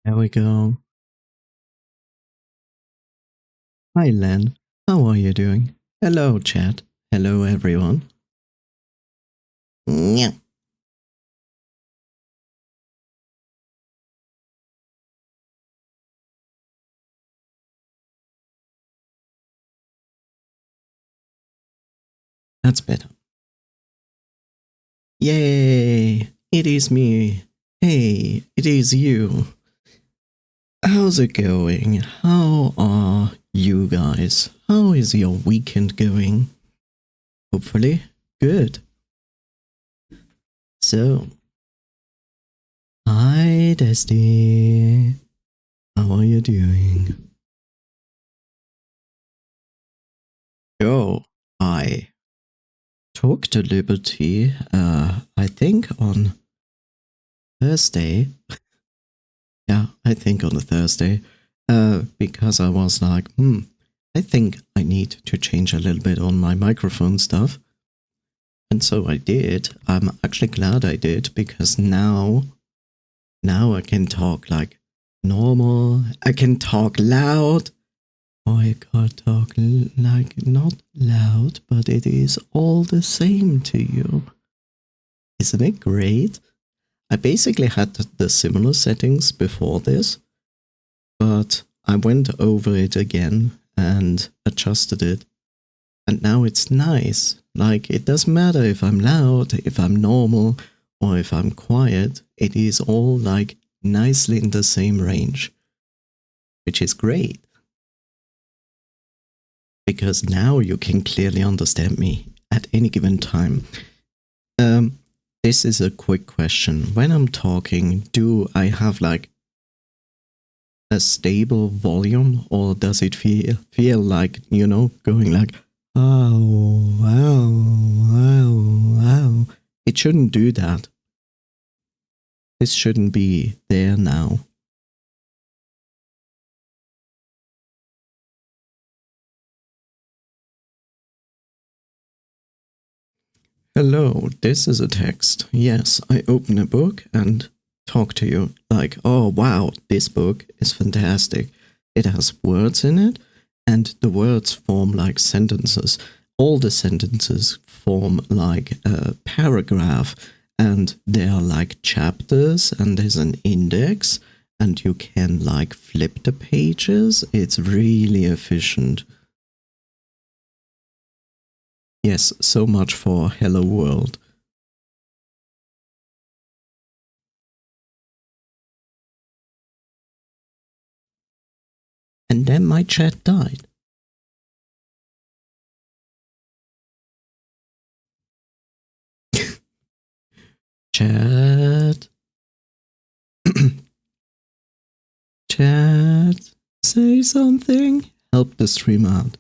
There we go. Hi, Len. How are you doing? Hello, chat. Hello, everyone. Yeah. That's better. Yay! It is me. Hey, it is you. How's it going? How are you guys? How is your weekend going? Hopefully, good. So, hi, Dusty. How are you doing? Oh, I talked to Liberty, I think on Thursday. Yeah, I think on a Thursday. Because I was like, I think I need to change a little bit on my microphone stuff. And so I did. I'm actually glad I did, because now I can talk like normal. I can talk loud. Or I can talk like not loud, but it is all the same to you. Isn't it great? I basically had the similar settings before this, but I went over it again and adjusted it. And now it's nice. Like, it doesn't matter if I'm loud, if I'm normal, or if I'm quiet. It is all like nicely in the same range, which is great. Because now you can clearly understand me at any given time. This is a quick question. When I'm talking, do I have like a stable volume, or does it feel like, you know, going like, oh, wow, wow, wow? It shouldn't do that. This shouldn't be there now. Hello, this is a text. Yes, I open a book and talk to you like, oh wow, this book is fantastic. It has words in it, and the words form like sentences. All the sentences form like a paragraph, and they are like chapters, and there's an index, and you can like flip the pages. It's really efficient. Yes, so much for Hello World. And then my chat died. Chat. Chat. Say something. Help the stream out.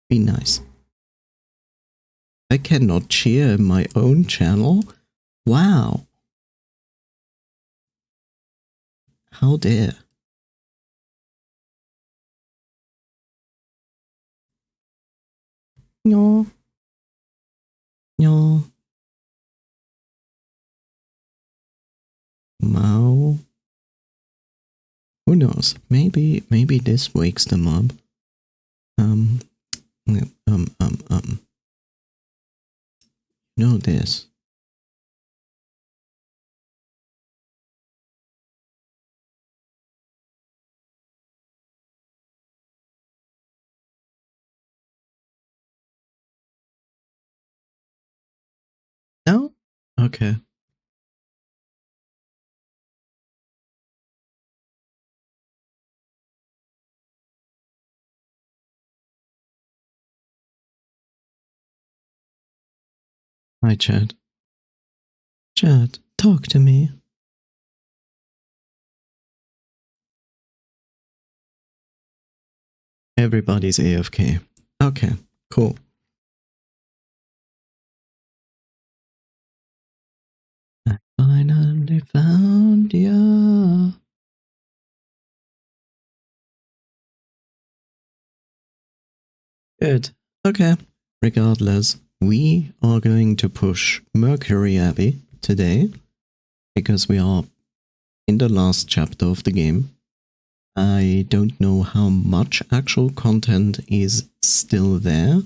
Be nice. I cannot cheer my own channel? Wow. How dare. No. No. Mao. Who knows? Maybe this wakes them up. Know this. No? Okay. Hi, Chad. Chad, talk to me. Everybody's AFK. Okay, cool. I finally found you. Good. Okay. Regardless, we are going to push Mercury Abbey today, because we are in the last chapter of the game. I don't know how much actual content is still there,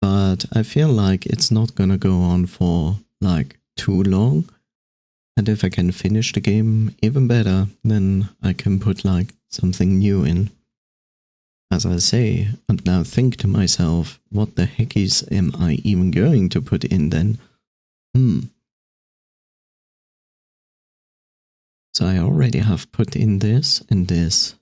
but I feel like it's not gonna go on for like too long. And if I can finish the game even better, then I can put like something new in. As I say, and now think to myself, what the heck am I even going to put in then? So I already have put in this and this.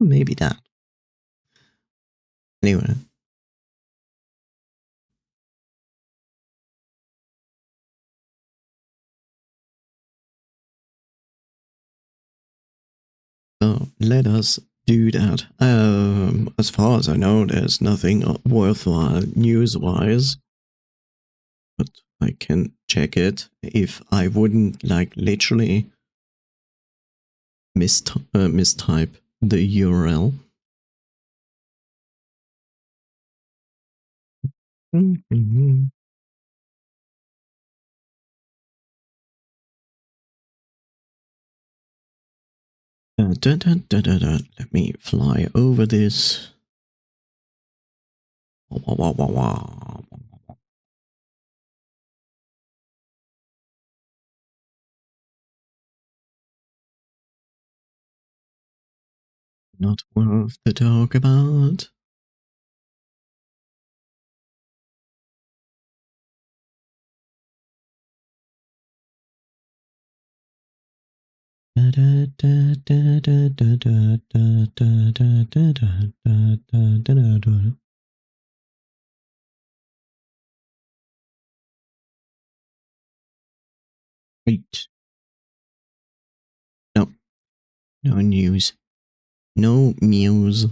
Maybe that. Anyway. So let us do that. As far as I know, there's nothing worthwhile news-wise. But I can check it if I wouldn't like literally mistype the URL. Let me fly over this. Not worth to talk about. Wait. No. No news. No news.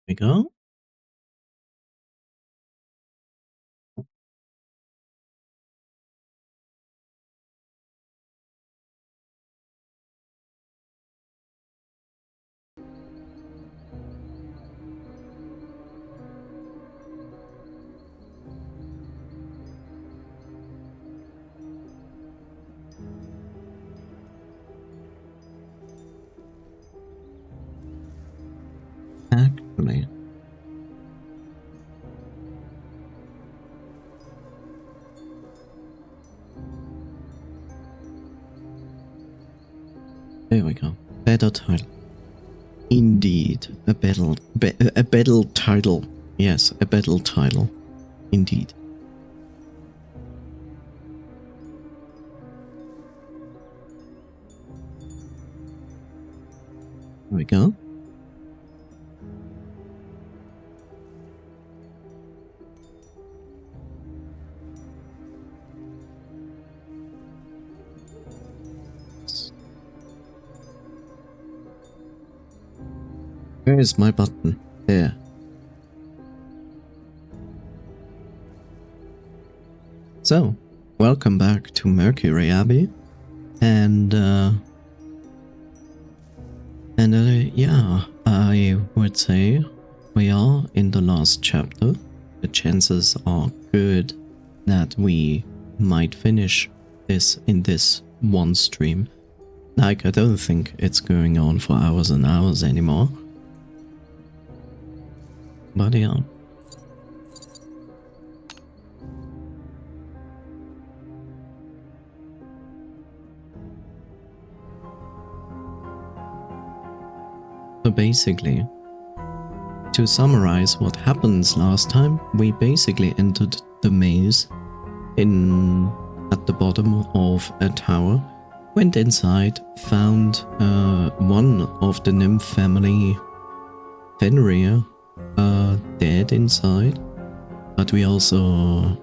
We go. Actually. There we go. Better title. Indeed. A battle title. Yes, a battle title. Indeed. There we go. Where is my button? There. So, welcome back to Mercury Abbey. And yeah, I would say we are in the last chapter. The chances are good that we might finish this in this one stream. Like, I don't think it's going on for hours and hours anymore. But yeah. So basically, to summarize what happens last time, we basically entered the maze at the bottom of a tower, went inside, found one of the nymph family, Fenrir, dead inside, but we also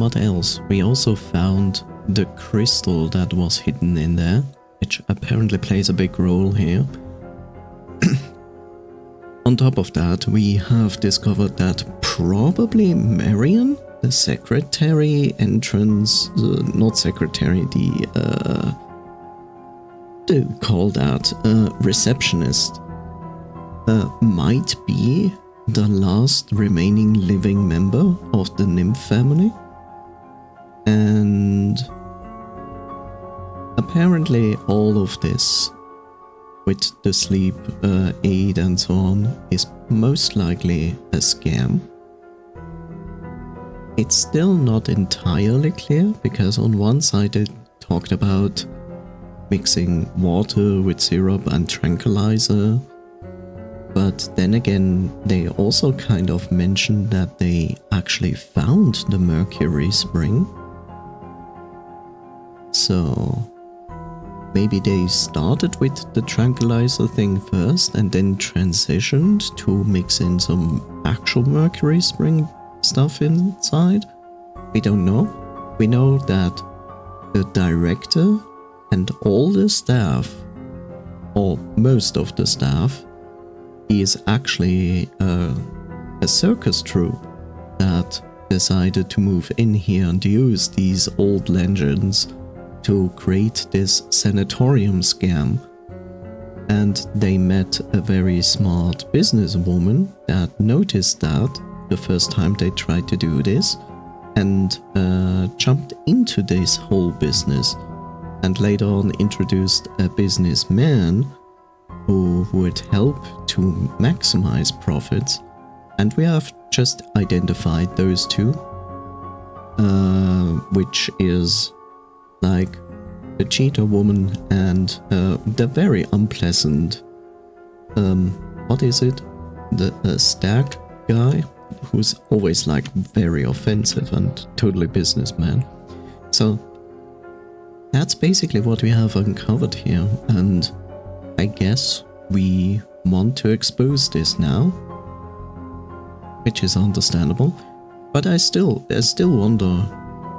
what else? We also found the crystal that was hidden in there, which apparently plays a big role here. On top of that, we have discovered that probably Marion, the secretary entrance, not secretary, what do you call that, receptionist, might be the last remaining living member of the nymph family. And apparently all of this with the sleep aid and so on is most likely a scam. It's still not entirely clear, because on one side it talked about mixing water with syrup and tranquilizer, but then again they also kind of mentioned that they actually found the Mercury spring. So maybe they started with the tranquilizer thing first and then transitioned to mix in some actual Mercury spring stuff inside. We don't know. We know that the director and all the staff, or most of the staff, is actually a circus troupe that decided to move in here and use these old legends to create this sanatorium scam. And they met a very smart businesswoman that noticed that the first time they tried to do this, and jumped into this whole business, and later on introduced a businessman who would help to maximize profits. And we have just identified those two, which is like the cheetah woman and the very unpleasant, what is it? The stag guy, who's always like very offensive and totally businessman. So that's basically what we have uncovered here, and I guess we want to expose this now, which is understandable. But I still wonder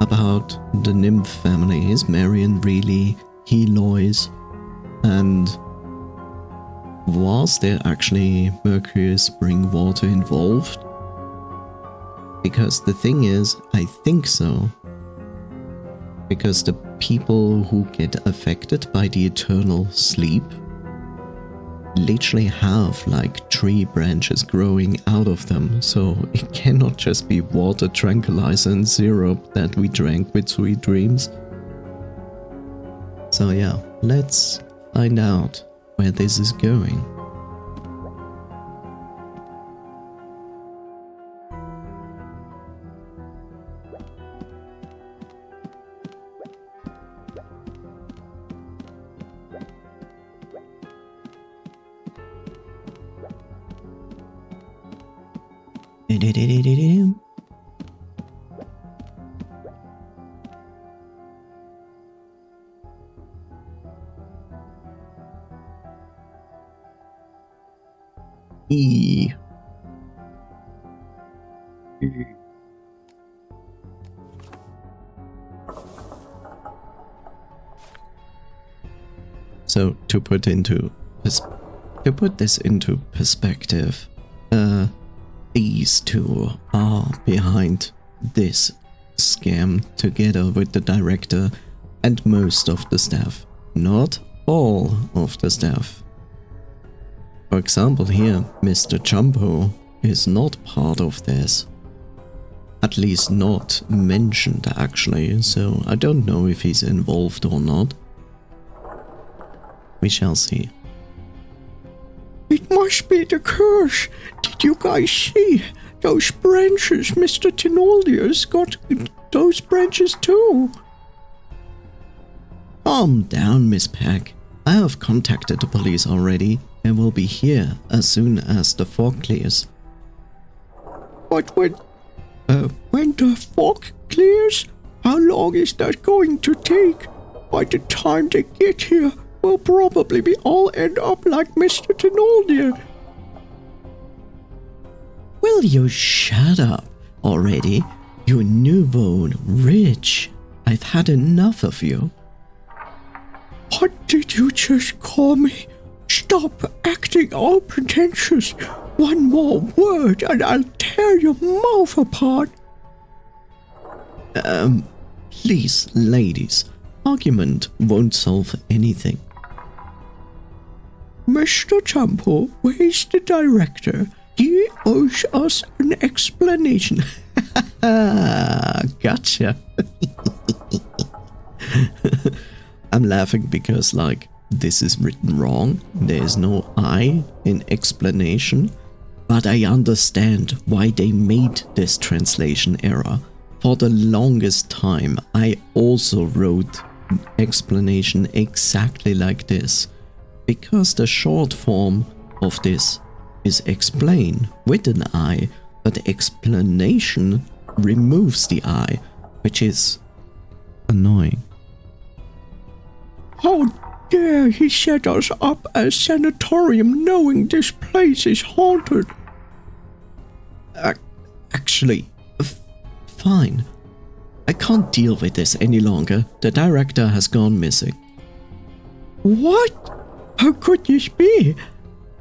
about the nymph family. Is Marion really Heloise? And was there actually Mercury spring water involved? Because the thing is, I think so. Because the people who get affected by the eternal sleep literally have like tree branches growing out of them, so it cannot just be water, tranquilizer and syrup that we drank with sweet dreams. So yeah, let's find out where this is going. E. So to put this into perspective, these two are behind this scam together with the director and most of the staff. Not all of the staff. For example here, Mr. Jumbo is not part of this. At least not mentioned actually, so I don't know if he's involved or not. We shall see. It must be the curse. Did you guys see those branches? Mr. Thenoldia's got those branches too. Calm down, Miss Peck. I have contacted the police already and will be here as soon as the fog clears. But when the fog clears, how long is that going to take? By the time they get here, we'll probably be all end up like Mr. Thenoldia. Will you shut up already? You nouveau rich. I've had enough of you. What did you just call me? Stop acting all pretentious. One more word and I'll tear your mouth apart. Please, ladies, argument won't solve anything. Mr. Temple, where's the director? He owes us an explanation. Gotcha. I'm laughing because, like, this is written wrong. There is no I in explanation, but I understand why they made this translation error. For the longest time, I also wrote explanation exactly like this, because the short form of this is explain with an I, but explanation removes the I, which is annoying. How dare he set us up as sanatorium knowing this place is haunted? Actually, fine. I can't deal with this any longer. The director has gone missing. What? How could this be?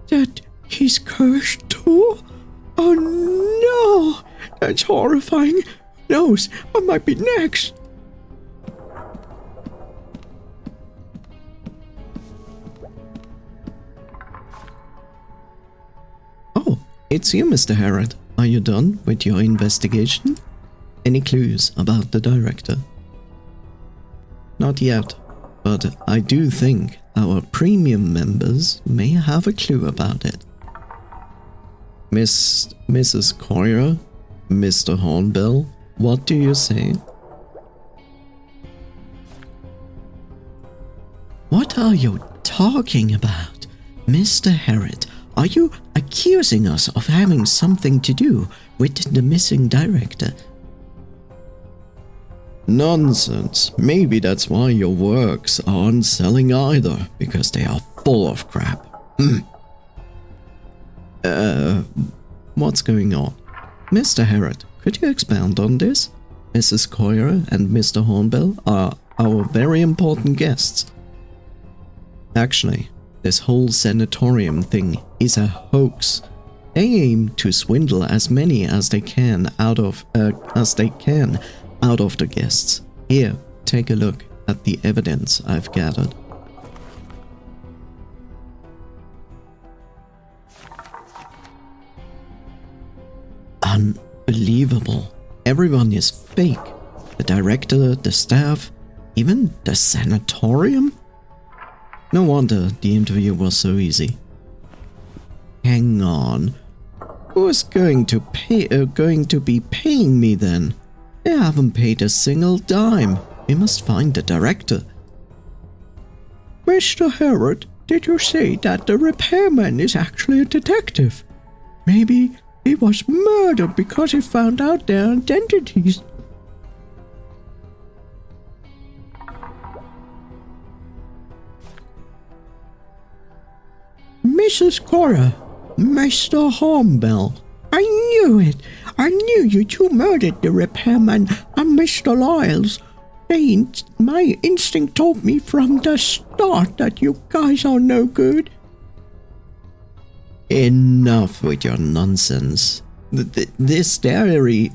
That he's cursed too? Oh no! That's horrifying. Who knows? I might be next. Oh, it's you, Mr. HERE. Are you done with your investigation? Any clues about the director? Not yet, but I do think our premium members may have a clue about it. Mrs. Coyer, Mr. Hornbill, what do you say? What are you talking about? Mr. HERE, are you accusing us of having something to do with the missing director? Nonsense. Maybe that's why your works aren't selling either, because they are full of crap. What's going on? Mr. HERE, could you expound on this? Mrs. Coyer and Mr. Hornbill are our very important guests. Actually, this whole sanatorium thing is a hoax. They aim to swindle as many as they can out of the guests. Here, take a look at the evidence I've gathered. Unbelievable. Everyone is fake. The director, the staff, even the sanatorium? No wonder the interview was so easy. Hang on. Who's going to be paying me then? They haven't paid a single dime. We must find the director. Mr. HERE, did you say that the repairman is actually a detective? Maybe he was murdered because he found out their identities. Mrs. Cora, Mr. Hornbill, I knew it. I knew you two murdered the repairman and Mr. Lyles. My instinct told me from the start that you guys are no good. Enough with your nonsense. This diary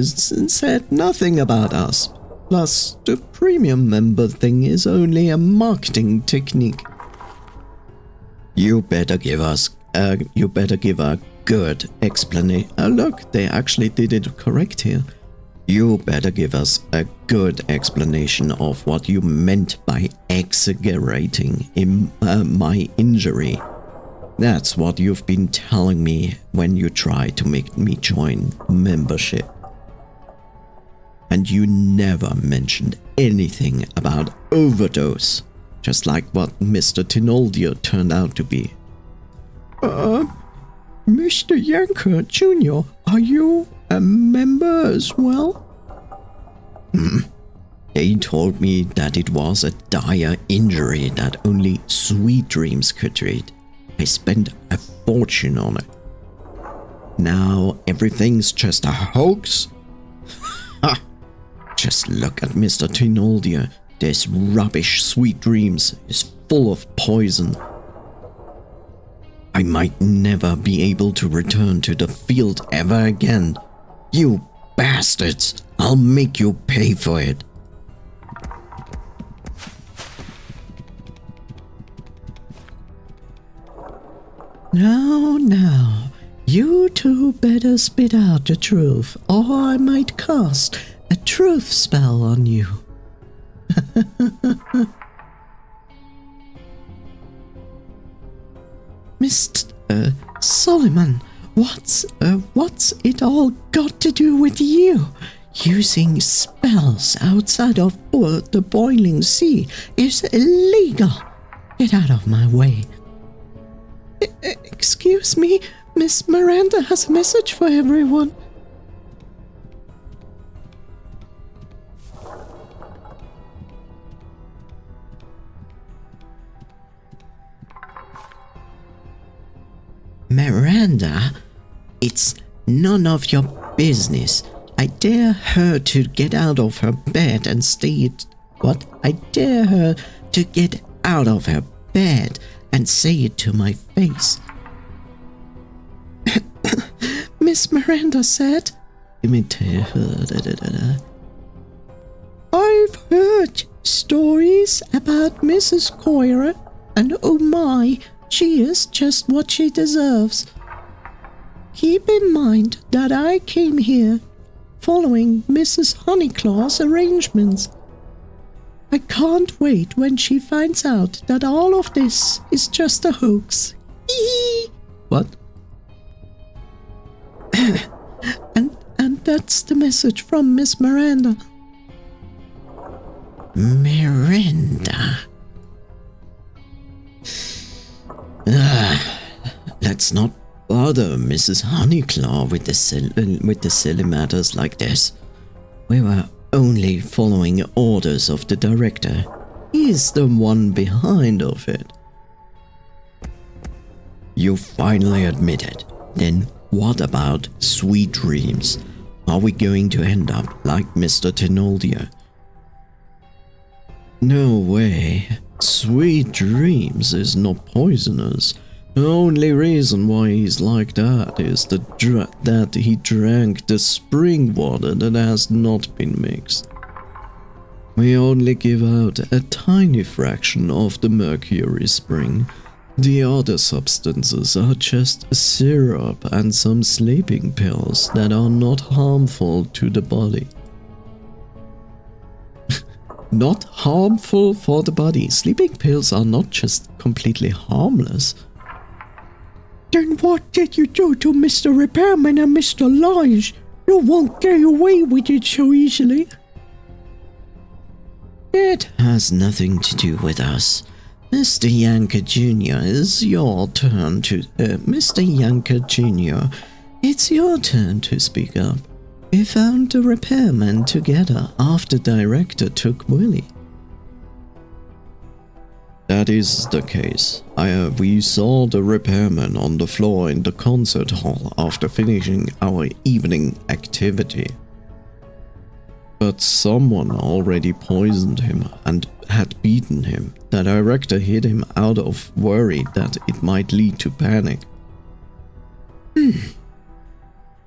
said nothing about us. Plus, the premium member thing is only a marketing technique. You better give a good explanation. Look, they actually did it correct here. You better give us a good explanation of what you meant by exaggerating my injury. That's what you've been telling me when you tried to make me join membership. And you never mentioned anything about overdose, just like what Mr. Tinoldio turned out to be. Mr. Yanker Jr., are you a member as well? They told me that it was a dire injury that only sweet dreams could treat. I spent a fortune on it. Now everything's just a hoax? Just look at Mr. Trinaldia. This rubbish Sweet Dreams is full of poison. I might never be able to return to the field ever again. You bastards! I'll make you pay for it. Now, you two better spit out the truth, or I might cast a truth spell on you. Mr. Solomon, what's it all got to do with you? Using spells outside of the boiling sea is illegal. Get out of my way. Excuse me, Miss Miranda has a message for everyone. Miranda, it's none of your business. I dare her to get out of her bed and stay what? I dare her to get out of her bed and say it to my face. Miss Miranda said, I've heard stories about Mrs. Coira, and oh my, she is just what she deserves. Keep in mind that I came here following Mrs. Honeyclaw's arrangements. I can't wait when she finds out that all of this is just a hoax. What? and that's the message from Miss Miranda. Miranda. Let's not bother Mrs. Honeyclaw with the silly matters like this. We were only following orders of the director. He's the one behind of it. You finally admit it. Then what about Sweet Dreams? Are we going to end up like Mr. Trinaldia? No way. Sweet Dreams is not poisonous. The only reason why he's like that is that he drank the spring water that has not been mixed. We only give out a tiny fraction of the Mercury spring. The other substances are just syrup and some sleeping pills that are not harmful to the body. Not harmful for the body. Sleeping pills are not just completely harmless. Then what did you do to Mr. Repairman and Mr. Lige? You won't get away with it so easily. It has nothing to do with us. Mr. Yanker Jr., it's your turn to... Mr. Yanker Jr., it's your turn to speak up. We found the repairman together after director took Willie. That is the case. We saw the repairman on the floor in the concert hall after finishing our evening activity. But someone already poisoned him and had beaten him. The director hid him out of worry that it might lead to panic.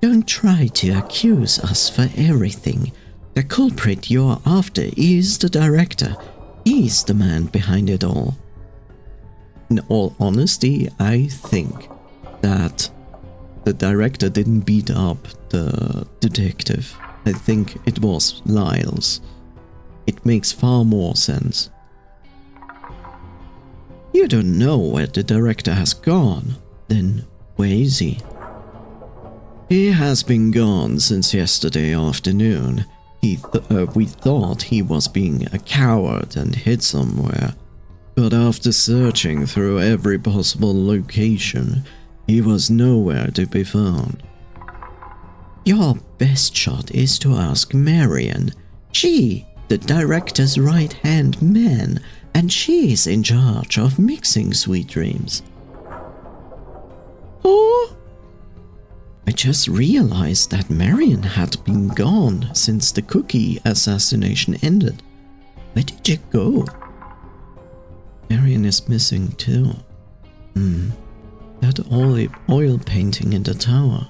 Don't try to accuse us for everything. The culprit you're after is the director. He's the man behind it all. In all honesty, I think that the director didn't beat up the detective. I think it was Lyles. It makes far more sense. You don't know where the director has gone. Then where is he? He has been gone since yesterday afternoon. We thought he was being a coward and hid somewhere, but after searching through every possible location, he was nowhere to be found. Your best shot is to ask Marion. She, the director's right-hand man, and she's in charge of mixing Sweet Dreams. Oh? I just realized that Marion had been gone since the cookie assassination ended. Where did she go? Marion is missing too. That oil painting in the tower.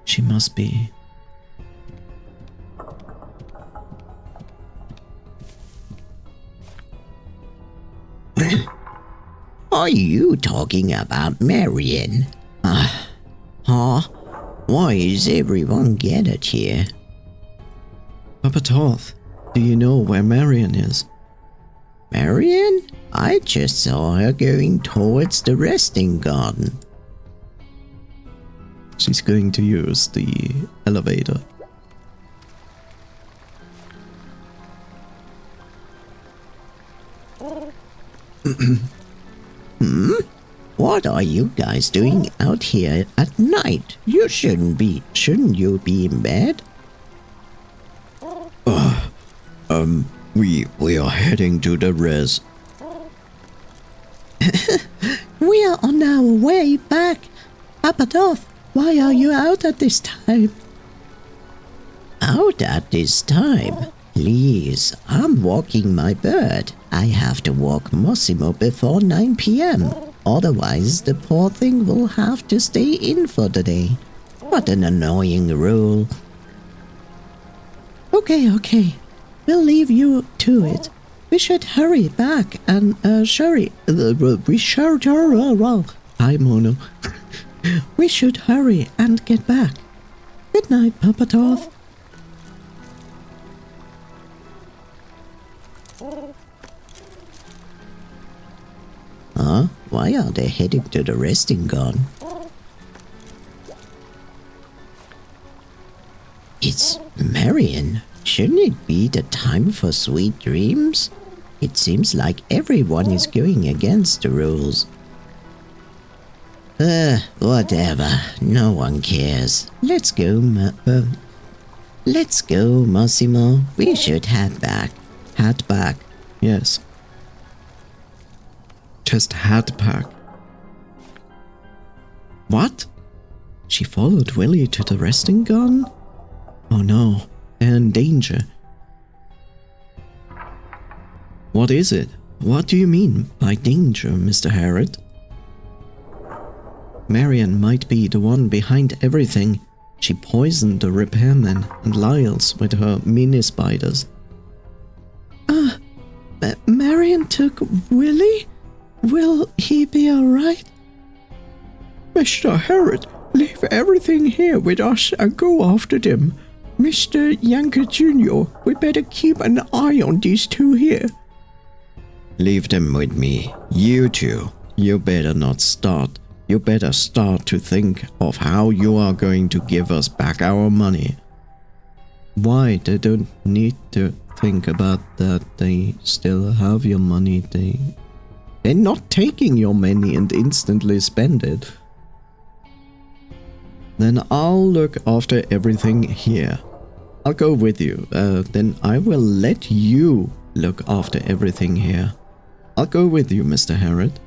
She must be... Are you talking about Marion? Huh? Why is everyone gathered here? Papa Toth, do you know where Marion is? Marion? I just saw her going towards the resting garden. She's going to use the elevator. What are you guys doing out here at night? Shouldn't you be in bed? We are heading to the res. We are on our way back. Papa Doth, why are you out at this time? Out at this time? Please, I'm walking my bird. I have to walk Mossimo before 9 p.m. Otherwise, the poor thing will have to stay in for the day. What an annoying rule. Okay. We'll leave you to it. We should hurry back and, Hi, Mono. We should hurry and get back. Good night, Papa Toth. Huh? Why are they heading to the resting garden? It's Marion. Shouldn't it be the time for sweet dreams? It seems like everyone is going against the rules. Whatever. No one cares. Let's go, Massimo. We should head back. Head back. Yes. Just head back. What? She followed Willy to the resting garden? Oh no, they're in danger. What is it? What do you mean by danger, Mr. Harrod? Marion might be the one behind everything. She poisoned the repairman and Lyles with her mini spiders. Marion took Willy? Will he be alright? Mr. Harrod, leave everything here with us and go after them. Mr. Yanker Jr., we better keep an eye on these two here. Leave them with me. You two. You better not start. You better start to think of how you are going to give us back our money. Why? They don't need to think about that. They still have your money. They're not taking your money and instantly spend it. Then I'll look after everything here. I'll go with you. Then I will let you look after everything here. I'll go with you, Mr. Harrod.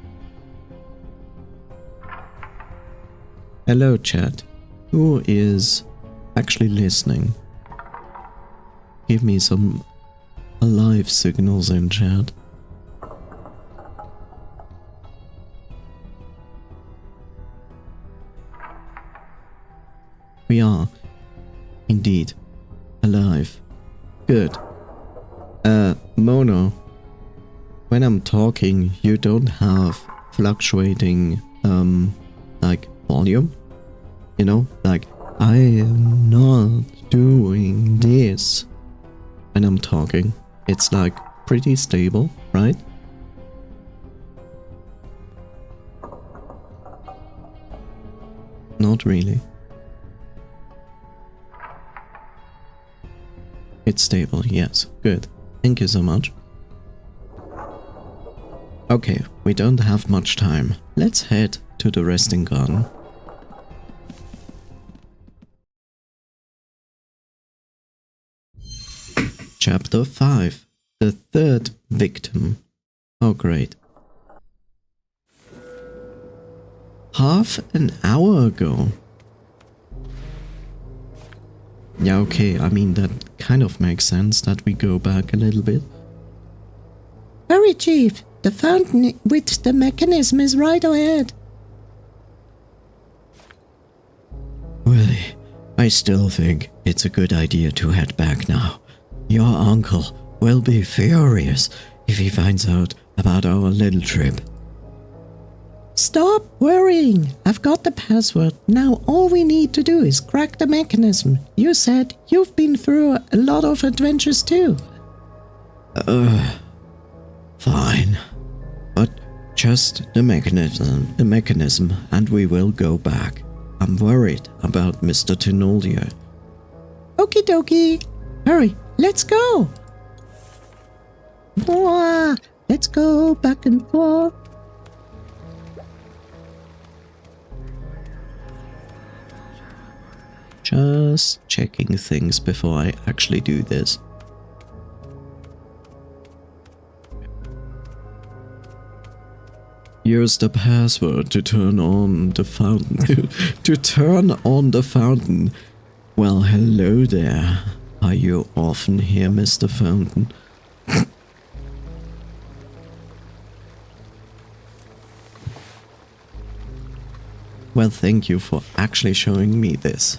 Hello, chat. Who is actually listening? Give me some alive signals in chat. We are, indeed, alive. Good. Mono, when I'm talking, you don't have fluctuating, like, volume? You know, like, I am not doing this. When I'm talking, it's like pretty stable, right? Not really. It's stable, yes. Good. Thank you so much. Okay, we don't have much time. Let's head to the resting garden. Chapter 5. The third victim. Oh, great. Half an hour ago. Yeah, okay, I mean, that kind of makes sense that we go back a little bit. Hurry, Chief. The fountain with the mechanism is right ahead. Well, I still think it's a good idea to head back now. Your uncle will be furious if he finds out about our little trip. Stop worrying. I've got the password. Now all we need to do is crack the mechanism. You said you've been through a lot of adventures too. Fine. But just the mechanism, and we will go back. I'm worried about Mr. Tenolia. Okie dokie. Hurry, let's go. Mwah. Let's go back and forth. Just checking things before I actually do this. Use the password to turn on the fountain. to turn on the fountain. Well, hello there. Are you often here, Mr. Fountain? Well, thank you for actually showing me this.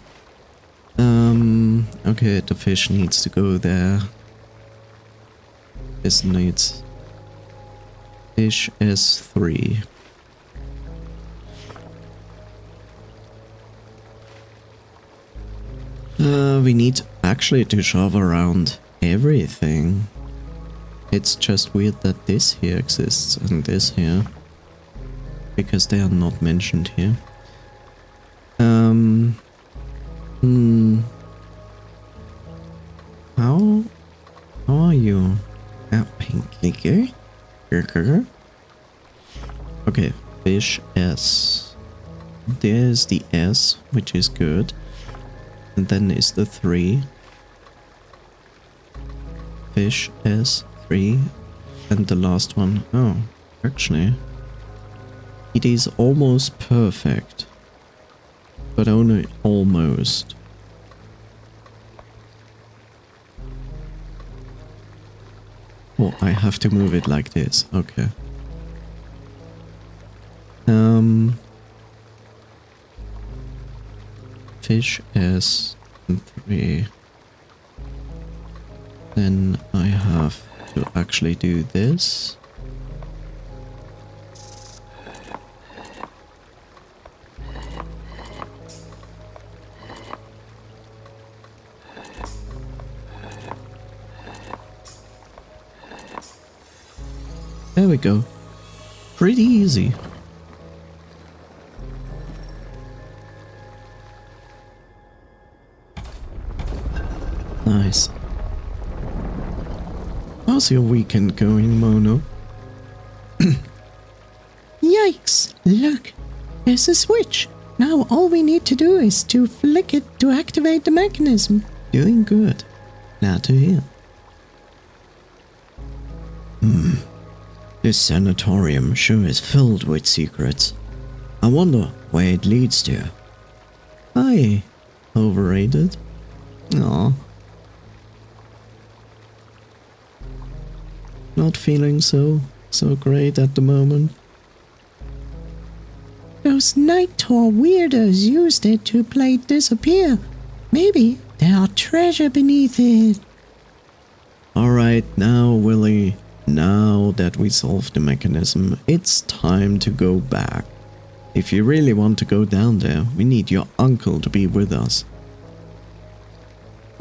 Okay, the fish needs to go there. This needs fish S3. We need actually to shove around everything. It's just weird that this here exists and this here, because they are not mentioned here. How are you? Pink. Okay, fish S. There's the S, which is good. And then is the 3. Fish S3. And the last one. Oh, actually, it is almost perfect. But only almost. Oh, I have to move it like this. Okay. Fish S3. Then I have to actually do this. There we go. Pretty easy. Nice. How's your weekend going, Mono? Yikes! Look, there's a switch. Now all we need to do is to flick it to activate the mechanism. Doing good. Glad to hear. This sanatorium sure is filled with secrets. I wonder where it leads to. Hi. Overrated? Aw. Not feeling so great at the moment. Those night tour weirdos used it to play disappear. Maybe there are treasure beneath it. Alright, now Willy, now that we solved the mechanism, it's time to go back. If you really want to go down there, we need your uncle to be with us.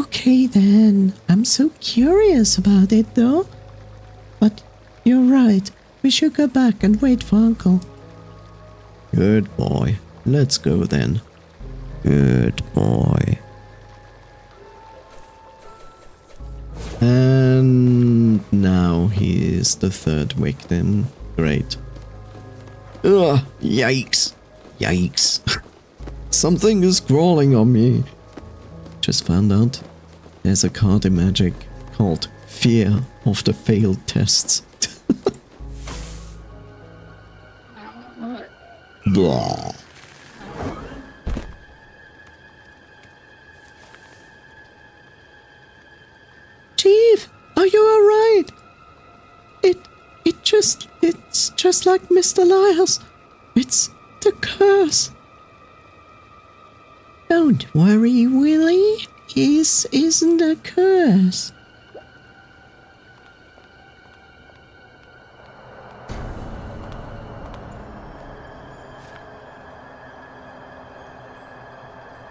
Okay then, I'm so curious about it though. But you're right, we should go back and wait for Uncle. Good boy. Let's go then. Good boy. And now he is the third victim. Great. Ugh, yikes. Yikes. Something is crawling on me. Just found out there's a card in Magic called Fear of the Failed Tests. Blah. just like Mr. Lyles. It's the curse. Don't worry, Willie. This isn't a curse.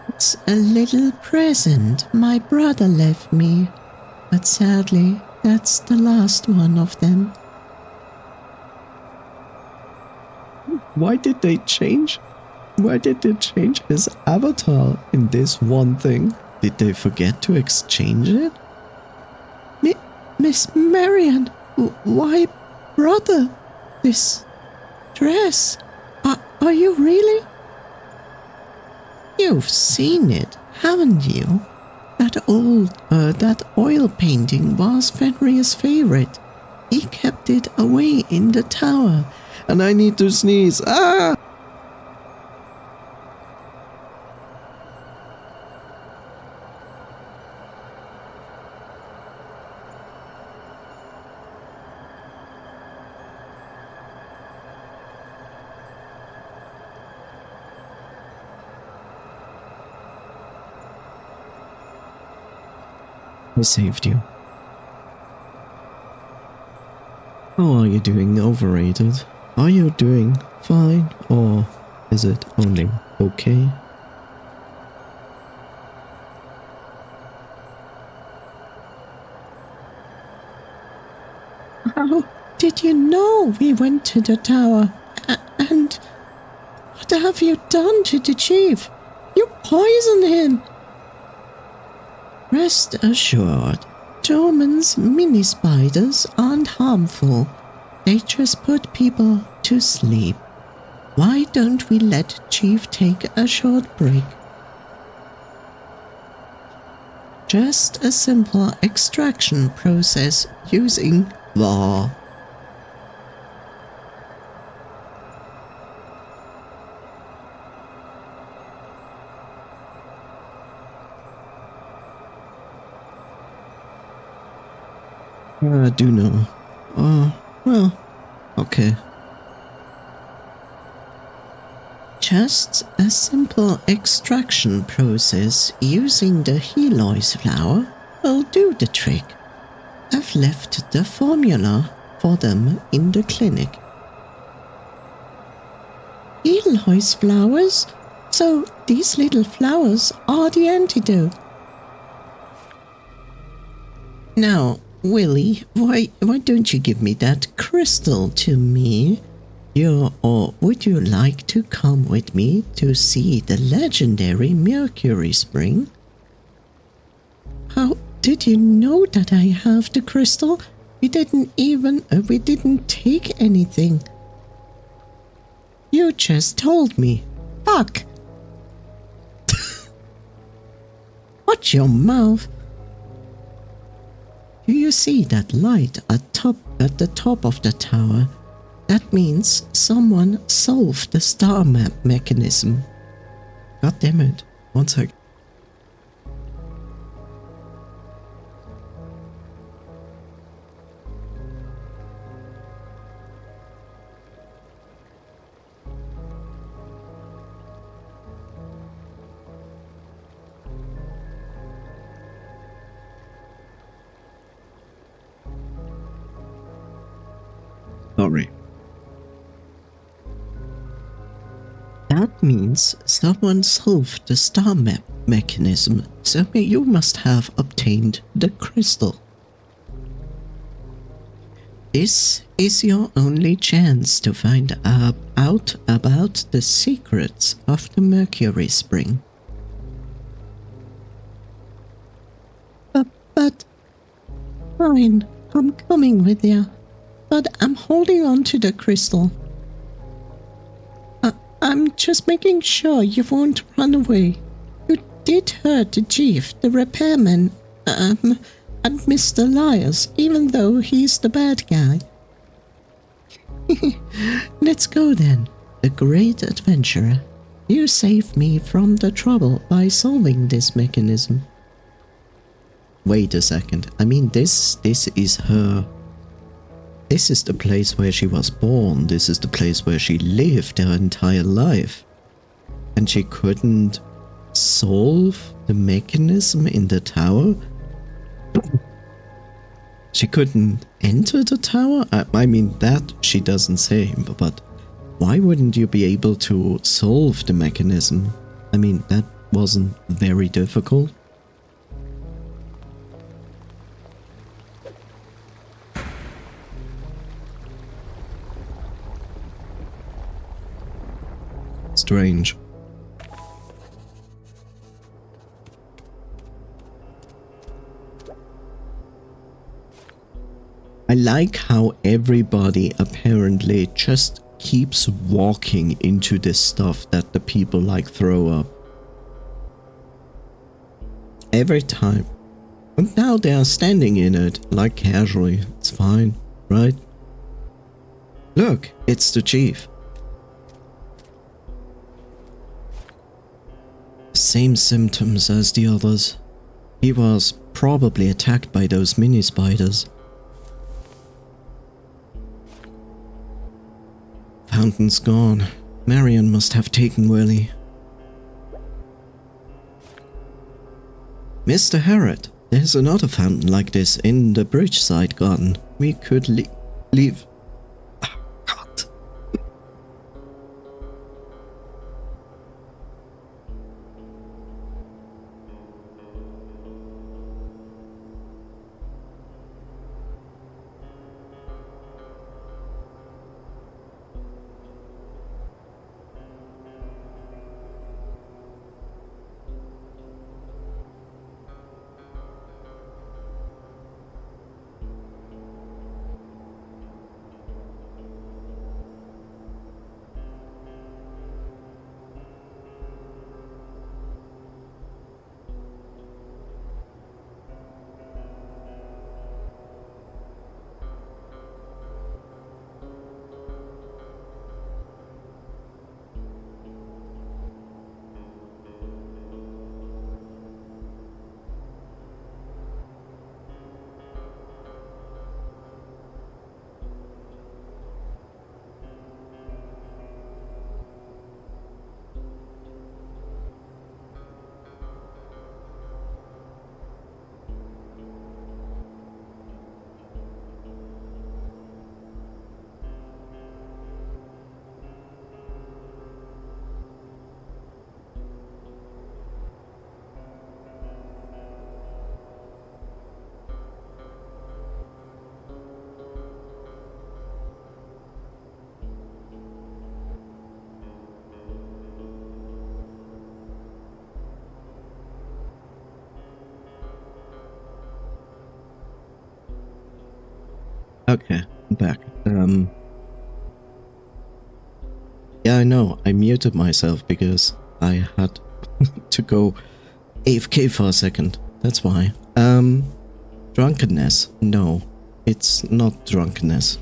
It's a little present my brother left me, but sadly, that's the last one of them. Why did they change? Why did they change his avatar in this one thing? Did they forget to exchange it? Miss Marian, why, brother, this dress? Are you really? You've seen it, haven't you? That oil painting was Fenrir's favorite. He kept it away in the tower. And I need to sneeze. Ah! I saved you. How are you doing, overrated? Are you doing fine, or is it only okay? How did you know we went to the tower? And what have you done to the chief? You poisoned him! Rest assured, Dorman's mini-spiders aren't harmful. They just put people to sleep. Why don't we let Chief take a short break? Just a simple extraction process using law. I do know. Well, okay. Just a simple extraction process using the Heloise flower will do the trick. I've left the formula for them in the clinic. Heloise flowers? So these little flowers are the antidote. Now, Willie, why don't you give me that crystal to me? Or would you like to come with me to see the legendary Mercury spring? How did you know that I have the crystal? We didn't take anything. You just told me. Fuck! Watch your mouth. Do you see that light at the top of the tower? That means someone solved the star map mechanism. God damn it. One sec. Sorry. That means someone solved the star map mechanism, so you must have obtained the crystal. This is your only chance to find out about the secrets of the Mercury spring. But fine, I'm coming with you. But I'm holding on to the crystal. I'm just making sure you won't run away. You did hurt the chief, the repairman, and Mr. Lyles, even though he's the bad guy. Let's go then, the great adventurer. You saved me from the trouble by solving this mechanism. Wait a second. I mean, this is her This is the place where she was born. This is the place where she lived her entire life. And she couldn't solve the mechanism in the tower? She couldn't enter the tower? I mean, that she doesn't say, but why wouldn't you be able to solve the mechanism? I mean, that wasn't very difficult. Strange. I like how everybody apparently just keeps walking into this stuff that the people like throw up. Every time. And now they are standing in it, like casually. It's fine, right? Look, it's the chief. Same symptoms as the others. He was probably attacked by those mini spiders. Fountain's gone. Marion must have taken Willie. Mr. Harrod, there's another fountain like this in the bridgeside garden. We could leave... Oh, God. Okay, I'm back. Yeah, I know. I muted myself because I had to go AFK for a second. That's why. Drunkenness. No, it's not drunkenness.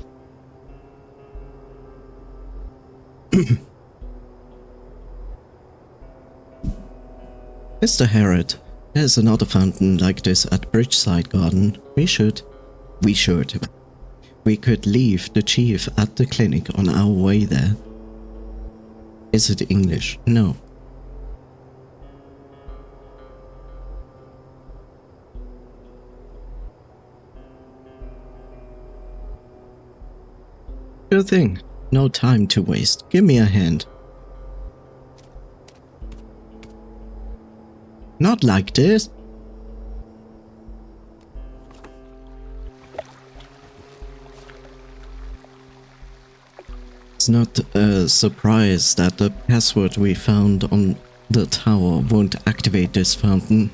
Mr. Harrod, there's another fountain like this at Bridgeside Garden. We could leave the chief at the clinic on our way there. Is it English? No. Sure thing. No time to waste. Give me a hand. Not like this. It's not a surprise that the password we found on the tower won't activate this fountain.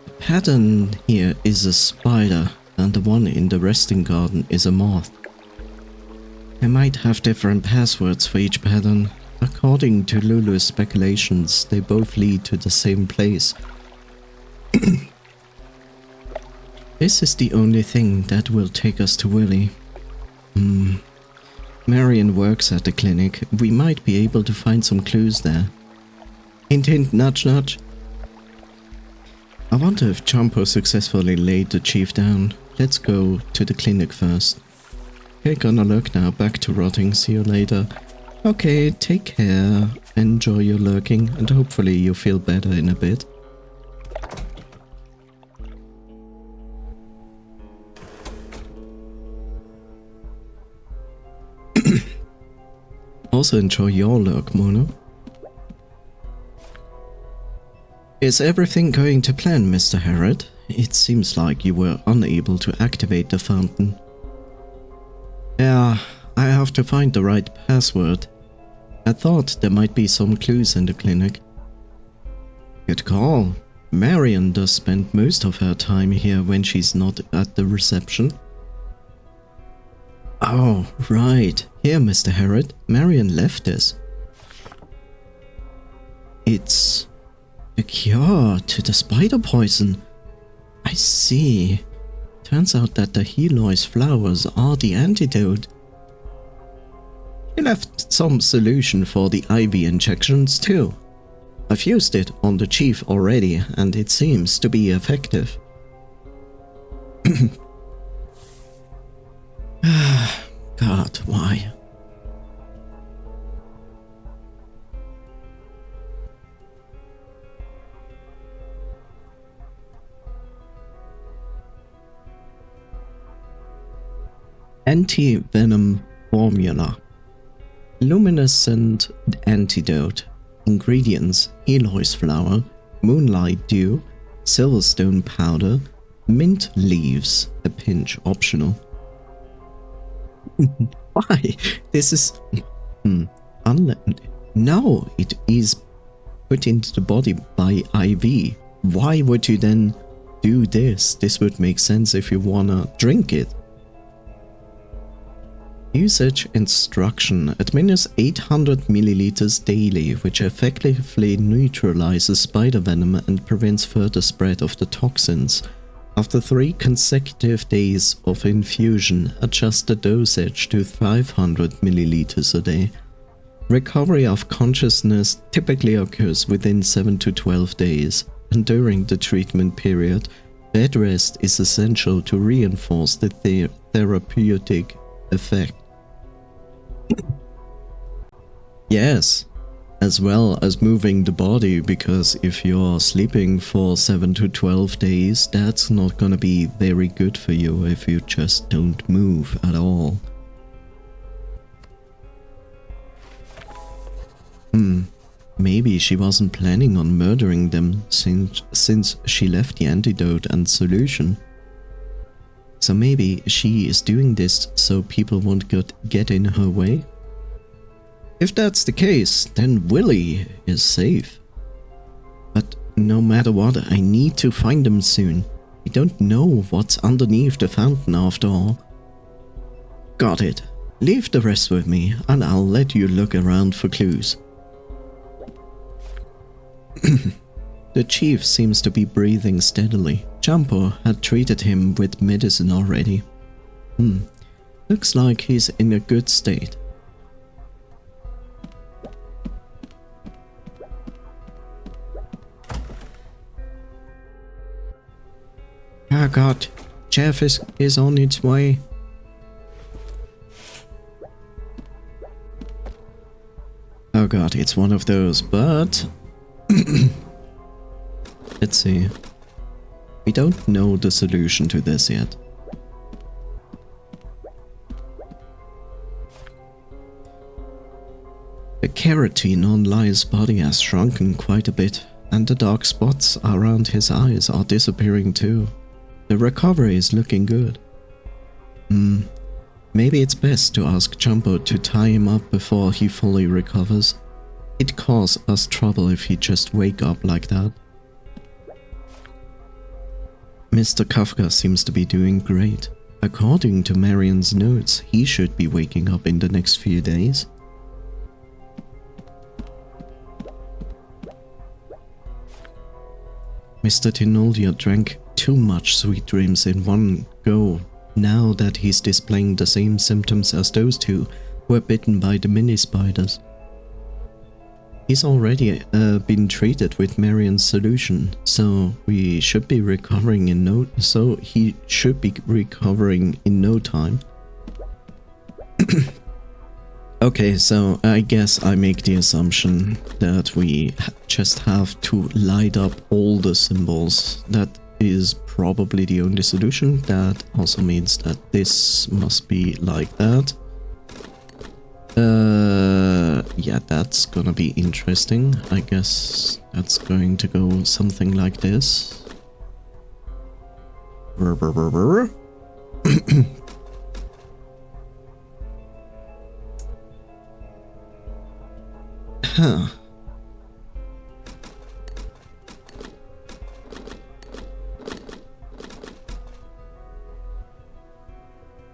The pattern here is a spider, and the one in the resting garden is a moth. They might have different passwords for each pattern. According to Lulu's speculations, they both lead to the same place. This is the only thing that will take us to Willie. Marion works at the clinic. We might be able to find some clues there. Hint hint, nudge nudge. I wonder if Champo successfully laid the chief down. Let's go to the clinic first. Okay, gonna look now. Back to rotting. See you later. Okay, take care. Enjoy your lurking, and hopefully you feel better in a bit. Also enjoy your lurk, Mono. Is everything going to plan, Mr. HERE? It seems like you were unable to activate the fountain. Yeah, I have to find the right password. I thought there might be some clues in the clinic. Good call. Marion does spend most of her time here when she's not at the reception. Oh, right. Here, Mr. HERE. Marion left this. It's a cure to the spider poison. I see. Turns out that the Helois flowers are the antidote. He left some solution for the IV injections too. I've used it on the chief already and it seems to be effective. God, why? Anti-venom formula. Luminescent antidote. Ingredients: Helois flower, moonlight dew, silverstone powder, mint leaves, a pinch optional. Why? This is... No, it is put into the body by IV. Why would you then do this? This would make sense if you wanna drink it. Usage instruction: administer 800 milliliters daily, which effectively neutralizes spider venom and prevents further spread of the toxins. After 3 consecutive days of infusion, adjust the dosage to 500 milliliters a day. Recovery of consciousness typically occurs within 7 to 12 days, and during the treatment period, bed rest is essential to reinforce the therapeutic effect. Yes, as well as moving the body, because if you're sleeping for 7 to 12 days, that's not gonna be very good for you if you just don't move at all. Maybe she wasn't planning on murdering them since she left the antidote and solution. So maybe she is doing this so people won't get in her way? If that's the case, then Willy is safe. But no matter what, I need to find them soon. I don't know what's underneath the fountain after all. Got it. Leave the rest with me, and I'll let you look around for clues. The chief seems to be breathing steadily. Jumpo had treated him with medicine already. Looks like he's in a good state. Oh god, Jeff is on its way. Oh god, it's one of those, but... Let's see. We don't know the solution to this yet. The keratin on Lai's body has shrunken quite a bit, and the dark spots around his eyes are disappearing too. The recovery is looking good. Maybe it's best to ask Jumbo to tie him up before he fully recovers. It'd cause us trouble if he'd just wake up like that. Mr. Kafka seems to be doing great. According to Marion's notes, he should be waking up in the next few days. Mr. Tenolia drank too much sweet dreams in one go, now that he's displaying the same symptoms as those two who were bitten by the mini spiders. He's already been treated with Marion's solution, so he should be recovering in no time. Okay, so I guess I make the assumption that we just have to light up all the symbols. That is probably the only solution. That also means that this must be like that. Yeah, that's gonna be interesting. I guess that's going to go something like this. Huh.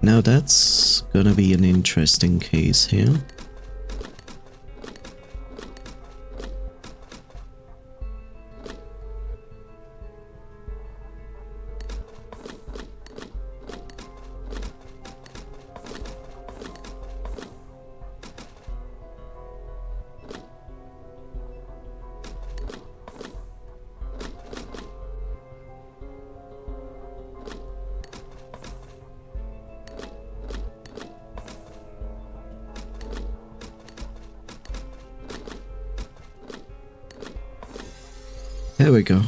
Now that's gonna be an interesting case here. There we go.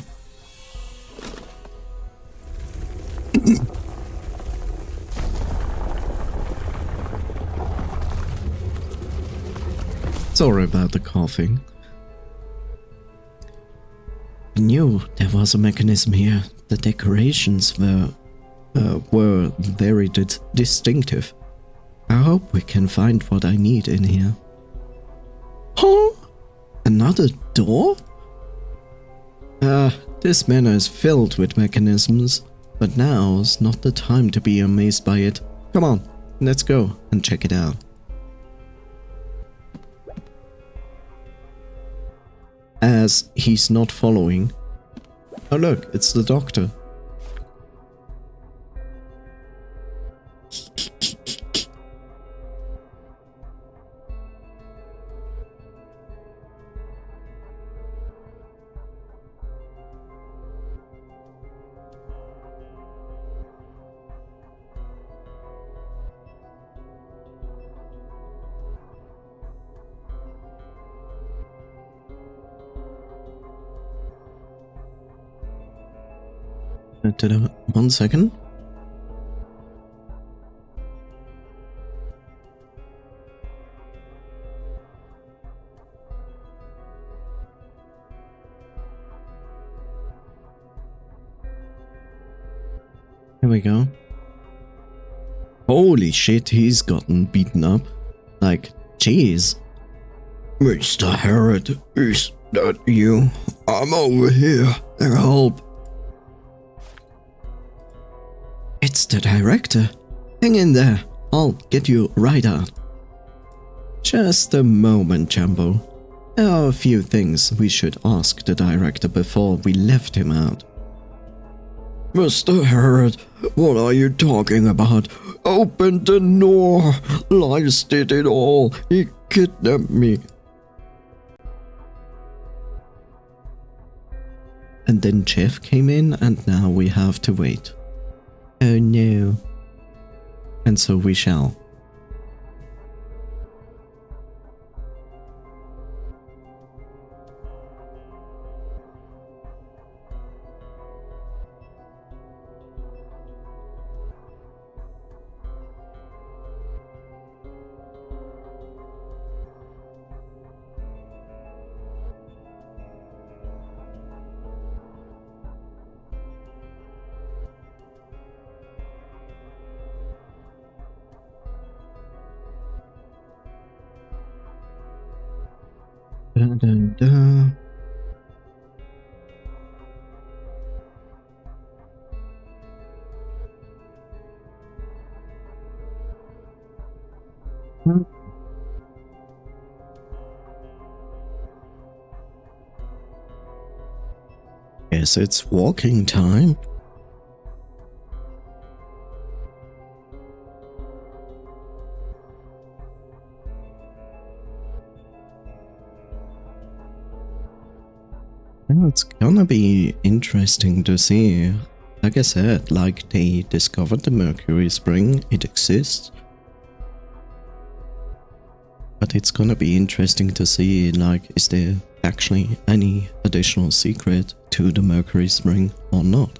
Sorry about the coughing. I knew there was a mechanism here. The decorations were very distinctive. I hope we can find what I need in here. Huh? Another door? This manor is filled with mechanisms, but now's not the time to be amazed by it. Come on, let's go and check it out. As he's not following. Oh look, it's the doctor. One second. Here we go. Holy shit, he's gotten beaten up. Like, jeez. Mr. Herod, is that you? I'm over here. Help. It's the director. Hang in there. I'll get you right out. Just a moment, Jumbo. There are a few things we should ask the director before we left him out. Mr. Herod, what are you talking about? Open the door. Lies did it all. He kidnapped me. And then Jeff came in, and now we have to wait. Oh no. And so we shall. Dun, dun, dun. Guess it's walking time. Well, it's gonna be interesting to see. Like I said, like they discovered the Mercury spring, it exists. But it's gonna be interesting to see, like, is there actually any additional secret to the Mercury string or not?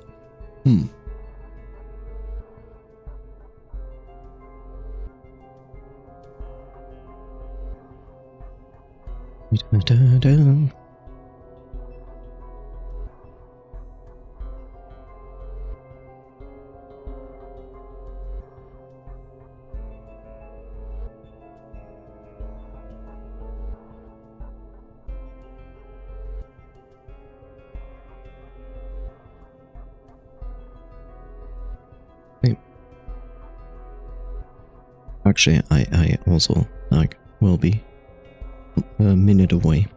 Actually, I also, like, will be a minute away.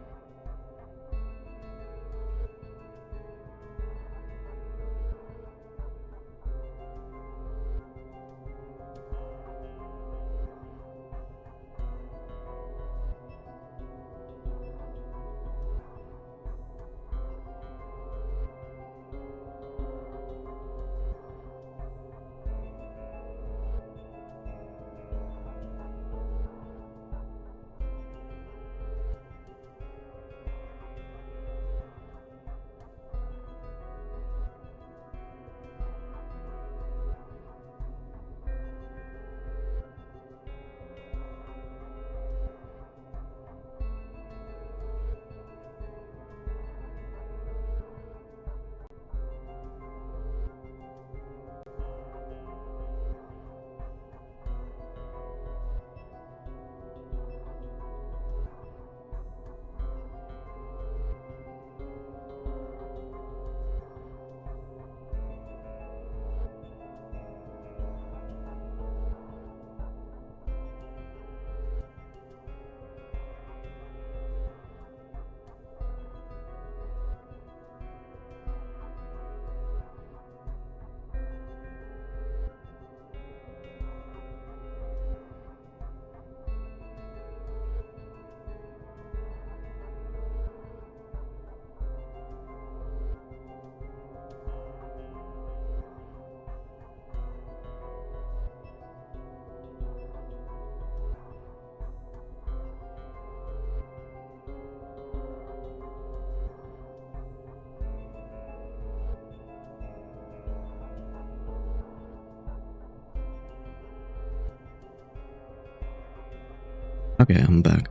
Okay, I'm back.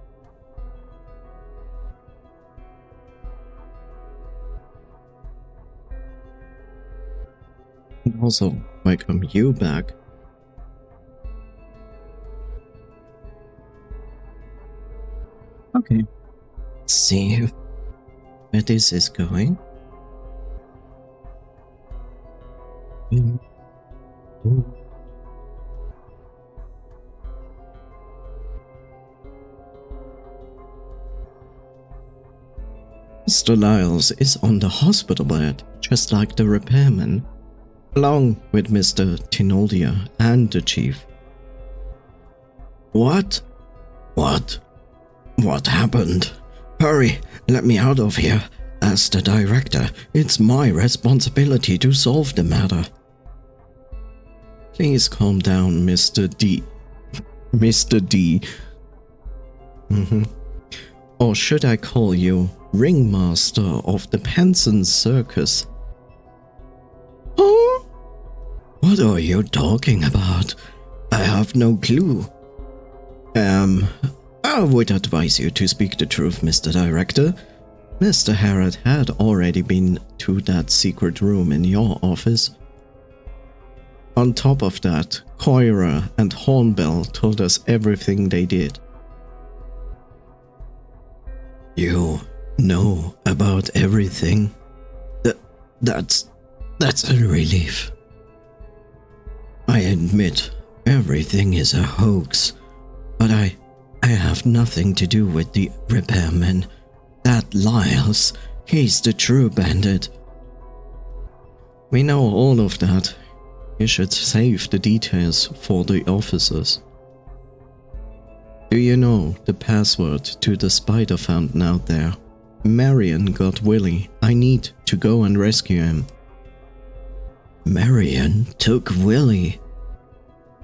And also, welcome you back. Okay. Let's see where this is going. Mr. Lyles is on the hospital bed, just like the repairman, along with Mr. Tinoldia and the chief. What? What? What happened? Hurry, let me out of here. As the director, it's my responsibility to solve the matter. Please calm down, Mr. D. Mr. D. Or should I call you ringmaster of the Penson Circus? Huh? What are you talking about? I have no clue. I would advise you to speak the truth, Mr. Director. Mr. Harrod had already been to that secret room in your office. On top of that, Coira and Hornbell told us everything they did. You know about everything? That's a relief. I admit everything is a hoax, but I have nothing to do with the repairman. That Lyles, he's the true bandit. We know all of that. You should save the details for the officers. Do you know the password to the spider fountain out there? Marion got Willie. I need to go and rescue him. Marion took Willie.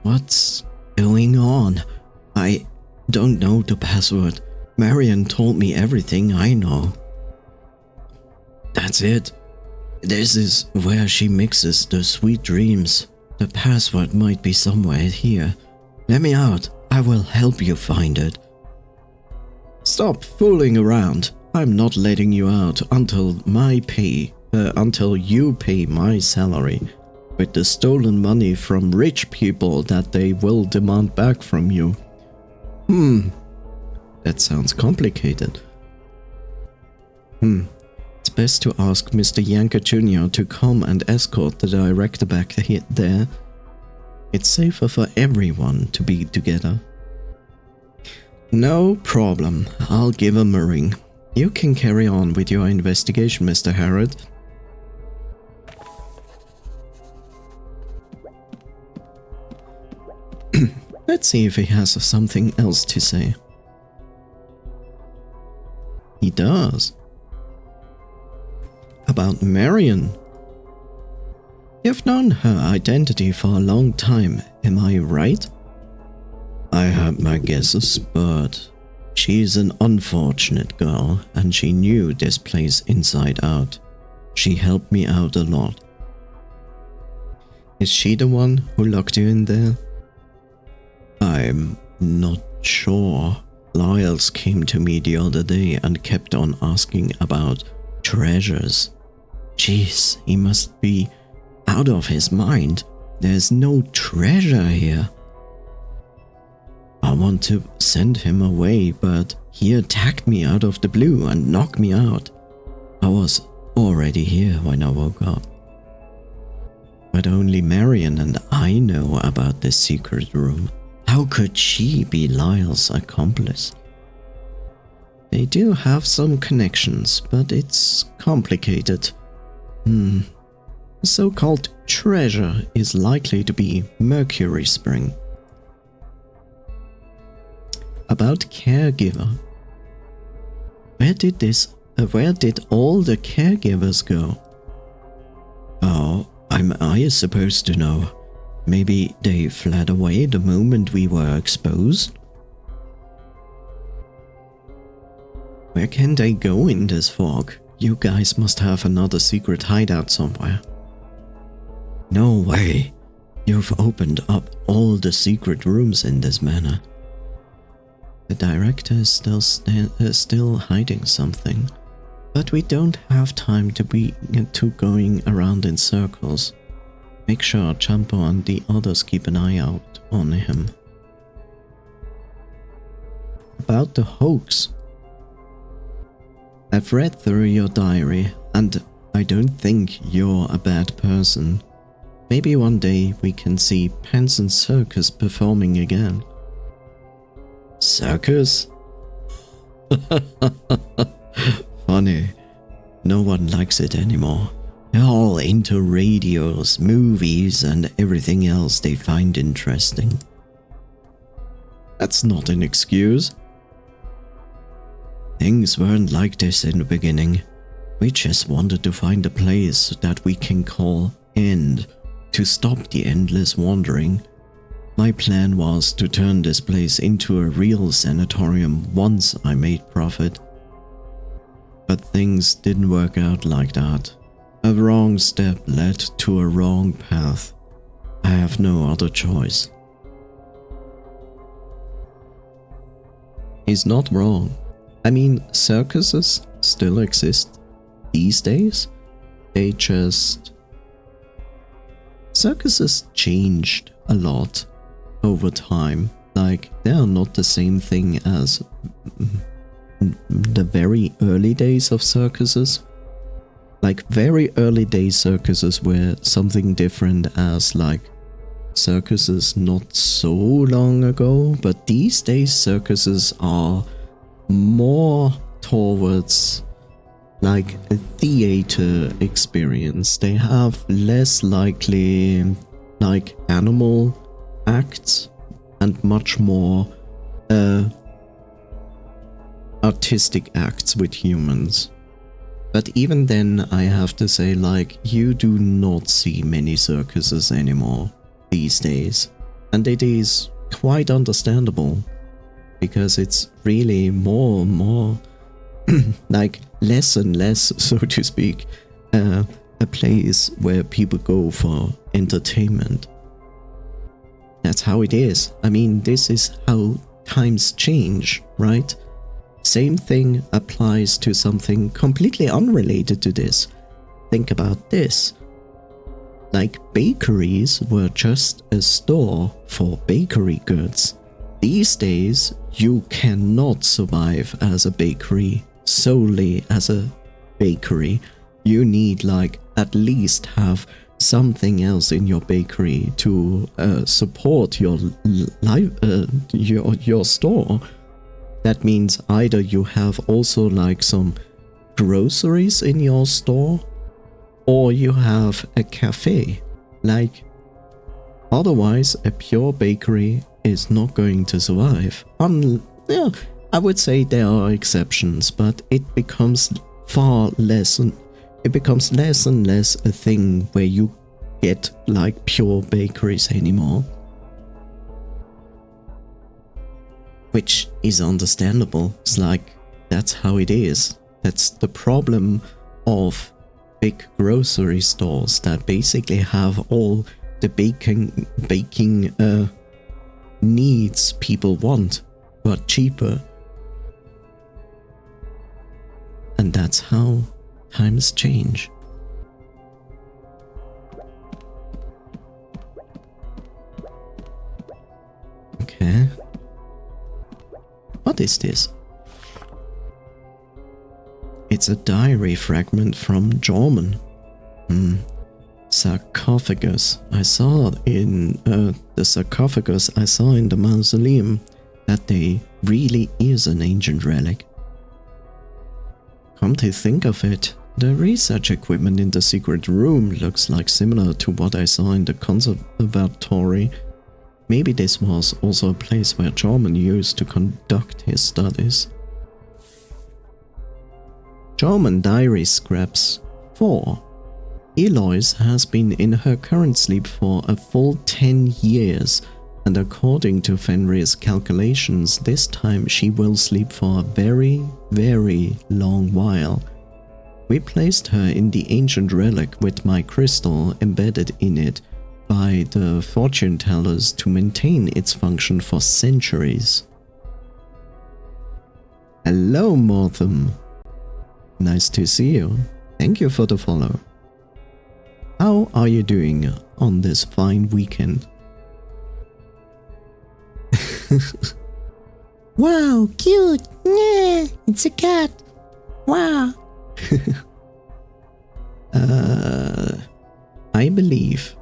What's going on? I don't know the password. Marion told me everything I know. That's it. This is where she mixes the sweet dreams. The password might be somewhere here. Let me out. I will help you find it. Stop fooling around. I'm not letting you out until you pay my salary with the stolen money from rich people that they will demand back from you. That sounds complicated. It's best to ask Mr. Yanker Jr. to come and escort the director back there. It's safer for everyone to be together. No problem. I'll give him a ring. You can carry on with your investigation, Mr. HERE. Let's see if he has something else to say. He does. About Marion. You've known her identity for a long time, am I right? I have my guesses, but she's an unfortunate girl and she knew this place inside out. She helped me out a lot. Is she the one who locked you in there? I'm not sure. Lyles came to me the other day and kept on asking about treasures. Jeez, he must be out of his mind. There's no treasure here. I want to send him away, but he attacked me out of the blue and knocked me out. I was already here when I woke up. But only Marion and I know about this secret room. How could she be Lyle's accomplice? They do have some connections, but it's complicated. The so-called treasure is likely to be Mercury Spring. About caregiver. Where did all the caregivers go? Oh, am I supposed to know? Maybe they fled away the moment we were exposed? Where can they go in this fog? You guys must have another secret hideout somewhere. No way. You've opened up all the secret rooms in this manner. The director is still hiding something, but we don't have time to be going around in circles. Make sure Champo and the others keep an eye out on him. About the hoax. I've read through your diary, and I don't think you're a bad person. Maybe one day we can see Penson Circus performing again. Circus? Funny. No one likes it anymore. They're all into radios, movies, and everything else they find interesting. That's not an excuse. Things weren't like this in the beginning. We just wanted to find a place that we can call end to stop the endless wandering. My plan was to turn this place into a real sanatorium once I made profit. But things didn't work out like that. A wrong step led to a wrong path. I have no other choice. He's not wrong. I mean, circuses still exist these days. Circuses changed a lot over time. Like, they are not the same thing as the very early days of circuses. Like, very early days circuses were something different as like circuses not so long ago, but these days circuses are more towards like a theater experience. They have less likely like animal acts and much more artistic acts with humans. But even then, I have to say, like, you do not see many circuses anymore these days. And it is quite understandable, because it's really more and more like less and less, so to speak, a place where people go for entertainment. That's how it is. I mean, this is how times change, right? Same thing applies to something completely unrelated to this. Think about this. Like, bakeries were just a store for bakery goods. These days, you cannot survive as a bakery solely as a bakery. You need, like, at least have something else in your bakery to support your your store. That means either you have also like some groceries in your store, or you have a cafe. Like, otherwise a pure bakery is not going to survive. Yeah, I would say there are exceptions, but it becomes far less. It becomes less and less a thing where you get like pure bakeries anymore. Which is understandable. It's like, that's how it is. That's the problem of big grocery stores that basically have all the baking needs people want, but cheaper. And that's how times change. Okay. What is this? It's a diary fragment from German. Sarcophagus. I saw in the sarcophagus I saw in the mausoleum that they really is an ancient relic. Come to think of it, the research equipment in the secret room looks like similar to what I saw in the conservatory. Maybe this was also a place where German used to conduct his studies. German diary scraps 4. Eloise has been in her current sleep for a full 10 years, and according to Fenrir's calculations, this time she will sleep for a very, very long while. We placed her in the ancient relic with my crystal embedded in it by the fortune tellers to maintain its function for centuries. Hello, Mortham. Nice to see you. Thank you for the follow. How are you doing on this fine weekend? Wow, cute! Yeah, it's a cat! Wow! I believe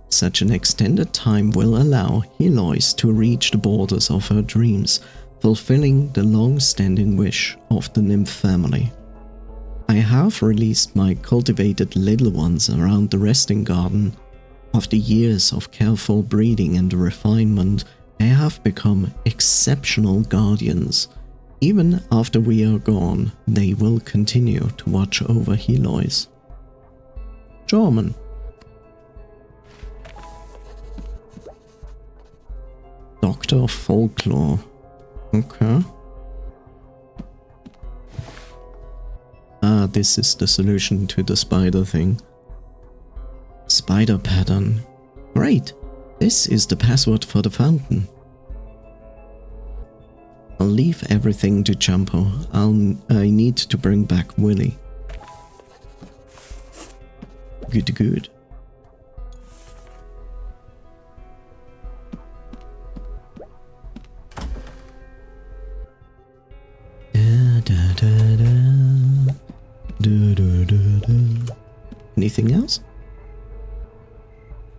such an extended time will allow Eloise to reach the borders of her dreams, fulfilling the long-standing wish of the nymph family. I have released my cultivated little ones around the resting garden. After years of careful breeding and refinement, they have become exceptional guardians. Even after we are gone, they will continue to watch over Eloise. German. Doctor of Folklore. Okay. Ah, this is the solution to the spider thing. Spider pattern. Great! This is the password for the fountain. I'll leave everything to Jumpo. I need to bring back Willy. Good. Anything else?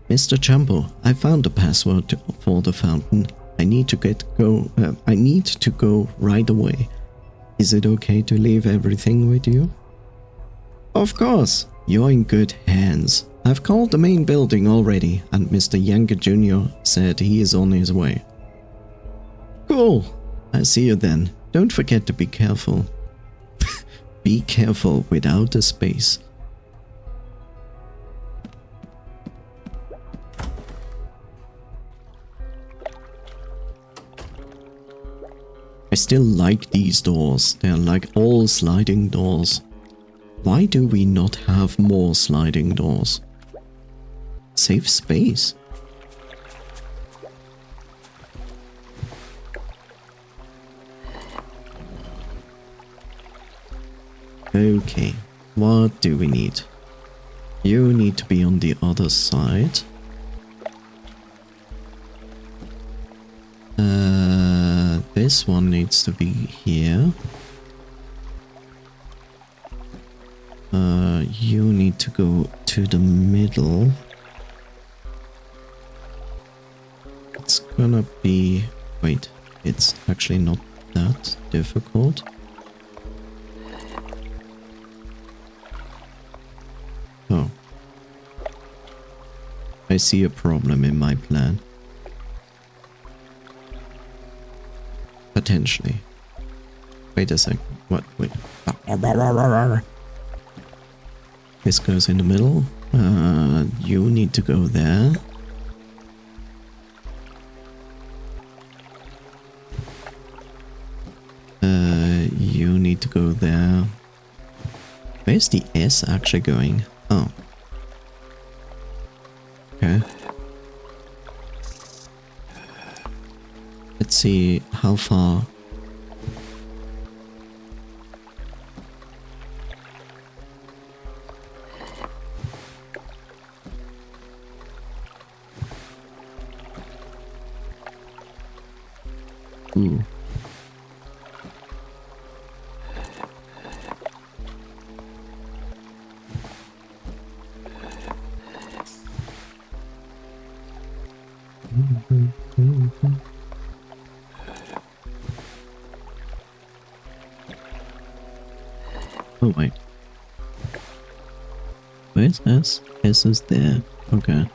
Mr. Jumbo, I found the password for the fountain. I need to go right away. Is it okay to leave everything with you? Of course, you're in good hands. I've called the main building already, and Mr. Younger Jr. said he is on his way. Cool. I see you then. Don't forget to be careful. Be careful without the space. I still like these doors. They're like all sliding doors. Why do we not have more sliding doors? Save space. Okay, what do we need? You need to be on the other side. This one needs to be here. You need to go to the middle. It's gonna be... Wait, it's actually not that difficult. Oh. I see a problem in my plan. Potentially. Wait a sec. What? Wait. This goes in the middle. You need to go there. You need to go there. Where's the S actually going? Oh. Okay. Let's see how far. Ooh. Oh wait. Where's S? S is there. Okay.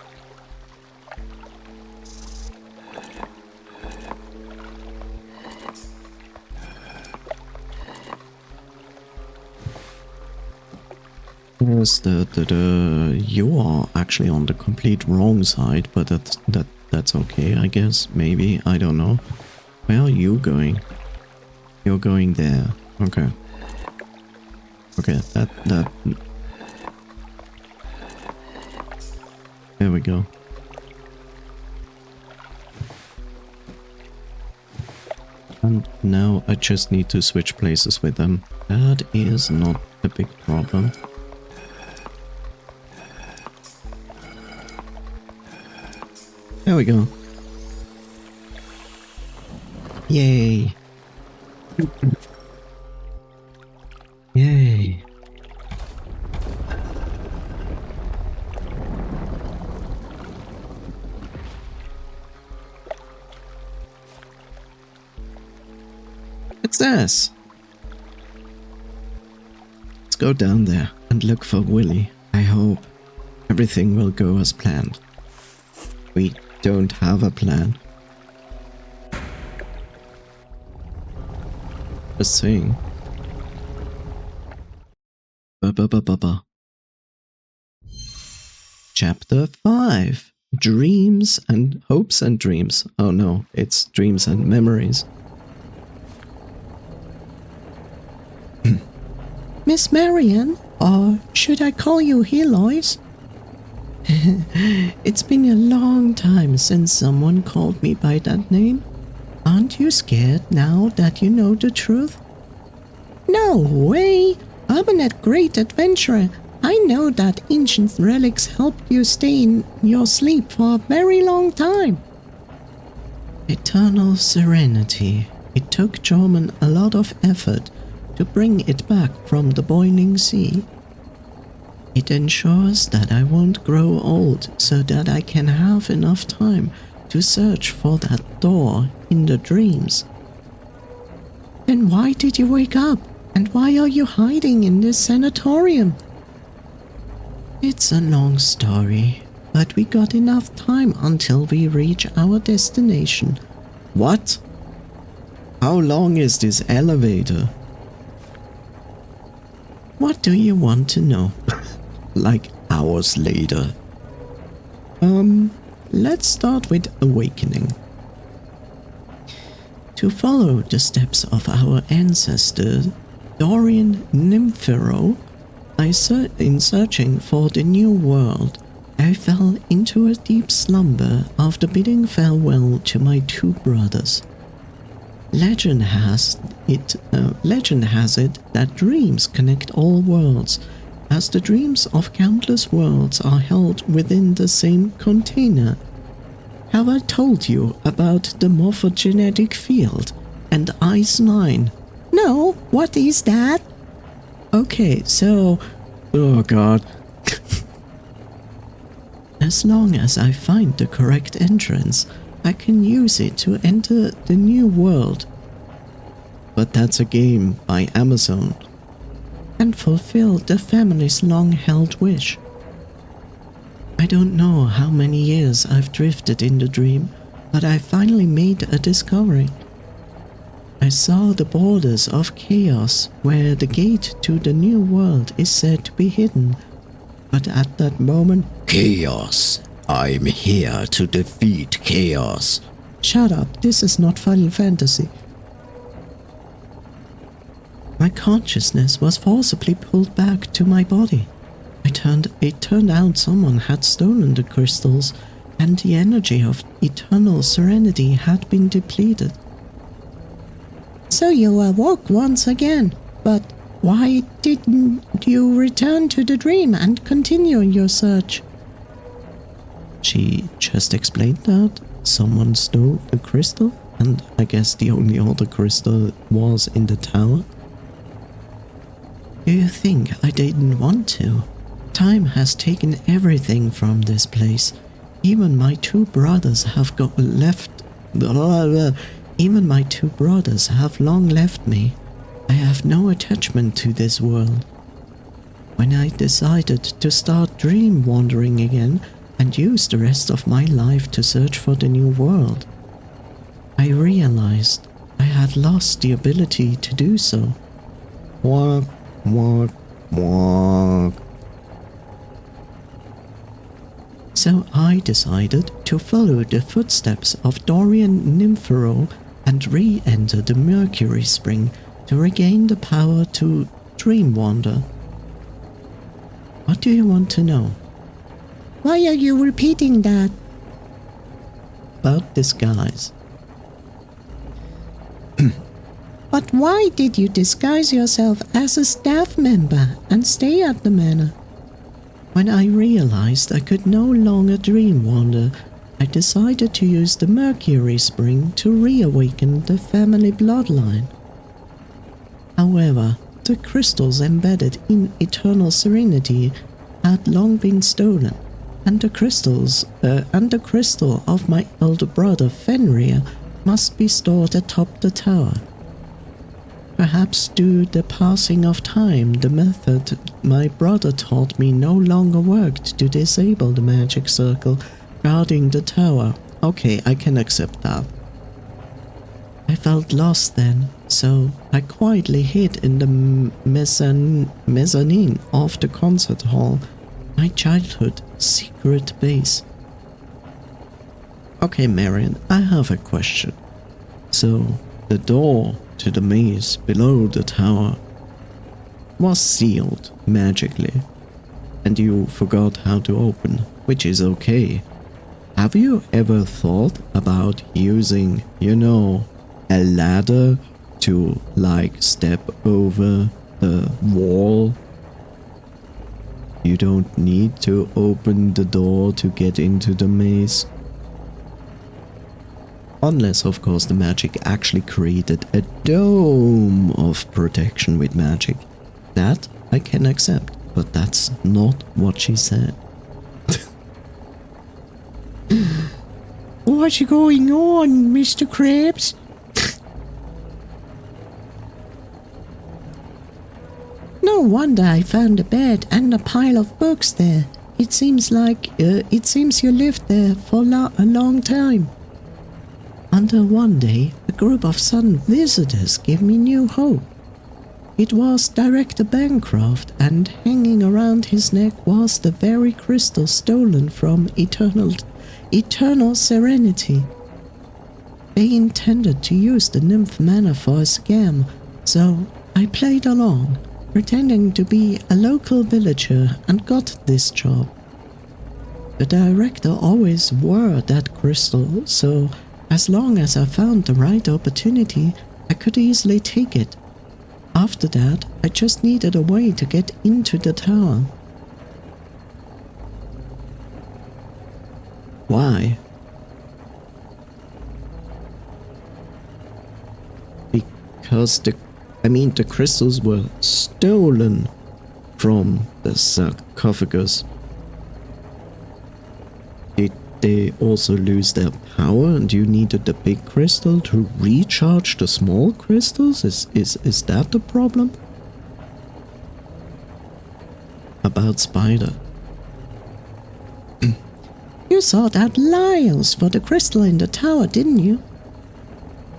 Yes, you are actually on the complete wrong side, but that's okay, I guess. Maybe, I don't know. Where are you going? You're going there. Okay. Okay, that there we go. And now I just need to switch places with them. That is not a big problem. There we go. Yay. Yay. What's this? Let's go down there and look for Willy. I hope everything will go as planned. We don't have a plan. Just saying. Chapter 5. Dreams and hopes and dreams. Oh no, it's dreams and memories. Miss Marian, or should I call you Heloise? It's been a long time since someone called me by that name. Aren't you scared now that you know the truth? No way! I'm a great adventurer. I know that ancient relics helped you stay in your sleep for a very long time. Eternal serenity. It took Jorman a lot of effort to bring it back from the boiling sea. It ensures that I won't grow old so that I can have enough time to search for that door in the dreams. Then why did you wake up? And why are you hiding in this sanatorium? It's a long story, but we got enough time until we reach our destination. What? How long is this elevator? What do you want to know? Like hours later. Let's start with awakening. to follow the steps of our ancestor, Dorian Nymphero, in searching for the new world, I fell into a deep slumber after bidding farewell to my two brothers. Legend has it that dreams connect all worlds, as the dreams of countless worlds are held within the same container. Have I told you about the morphogenetic field and Ice 9? No, what is that? Okay, so... Oh god. As long as I find the correct entrance, I can use it to enter the new world. But that's a game by Amazon. And fulfill the family's long-held wish. I don't know how many years I've drifted in the dream, but I finally made a discovery. I saw the borders of chaos where the gate to the new world is said to be hidden, but at that moment... Chaos. I'm here to defeat chaos. Shut up, this is not Final Fantasy. My consciousness was forcibly pulled back to my body. It turned out someone had stolen the crystals, and the energy of eternal serenity had been depleted. So you awoke once again, but why didn't you return to the dream and continue your search? She just explained that someone stole the crystal, and I guess the only other crystal was in the tower. Do you think I didn't want to? Time has taken everything from this place. Even my two brothers have Even my two brothers have long left me. I have no attachment to this world. When I decided to start dream wandering again and use the rest of my life to search for the new world, I realized I had lost the ability to do so. Walk, walk, walk. So I decided to follow the footsteps of Dorian Nymphero and re-enter the Mercury Spring to regain the power to dream wander. What do you want to know? Why are you repeating that? About disguise. But why did you disguise yourself as a staff member and stay at the manor? When I realized I could no longer dream wander, I decided to use the Mercury Spring to reawaken the family bloodline. However, the crystals embedded in eternal serenity had long been stolen, and the crystal of my elder brother Fenrir must be stored atop the tower. Perhaps due to the passing of time, the method my brother taught me no longer worked to disable the magic circle guarding the tower. Okay, I can accept that. I felt lost then, so I quietly hid in the mezzanine of the concert hall, my childhood secret base. Okay, Marion, I have a question. So, the door to the maze below the tower was sealed magically, and you forgot how to open, which is okay. Have you ever thought about using, a ladder to, step over the wall? You don't need to open the door to get into the maze. Unless, of course, the magic actually created a dome of protection with magic. That I can accept, but that's not what she said. What's going on, Mr. Krabs? No wonder I found a bed and a pile of books there. It seems you lived there for a long time. Until one day, a group of sudden visitors gave me new hope. It was Director Bancroft, and hanging around his neck was the very crystal stolen from eternal serenity. They intended to use the nymph manor for a scam, so I played along, pretending to be a local villager and got this job. The director always wore that crystal, so as long as I found the right opportunity, I could easily take it. After that, I just needed a way to get into the tower. Why? Because the crystals were stolen from the sarcophagus. Did they also lose their power and you needed the big crystal to recharge the small crystals? Is that the problem? About Spider. You sought out Lyles for the crystal in the tower, didn't you?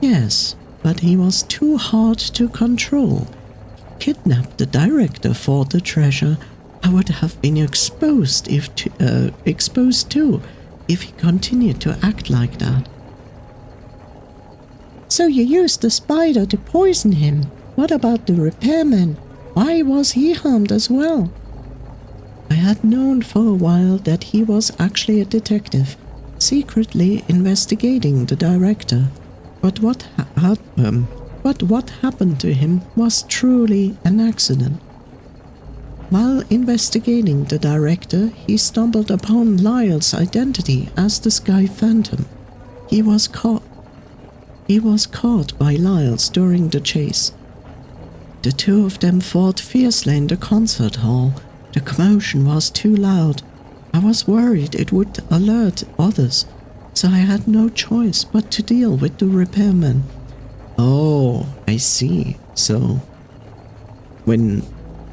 Yes, but he was too hard to control. Kidnapped the director for the treasure. I would have been exposed too if he continued to act like that. So you used the spider to poison him. What about the repairman? Why was he harmed as well? I had known for a while that he was actually a detective, secretly investigating the director. But what happened to him was truly an accident. While investigating the director, he stumbled upon Lyle's identity as the Sky Phantom. He was caught by Lyles during the chase. The two of them fought fiercely in the concert hall. The commotion was too loud. I was worried it would alert others, so I had no choice but to deal with the repairman. Oh, I see. So, when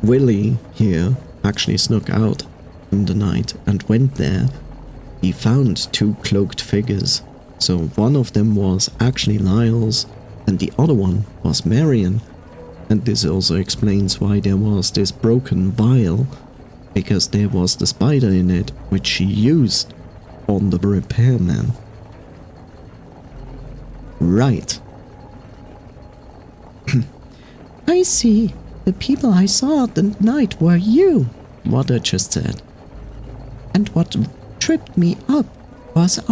Willie here actually snuck out in the night and went there, he found two cloaked figures. So one of them was actually Lyles and the other one was Marion. And this also explains why there was this broken vial, because there was the spider in it, which she used on the repairman. Right. I see. The people I saw at the night were you, what I just said. And what tripped me up was the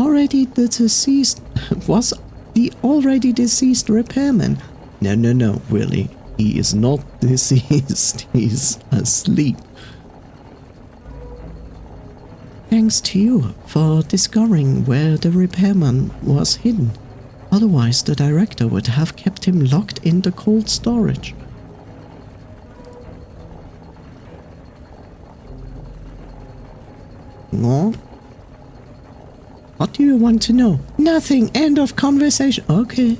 already deceased repairman. No, Willie. He is not deceased. He's asleep. Thanks to you for discovering where the repairman was hidden. Otherwise, the director would have kept him locked in the cold storage. No? What do you want to know? Nothing. End of conversation. Okay.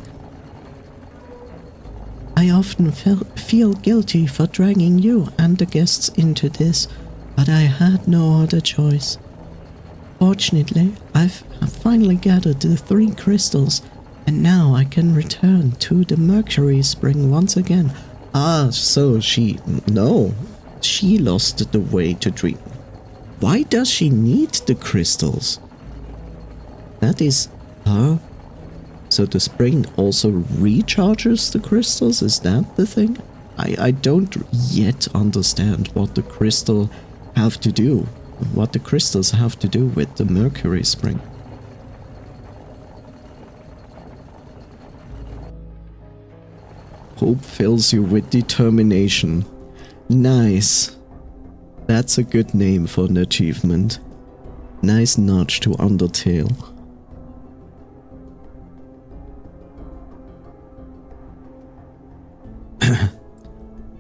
I often feel guilty for dragging you and the guests into this, but I had no other choice. Fortunately, I've finally gathered the 3 crystals, and now I can return to the Mercury spring once again. Ah, so she lost the way to dream. Why does she need the crystals? That is her. So the spring also recharges the crystals? Is that the thing? I don't yet understand what the crystals have to do with the Mercury spring. Hope fills you with determination. Nice. That's a good name for an achievement. Nice nudge to Undertale.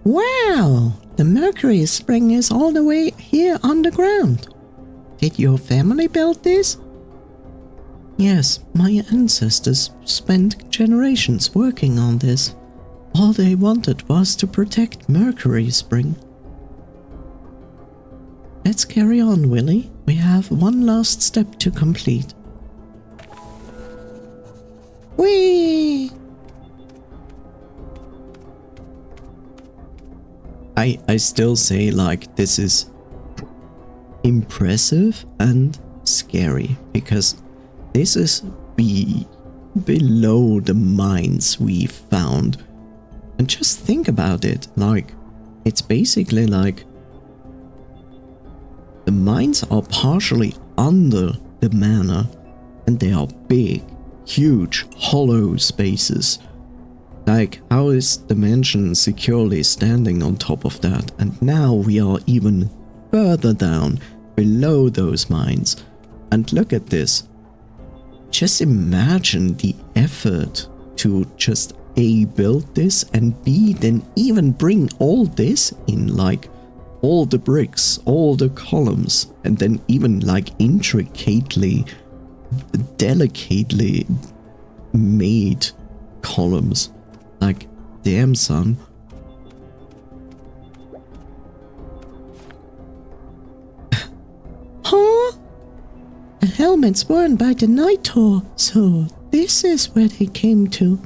Wow! The Mercury spring is all the way here underground. Did your family build this? Yes, my ancestors spent generations working on this. All they wanted was to protect Mercury spring. Let's carry on, Willie. We have one last step to complete. Whee! I still say, like, this is impressive and scary, because this is below the mines we found. And just think about it, like, it's basically like the mines are partially under the manor, and they are big, huge, hollow spaces. Like, how is the mansion securely standing on top of that? And now we are even further down, below those mines. And look at this. Just imagine the effort to just A, build this, and B, then even bring all this in, like all the bricks, all the columns, and then even like intricately, delicately made columns. Like, damn, son. Huh? The helmets worn by the Night Tour, so this is where they came to.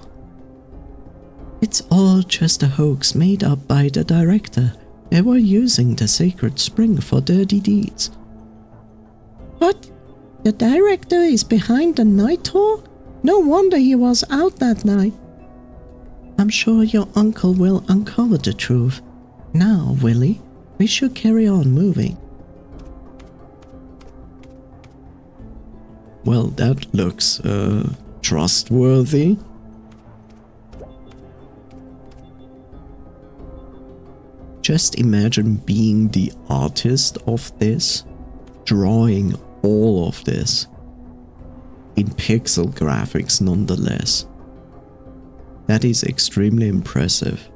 It's all just a hoax made up by the director. They were using the sacred spring for dirty deeds. What? The director is behind the Night Tour? No wonder he was out that night. I'm sure your uncle will uncover the truth. Now, Willie, we should carry on moving. Well, that looks trustworthy. Just imagine being the artist of this, drawing all of this in pixel graphics nonetheless. That is extremely impressive.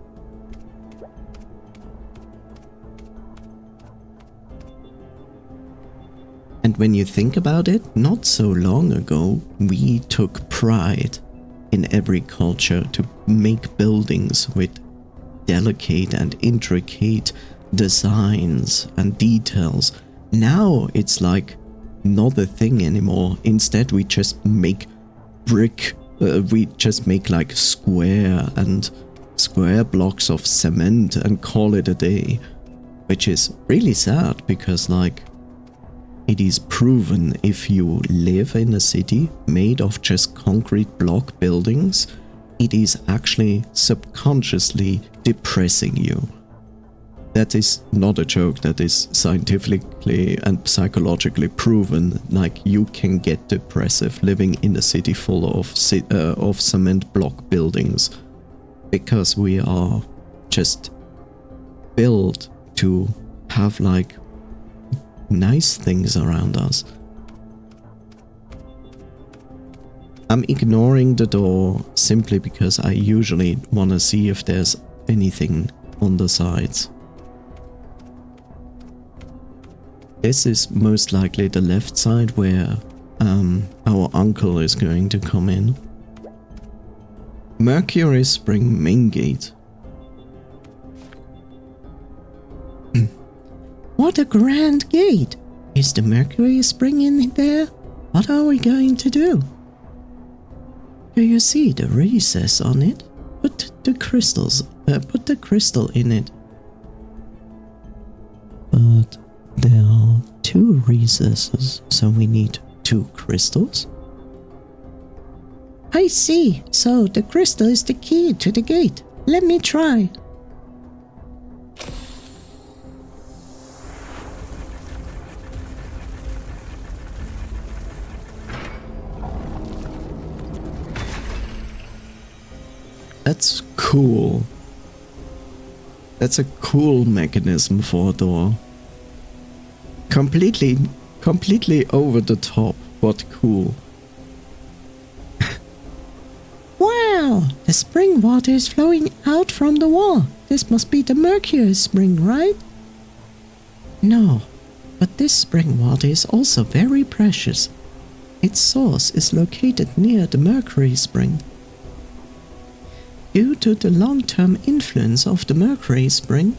And when you think about it, not so long ago, we took pride in every culture to make buildings with delicate and intricate designs and details. Now it's like not a thing anymore. Instead, we just make brick. We just make like square blocks of cement and call it a day, which is really sad because, like, it is proven if you live in a city made of just concrete block buildings, it is actually subconsciously depressing you. That is not a joke, that is scientifically and psychologically proven. Like, you can get depressive living in a city full of cement block buildings, because we are just built to have like nice things around us. I'm ignoring the door simply because I usually want to see if there's anything on the sides. This is most likely the left side where our uncle is going to come in. Mercury Spring main gate. What a grand gate! Is the Mercury Spring in there? What are we going to do? Do you see the recess on it? Put the crystal in it. But there are 2 recesses, so we need 2 crystals. I see. So the crystal is the key to the gate. Let me try. That's cool. That's a cool mechanism for a door. Completely over the top, but cool. Wow! The spring water is flowing out from the wall. This must be the Mercury Spring, right? No, but this spring water is also very precious. Its source is located near the Mercury Spring. Due to the long-term influence of the Mercury Spring,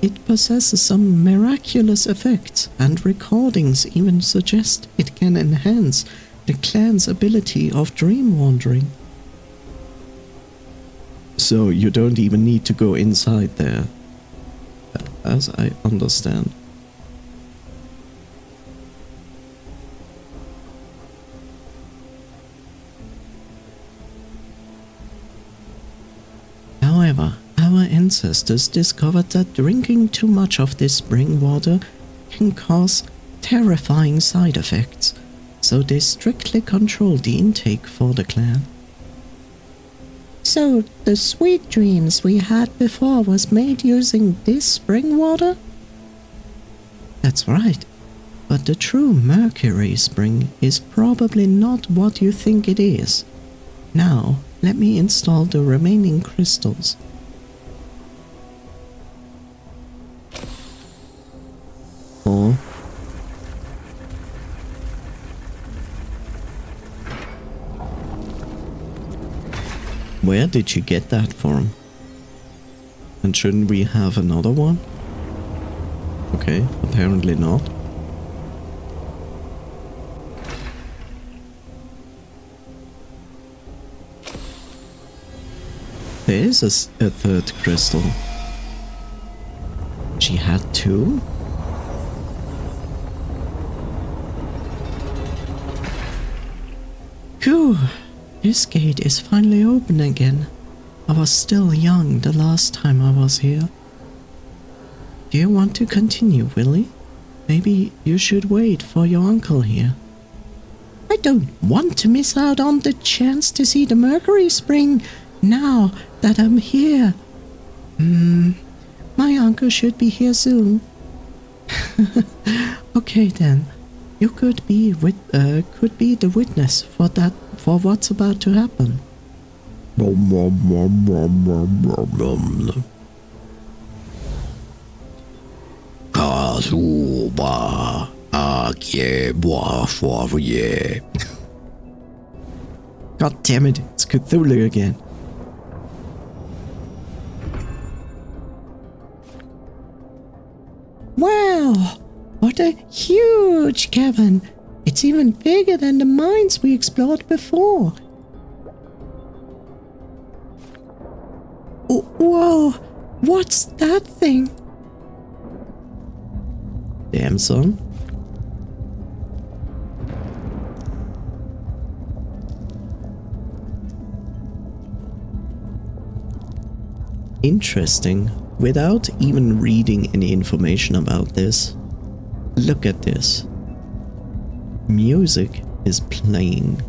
it possesses some miraculous effects, and recordings even suggest it can enhance the clan's ability of dream wandering. So you don't even need to go inside there, as I understand. However, our ancestors discovered that drinking too much of this spring water can cause terrifying side effects, so they strictly controlled the intake for the clan. So, the sweet dreams we had before was made using this spring water? That's right, but the true Mercury spring is probably not what you think it is. Now, let me install the remaining crystals. Or where did you get that from? And shouldn't we have another one? Okay, apparently not. There is a third crystal. She had two? Phew, this gate is finally open again. I was still young the last time I was here. Do you want to continue, Willie? Maybe you should wait for your uncle here. I don't want to miss out on the chance to see the Mercury spring now that I'm here. My uncle should be here soon. Okay then. You could be the witness for what's about to happen. God damn it, it's Cthulhu again. Wow, what a huge cavern. It's even bigger than the mines we explored before. Oh, whoa, what's that thing? Damn, son. Interesting. Without even reading any information about this, look at this. Music is playing.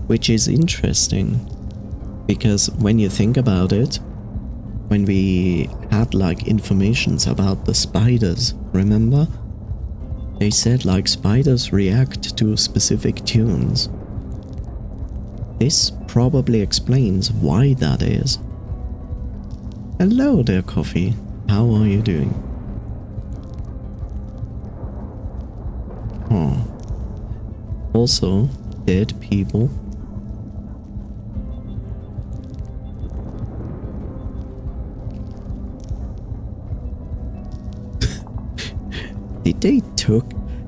Which is interesting, because when you think about it, when we had like informations about the spiders, remember? They said like spiders react to specific tunes. This probably explains why that is. Hello there, Coffee. How are you doing? Oh. Also, dead people.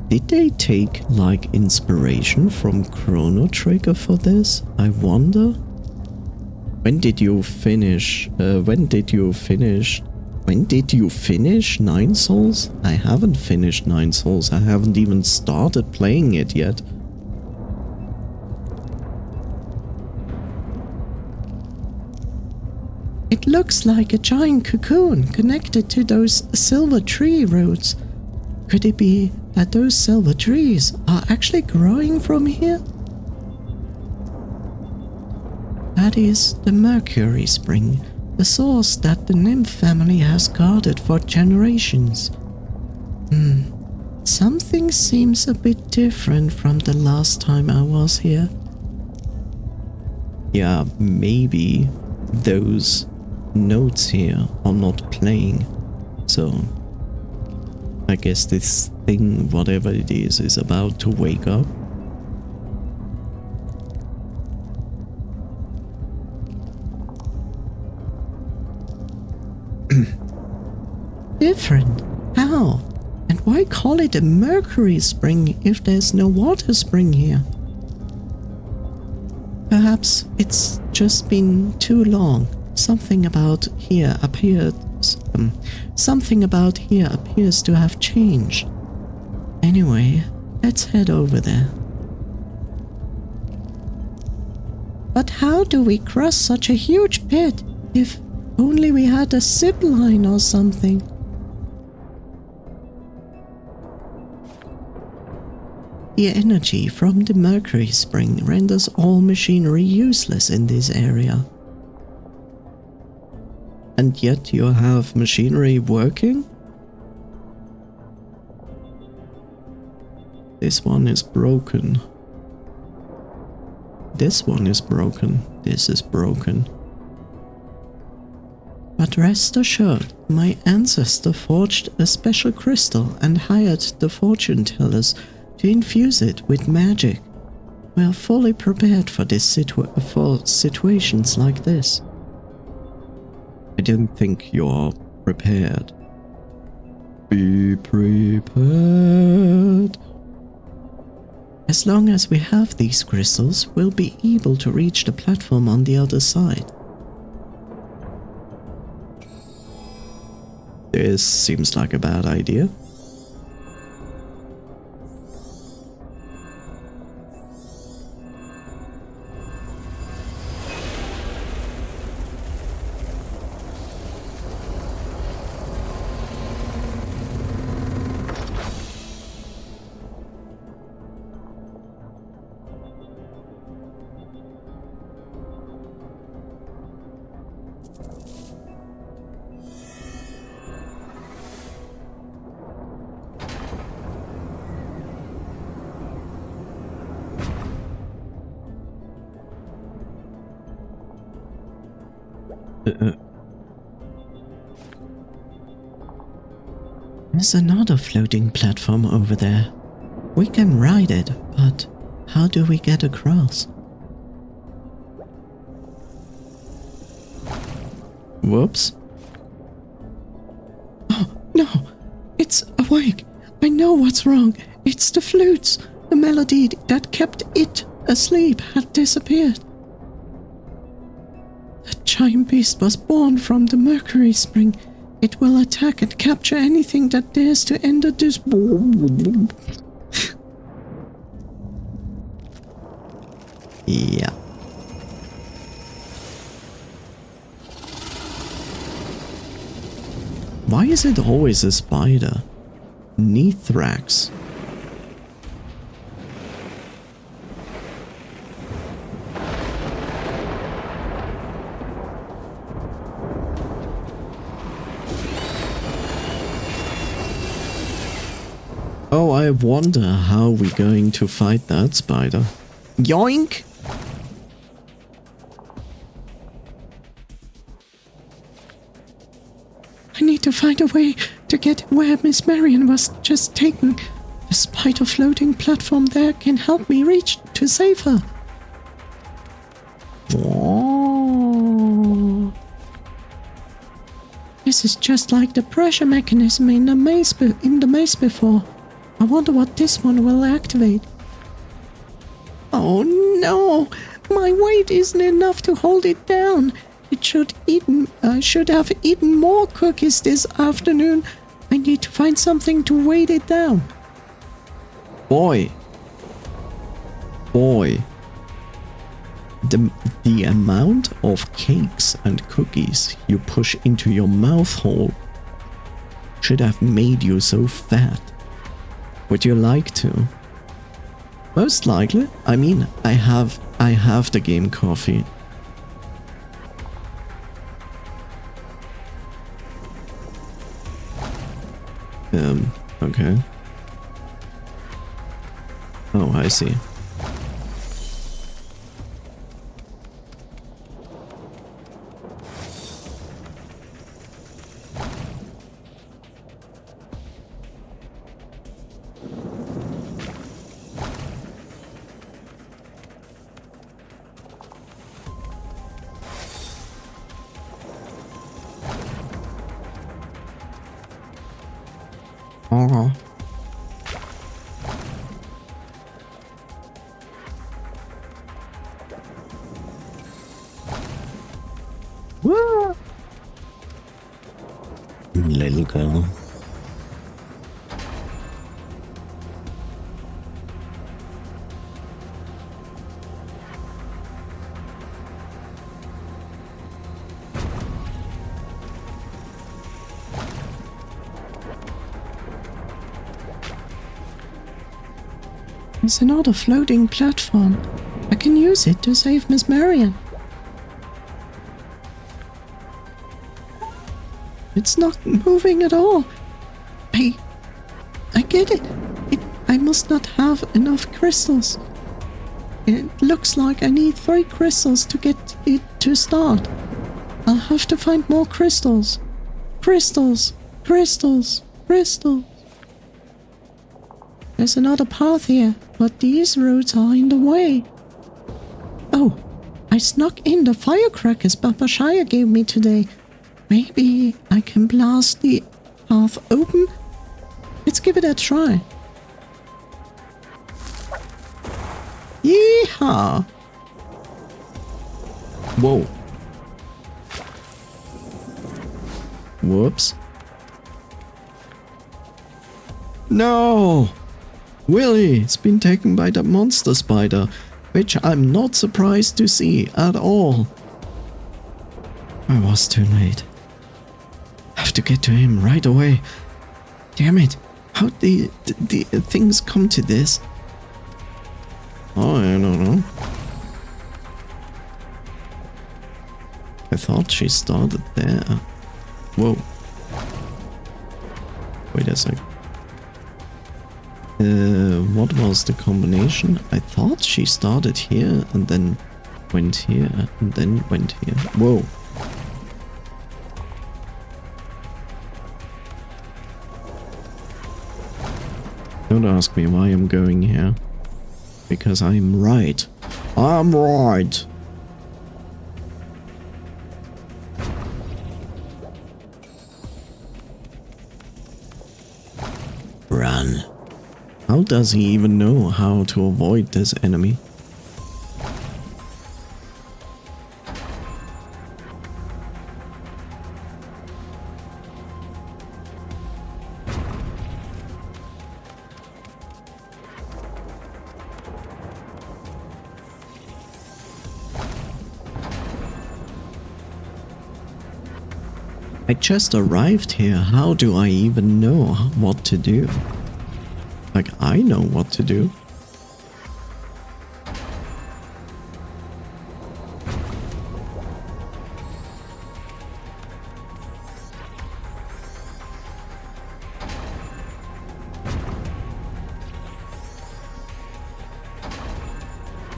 Did they take like inspiration from Chrono Trigger for this? I wonder. When did you finish? When did you finish 9 Souls? I haven't finished 9 Souls. I haven't even started playing it yet. It looks like a giant cocoon connected to those silver tree roots. Could it be that those silver trees are actually growing from here? That is the Mercury spring, the source that the nymph family has guarded for generations. Something seems a bit different from the last time I was here. Yeah, maybe those notes here are not playing, so I guess this thing, whatever it is about to wake up. Different? How? And why call it a Mercury spring if there's no water spring here? Perhaps it's just been too long. Something about here appears to have changed. Anyway, let's head over there. But how do we cross such a huge pit? If only we had a zip line or something. The energy from the Mercury spring renders all machinery useless in this area. And yet you have machinery working? This one is broken. This one is broken. This is broken. But rest assured, my ancestor forged a special crystal and hired the fortune tellers to infuse it with magic. We are fully prepared for for situations like this. I don't think you're prepared. Be prepared. As long as we have these crystals, we'll be able to reach the platform on the other side. This seems like a bad idea. There's another floating platform over there. We can ride it, but how do we get across? Whoops. Oh, no! It's awake! I know what's wrong! It's the flutes! The melody that kept it asleep had disappeared. The giant beast was born from the Mercury spring. It will attack and capture anything that dares to enter this... Yeah. Why is it always a spider? Nithrax. Oh, I wonder how we're going to fight that spider. Yoink! I need to find a way to get where Miss Marion was just taken. The spider floating platform there can help me reach to save her. Oh. This is just like the pressure mechanism in the maze before. I wonder what this one will activate. Oh no! My weight isn't enough to hold it down. It should have eaten more cookies this afternoon. I need to find something to weight it down. Boy. The amount of cakes and cookies you push into your mouth hole should have made you so fat. Would you like to? Most likely. I mean, I have the game coffee. Okay. Oh, I see. Oh. Woo! Little girl. There's another floating platform. I can use it to save Miss Marion. It's not moving at all. I get it. I must not have enough crystals. It looks like I need 3 crystals to get it to start. I'll have to find more crystals. Crystals. Crystals. Crystals. There's another path here, but these roads are in the way. Oh, I snuck in the firecrackers Papa Shire gave me today. Maybe I can blast the path open? Let's give it a try. Yeehaw! Whoa. Whoops. No! Willy's been taken by the monster spider, which I'm not surprised to see at all. I was too late. I have to get to him right away. Damn it. How did the things come to this? Oh, I don't know. I thought she started there. Whoa. Wait a sec. What was the combination? I thought she started here and then went here and then went here. Whoa. Don't ask me why I'm going here. Because I'm right. I'm right. Run. How does he even know how to avoid this enemy? I just arrived here. How do I even know what to do? Like, I know what to do.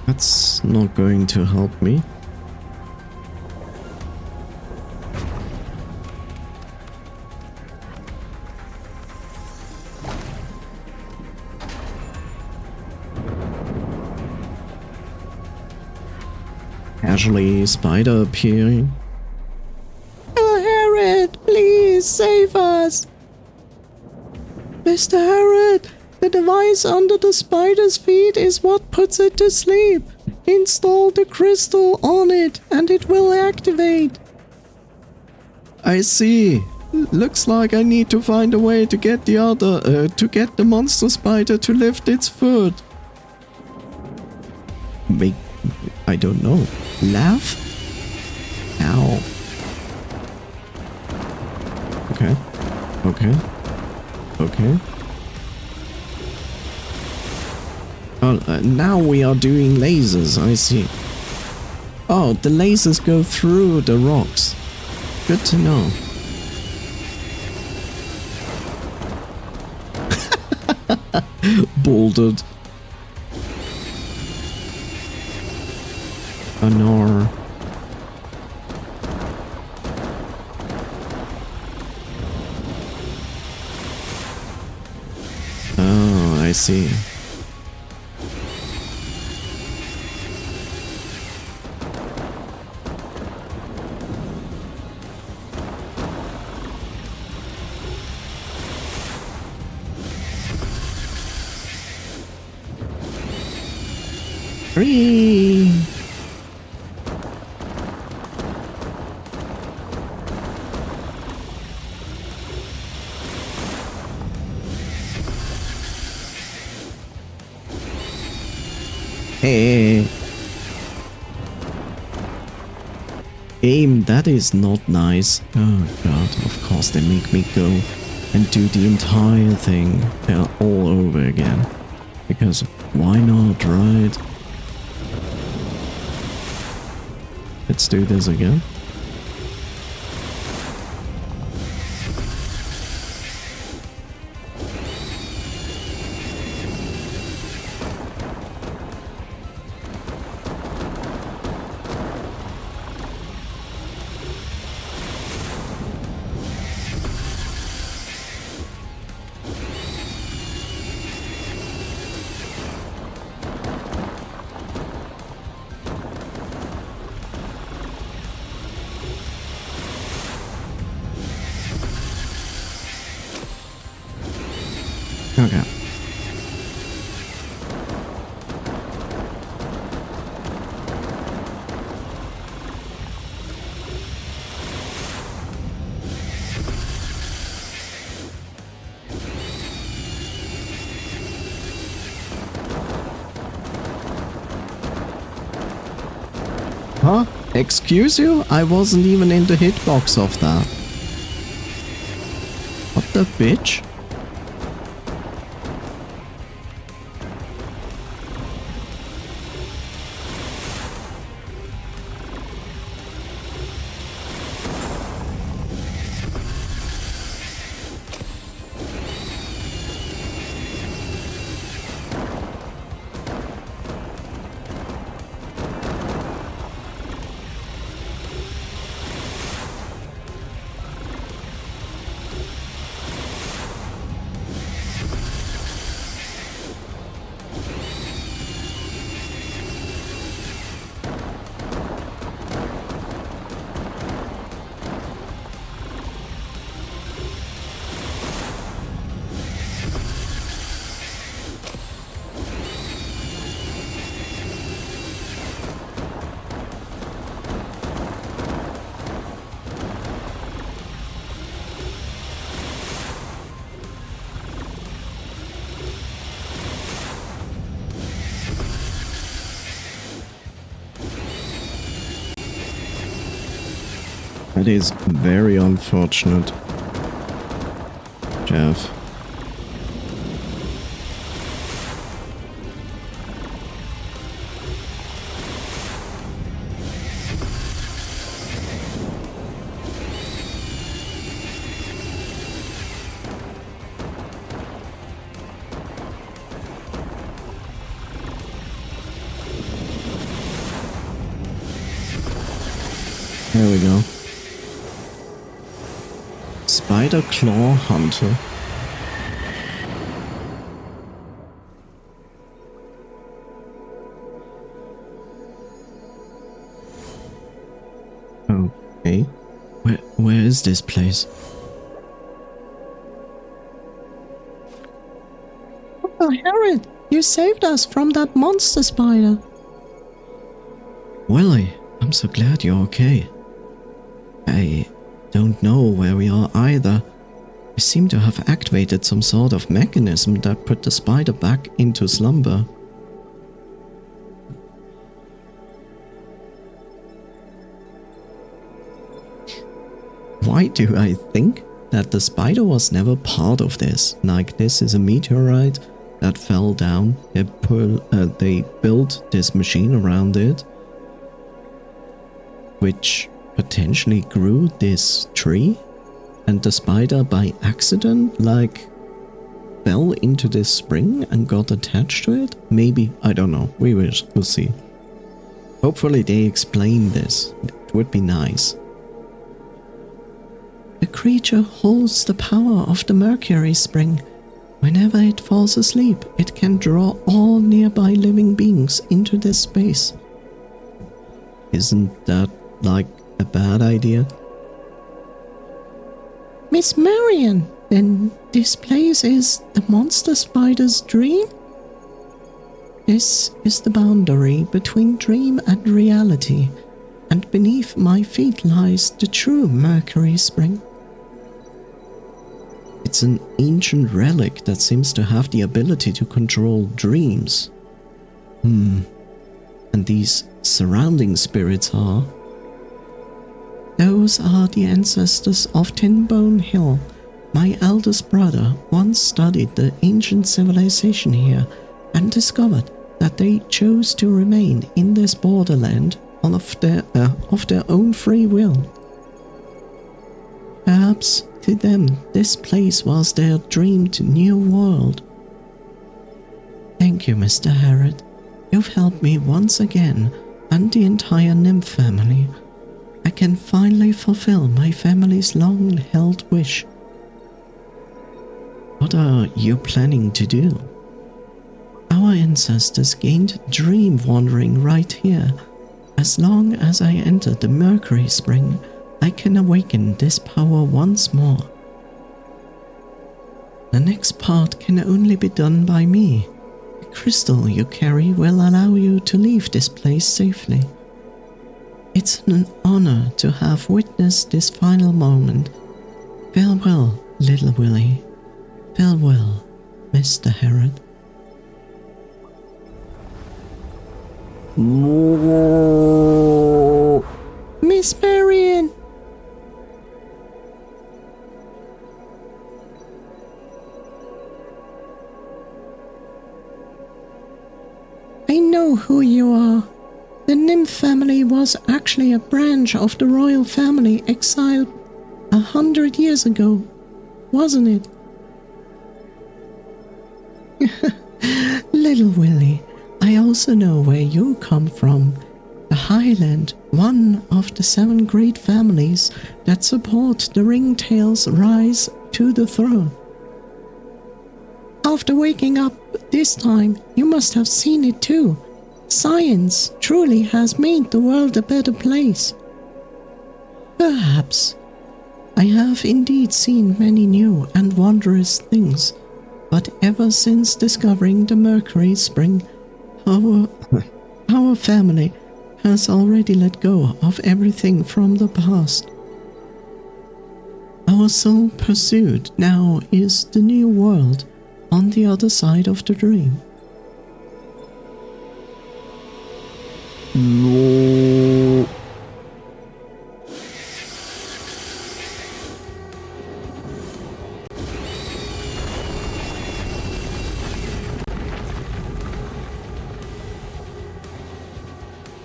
That's not going to help me. Casually, spider appearing. Oh, Harriet, please save us. Mr. Harriet, the device under the spider's feet is what puts it to sleep. Install the crystal on it and it will activate. I see. Looks like I need to find a way to get the monster spider to lift its foot. Make, I don't know. Laugh? Ow. Okay. Okay. Okay. Oh, now we are doing lasers, I see. Oh, the lasers go through the rocks. Good to know. Bouldered. Honor. Oh, I see. Free. Hey. Aim, that is not nice. Oh god, of course they make me go and do the entire thing all over again. Because why not, right? Let's do this again. Okay. Huh? Excuse you? I wasn't even in the hitbox of that. What the bitch? That is very unfortunate, Jeff. There we go. Spider Claw Hunter. Okay. Where is this place? Oh, Herod, you saved us from that monster spider. Willie, I'm so glad you're okay. I don't know where we are either. I seem to have activated some sort of mechanism that put the spider back into slumber. Why do I think that the spider was never part of this? Like, this is a meteorite that fell down. They built this machine around it, which potentially grew this tree, and the spider by accident like fell into this spring and got attached to it. Maybe, I don't know. We'll see. Hopefully they explain this. It would be nice. The creature holds the power of the Mercury spring. Whenever it falls asleep, it can draw all nearby living beings into this space. Isn't that like a bad idea? Miss Marion, then this place is the monster spider's dream? This is the boundary between dream and reality, and beneath my feet lies the true Mercury spring. It's an ancient relic that seems to have the ability to control dreams. And these surrounding spirits are... Those are the ancestors of Tinbone Hill. My eldest brother once studied the ancient civilization here and discovered that they chose to remain in this borderland of their own free will. Perhaps to them this place was their dreamed new world. Thank you, Mr. Herod. You've helped me once again and the entire nymph family. I can finally fulfill my family's long-held wish. What are you planning to do? Our ancestors gained dream wandering right here. As long as I enter the Mercury spring, I can awaken this power once more. The next part can only be done by me. The crystal you carry will allow you to leave this place safely. It's an honor to have witnessed this final moment. Farewell, little Willie. Farewell, Mr. Herod. Miss Marion! I know who you are. The nymph family was actually a branch of the royal family exiled 100 years ago, wasn't it? Little Willie, I also know where you come from. The Highland, one of the 7 great families that support the Ringtail's rise to the throne. After waking up this time, you must have seen it too. Science truly has made the world a better place. Perhaps. I have indeed seen many new and wondrous things, but ever since discovering the Mercury spring, our family has already let go of everything from the past. Our sole pursuit now is the new world on the other side of the dream. No.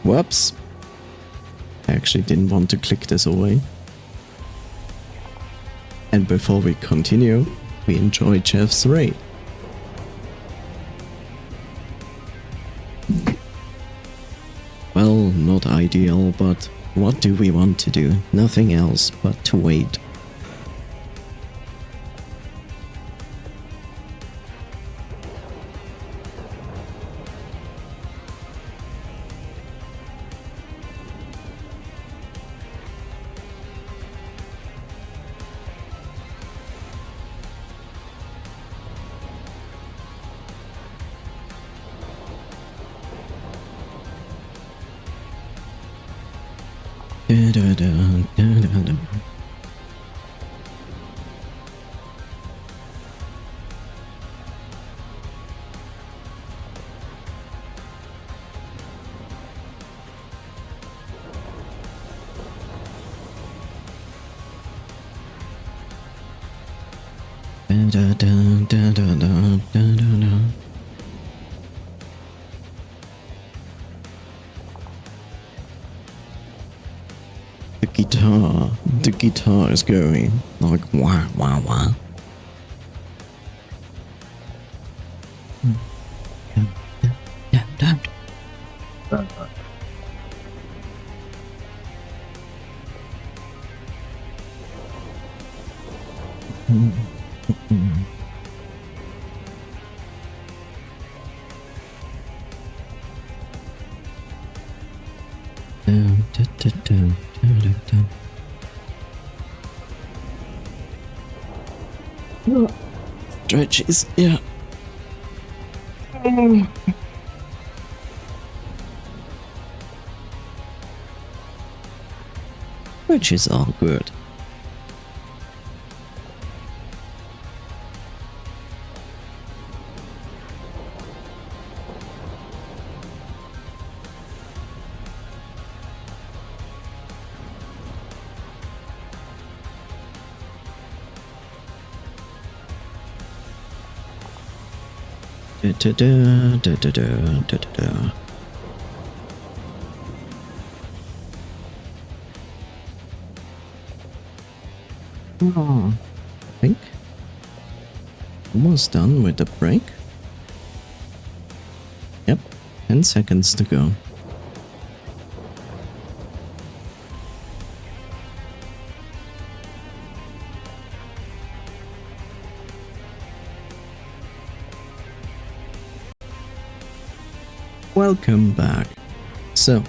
Whoops. I actually didn't want to click this away. And before we continue, we enjoy Jeff's raid. Well, not ideal, but what do we want to do? Nothing else but to wait. The guitar is going like wah wah wah. Stretches, yeah. Stretches are good. Da-da-da-da-da-da-da-da. Oh, I think almost done with the break. Yep, 10 seconds to go. Welcome back. So,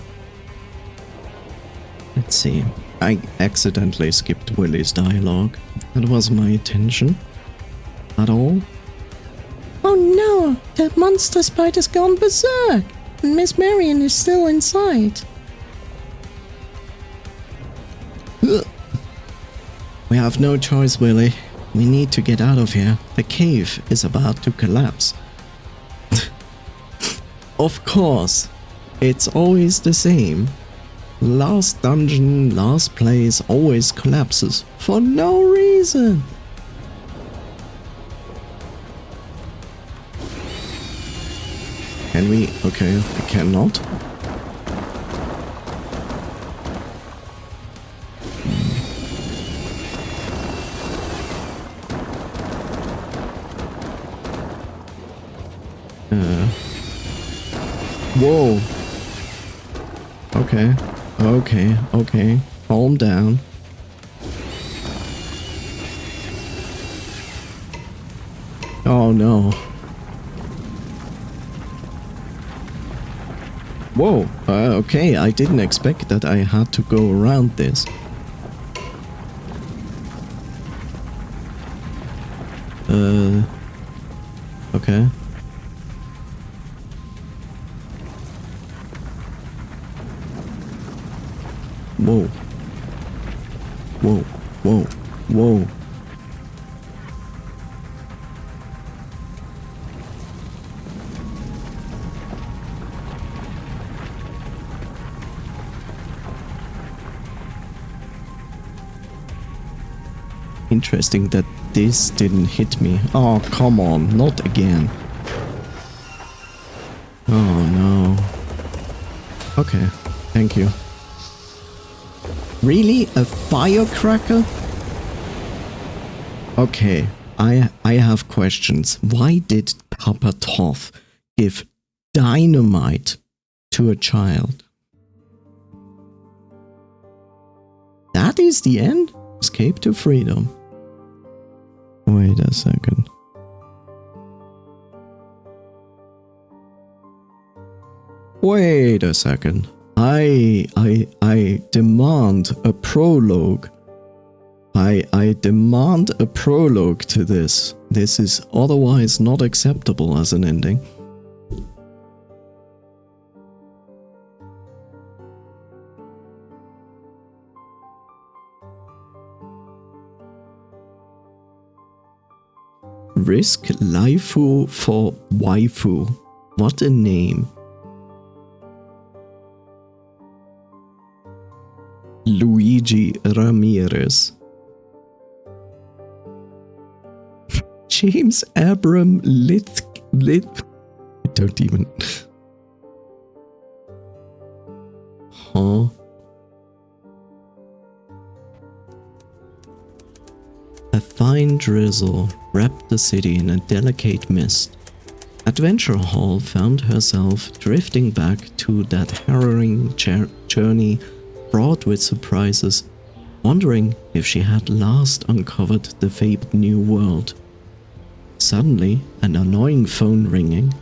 let's see. I accidentally skipped Willie's dialogue. That wasn't my intention at all. Oh no, that monster spider's gone berserk, and Miss Marion is still inside. We have no choice, Willie. We need to get out of here. The cave is about to collapse. Of course, it's always the same. Last dungeon, last place always collapses for no reason. Can we? Okay, we cannot. Whoa. Okay. Okay. Calm down. Oh no. Whoa. Okay, I didn't expect that I had to go around this. Okay. Whoa. Whoa. Whoa. Whoa. Interesting that this didn't hit me. Oh, come on, not again. Oh no. Okay, thank you. Really? A firecracker? Okay, I have questions. Why did Papa Toff give dynamite to a child? That is the end? Escape to freedom. Wait a second. Wait a second. I demand a prologue. I demand a prologue to this. This is otherwise not acceptable as an ending. Risk Laifu for waifu. What a name. Luigi Ramirez. James Abram Lith. I don't even. Huh? A fine drizzle wrapped the city in a delicate mist. Adventure Hall found herself drifting back to that harrowing journey fraught with surprises, wondering if she had last uncovered the fabled new world. Suddenly, an annoying phone ringing.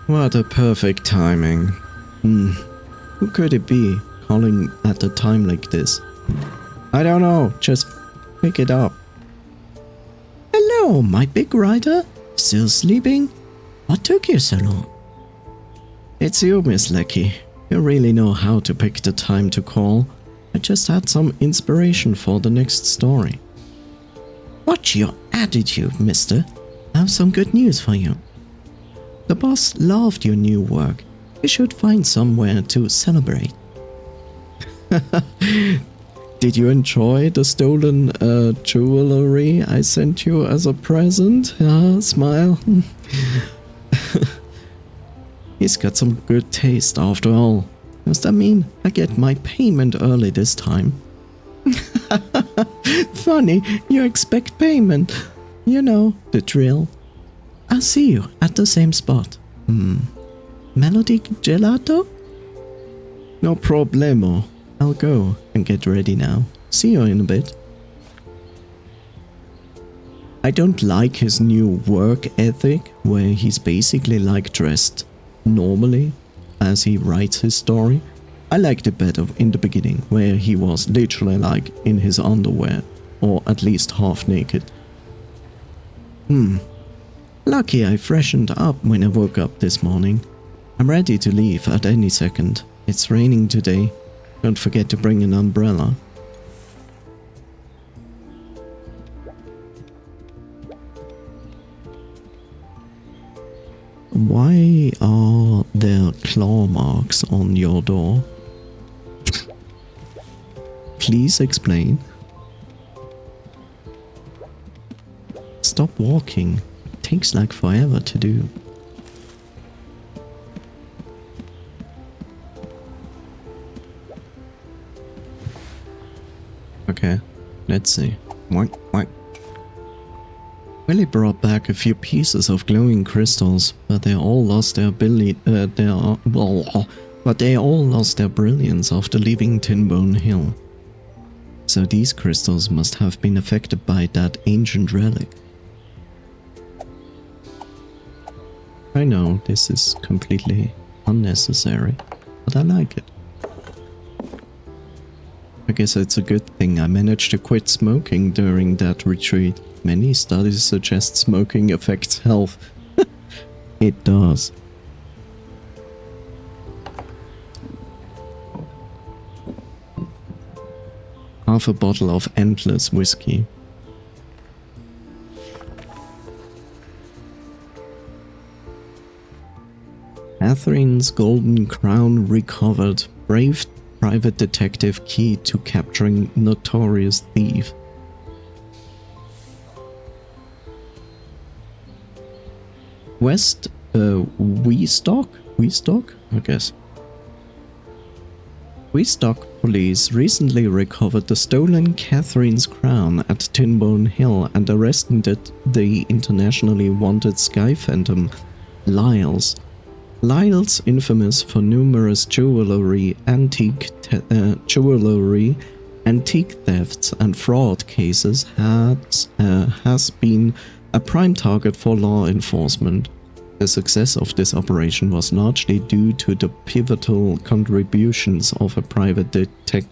What a perfect timing. Who could it be calling at a time like this? I don't know, just pick it up. Hello, my big rider. Still sleeping? What took you so long? It's you, Miss Lecky. You really know how to pick the time to call. I just had some inspiration for the next story. Watch your attitude, mister. I have some good news for you. The boss loved your new work. You should find somewhere to celebrate. Did you enjoy the stolen jewelry I sent you as a present? Smile. He's got some good taste after all. Does that mean I get my payment early this time? Funny, you expect payment. You know the drill. I'll see you at the same spot. Melody gelato? No problemo. I'll go and get ready now. See you in a bit. I don't like his new work ethic, where he's basically like dressed normally as he writes his story. I liked it better in the beginning, where he was literally like in his underwear, or at least half naked. Lucky I freshened up when I woke up this morning. I'm ready to leave at any second. It's raining today. Don't forget to bring an umbrella. Why are there claw marks on your door? Please explain. Stop walking. It takes like forever to do. Okay, let's see. What? Willie brought back a few pieces of glowing crystals, but they all lost their brilliance after leaving Tinbone Hill. So these crystals must have been affected by that ancient relic. I know this is completely unnecessary, but I like it. I guess it's a good thing I managed to quit smoking during that retreat. Many studies suggest smoking affects health. It does. Half a bottle of Endless whiskey. Catherine's golden crown recovered. Brave private detective key to capturing notorious thief. West Westock, I guess. Westock police recently recovered the stolen Catherine's crown at Tinbone Hill and arrested the internationally wanted Sky Phantom, Lyles. Lyles, infamous for numerous jewelry, antique thefts and fraud cases, has been a prime target for law enforcement. The success of this operation was largely due to the pivotal contributions of private detective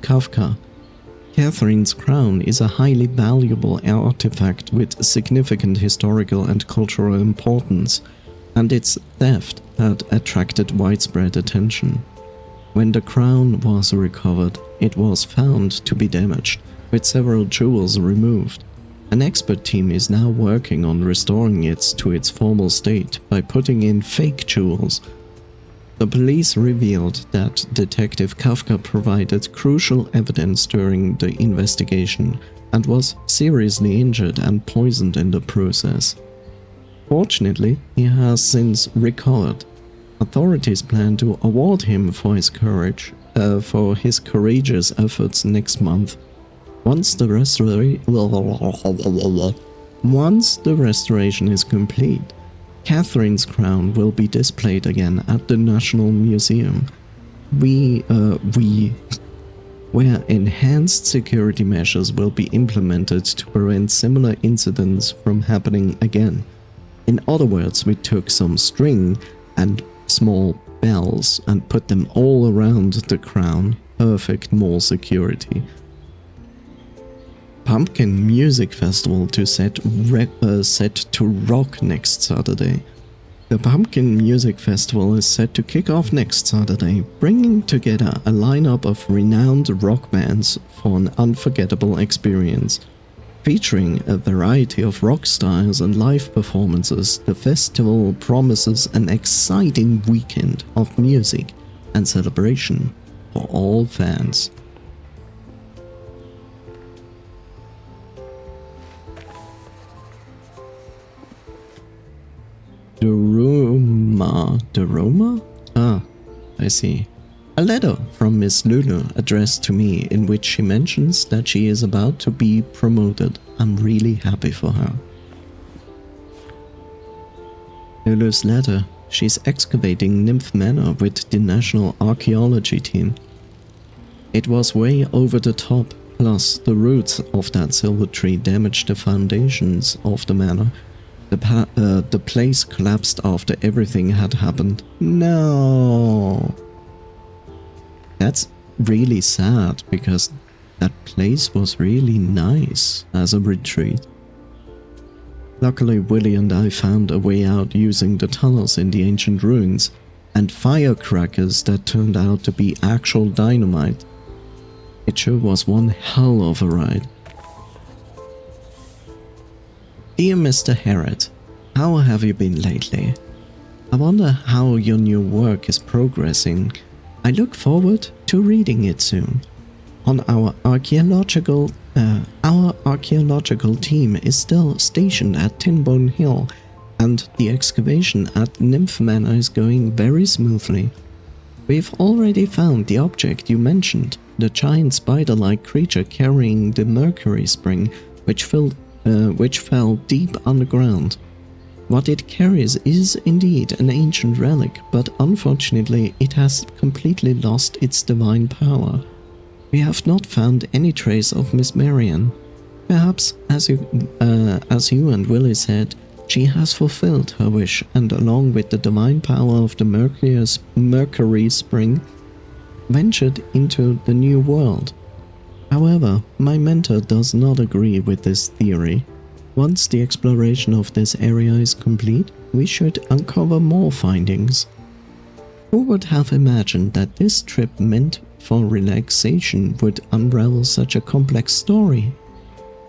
Kafka. Catherine's crown is a highly valuable artifact with significant historical and cultural importance, and its theft had attracted widespread attention. When the crown was recovered, it was found to be damaged, with several jewels removed. An expert team is now working on restoring it to its former state by putting in fake jewels. The police revealed that Detective Kafka provided crucial evidence during the investigation and was seriously injured and poisoned in the process. Fortunately, he has since recovered. Authorities plan to award him for his courageous efforts next month. Once the restoration is complete, Catherine's crown will be displayed again at the National Museum, where enhanced security measures will be implemented to prevent similar incidents from happening again. In other words, we took some string and small bells and put them all around the crown. Perfect, more security. Pumpkin Music Festival set to rock next Saturday. The Pumpkin Music Festival is set to kick off next Saturday, bringing together a lineup of renowned rock bands for an unforgettable experience. Featuring a variety of rock styles and live performances, the festival promises an exciting weekend of music and celebration. for all fans. Doroma? Ah, I see. A letter from Miss Lulu addressed to me in which she mentions that she is about to be promoted. I'm really happy for her. Lulu's letter. She's excavating Nymph Manor with the National Archaeology team. It was way over the top, plus the roots of that silver tree damaged the foundations of the manor. The place collapsed after everything had happened. No! That's really sad, because that place was really nice as a retreat. Luckily, Willie and I found a way out using the tunnels in the ancient ruins and firecrackers that turned out to be actual dynamite. It sure was one hell of a ride. Dear Mr. HERE, how have you been lately? I wonder how your new work is progressing. I look forward to reading it soon. On our archaeological team is still stationed at Tinbone Hill, and the excavation at Nymph Manor is going very smoothly. We've already found the object you mentioned, the giant spider-like creature carrying the Mercury spring, which fell deep underground. What it carries is indeed an ancient relic, but unfortunately it has completely lost its divine power. We have not found any trace of Miss Marian. Perhaps, as you and Willie said, she has fulfilled her wish, and along with the divine power of the Mercury spring, ventured into the new world. However, my mentor does not agree with this theory. Once the exploration of this area is complete, we should uncover more findings. Who would have imagined that this trip meant for relaxation would unravel such a complex story?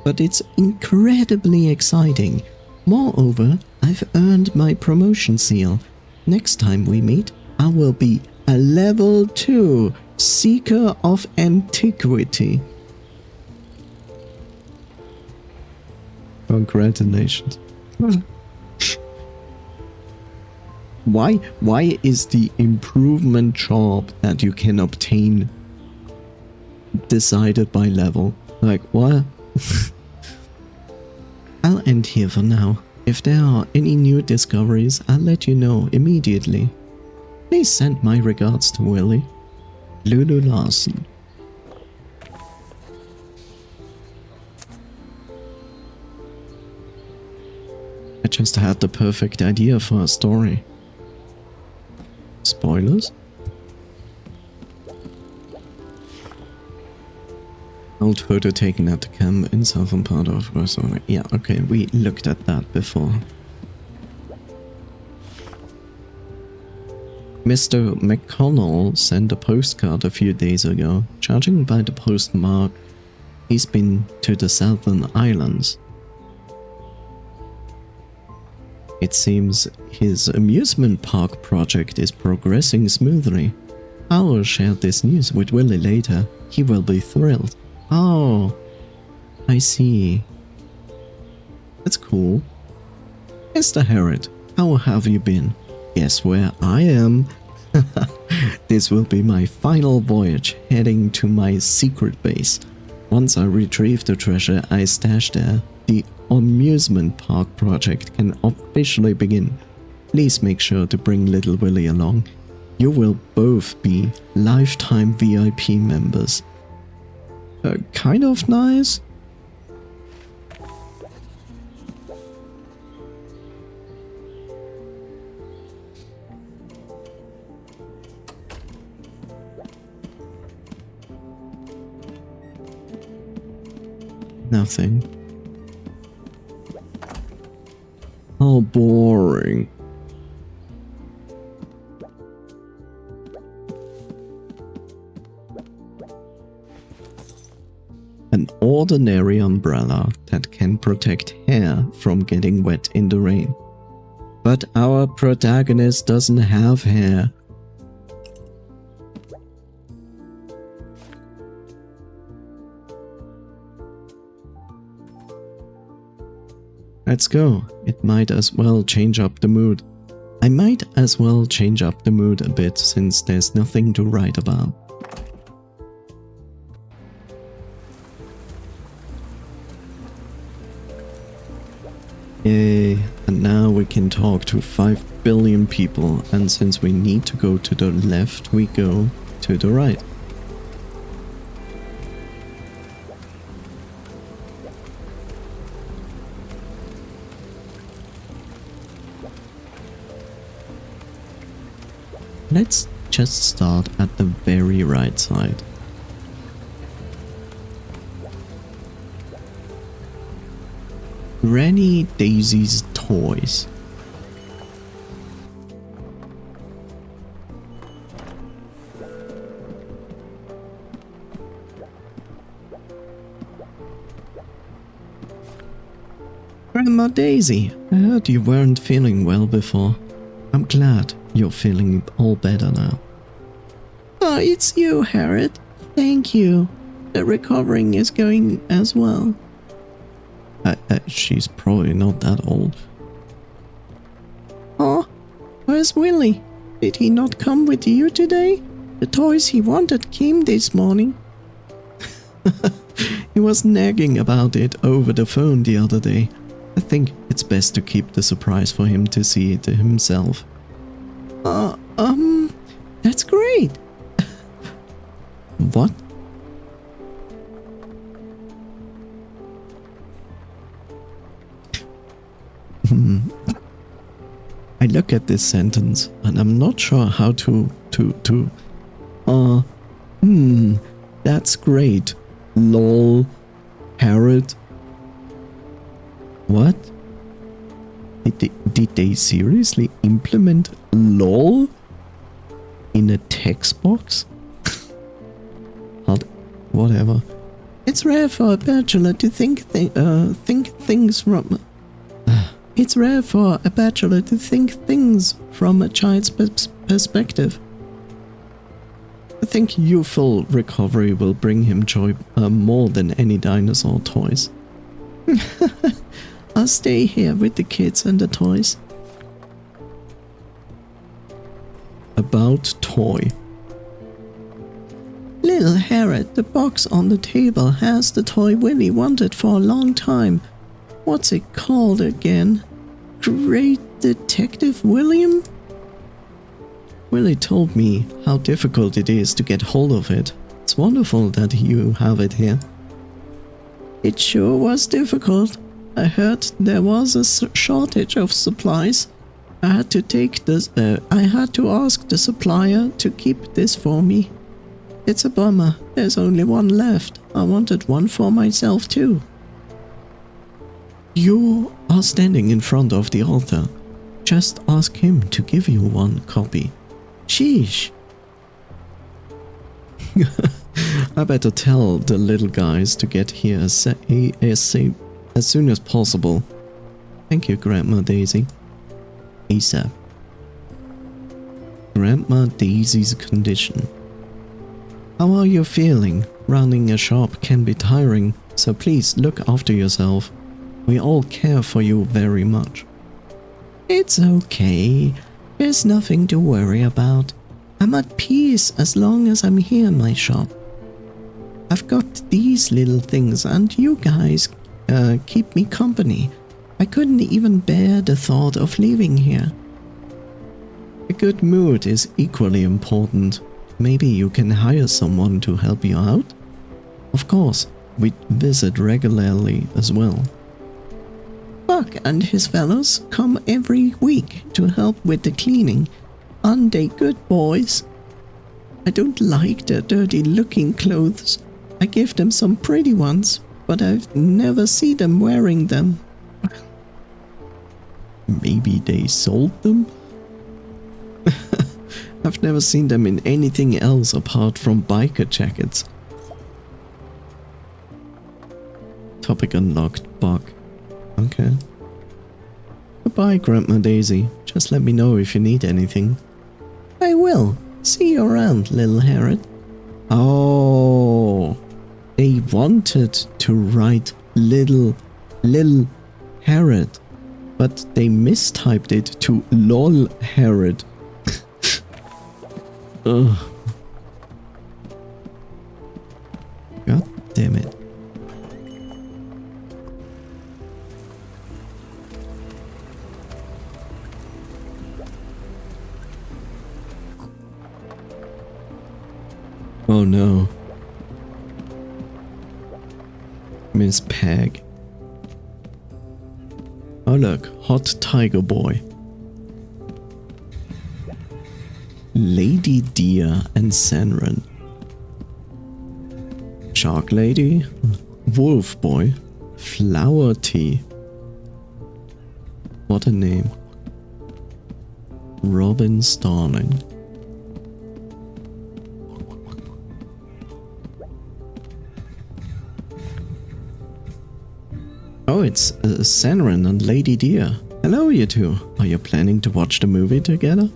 But it's incredibly exciting. Moreover, I've earned my promotion seal. Next time we meet, I will be a level 2 Seeker of Antiquity. Congratulations. Why is the improvement job that you can obtain decided by level? Like, what? I'll end here for now. If there are any new discoveries, I'll let you know immediately. Please send my regards to Willie. Lulu Larson. I just had the perfect idea for a story. Spoilers? Old photo taken at the camp in southern part of Arizona. Yeah, okay, we looked at that before. Mr. McConnell sent a postcard a few days ago. Judging by the postmark, he's been to the Southern Islands. It seems his amusement park project is progressing smoothly. I will share this news with Willie later. He will be thrilled. Oh, I see. That's cool. Mr. HERE, how have you been? Guess where I am? This will be my final voyage heading to my secret base. Once I retrieve the treasure I stashed there, the amusement park project can officially begin. Please make sure to bring little Willie along. You will both be lifetime VIP members. Kind of nice. Nothing. How boring. An ordinary umbrella that can protect hair from getting wet in the rain. But our protagonist doesn't have hair. let's go. It might as well change up the mood. I might as well change up the mood a bit since there's nothing to write about. Yay, and now we can talk to 5 billion people, and since we need to go to the left, we go to the right. Let's just start at the very right side. Granny Daisy's toys. Grandma Daisy, I heard you weren't feeling well before. I'm glad you're feeling all better now. Oh, it's you, Herod. Thank you. The recovering is going as well. She's probably not that old. Oh, where's Willy? Did he not come with you today? The toys he wanted came this morning. He was nagging about it over the phone the other day. I think it's best to keep the surprise for him to see it himself. That's great. What? I look at this sentence and I'm not sure how that's great. Lol. Herod. What? Did they seriously implement LOL in a text box? Whatever. It's rare for a bachelor to think things from. It's rare for a bachelor to think things from a child's perspective. I think youthful recovery will bring him joy more than any dinosaur toys. I'll stay here with the kids and the toys. About toy. Little Herod, the box on the table has the toy Willy wanted for a long time. What's it called again? Great Detective William? Willy told me how difficult it is to get hold of it. It's wonderful that you have it here. It sure was difficult. I heard there was a shortage of supplies. I had to ask the supplier to keep this for me. It's a bummer. There's only one left. I wanted one for myself too. You are standing in front of the altar. Just ask him to give you one copy. Sheesh. I better tell the little guys to get here as soon as possible. Thank you, Grandma Daisy. ASAP. Grandma Daisy's condition. How are you feeling? Running a shop can be tiring, so please look after yourself. We all care for you very much. It's okay. There's nothing to worry about. I'm at peace as long as I'm here in my shop. I've got these little things and you guys keep me company. I couldn't even bear the thought of leaving here. A good mood is equally important. Maybe you can hire someone to help you out? Of course, we visit regularly as well. Buck and his fellows come every week to help with the cleaning. Aren't they good boys? I don't like their dirty looking clothes. I give them some pretty ones, but I've never seen them wearing them. Maybe they sold them? I've never seen them in anything else apart from biker jackets. Topic unlocked, Buck. Okay. Goodbye, Grandma Daisy. Just let me know if you need anything. I will. See you around, little Herod. Oh, they wanted to write little Herod but they mistyped it to LOL Herod. Ugh. God damn it. Oh no. Miss Peg. Oh look, hot tiger boy. Lady Deer and Senran. Shark Lady, Wolf Boy, Flower Tea. What a name. Robin Starling. Oh, it's Senran and Lady Deer. Hello, you two. Are you planning to watch the movie together?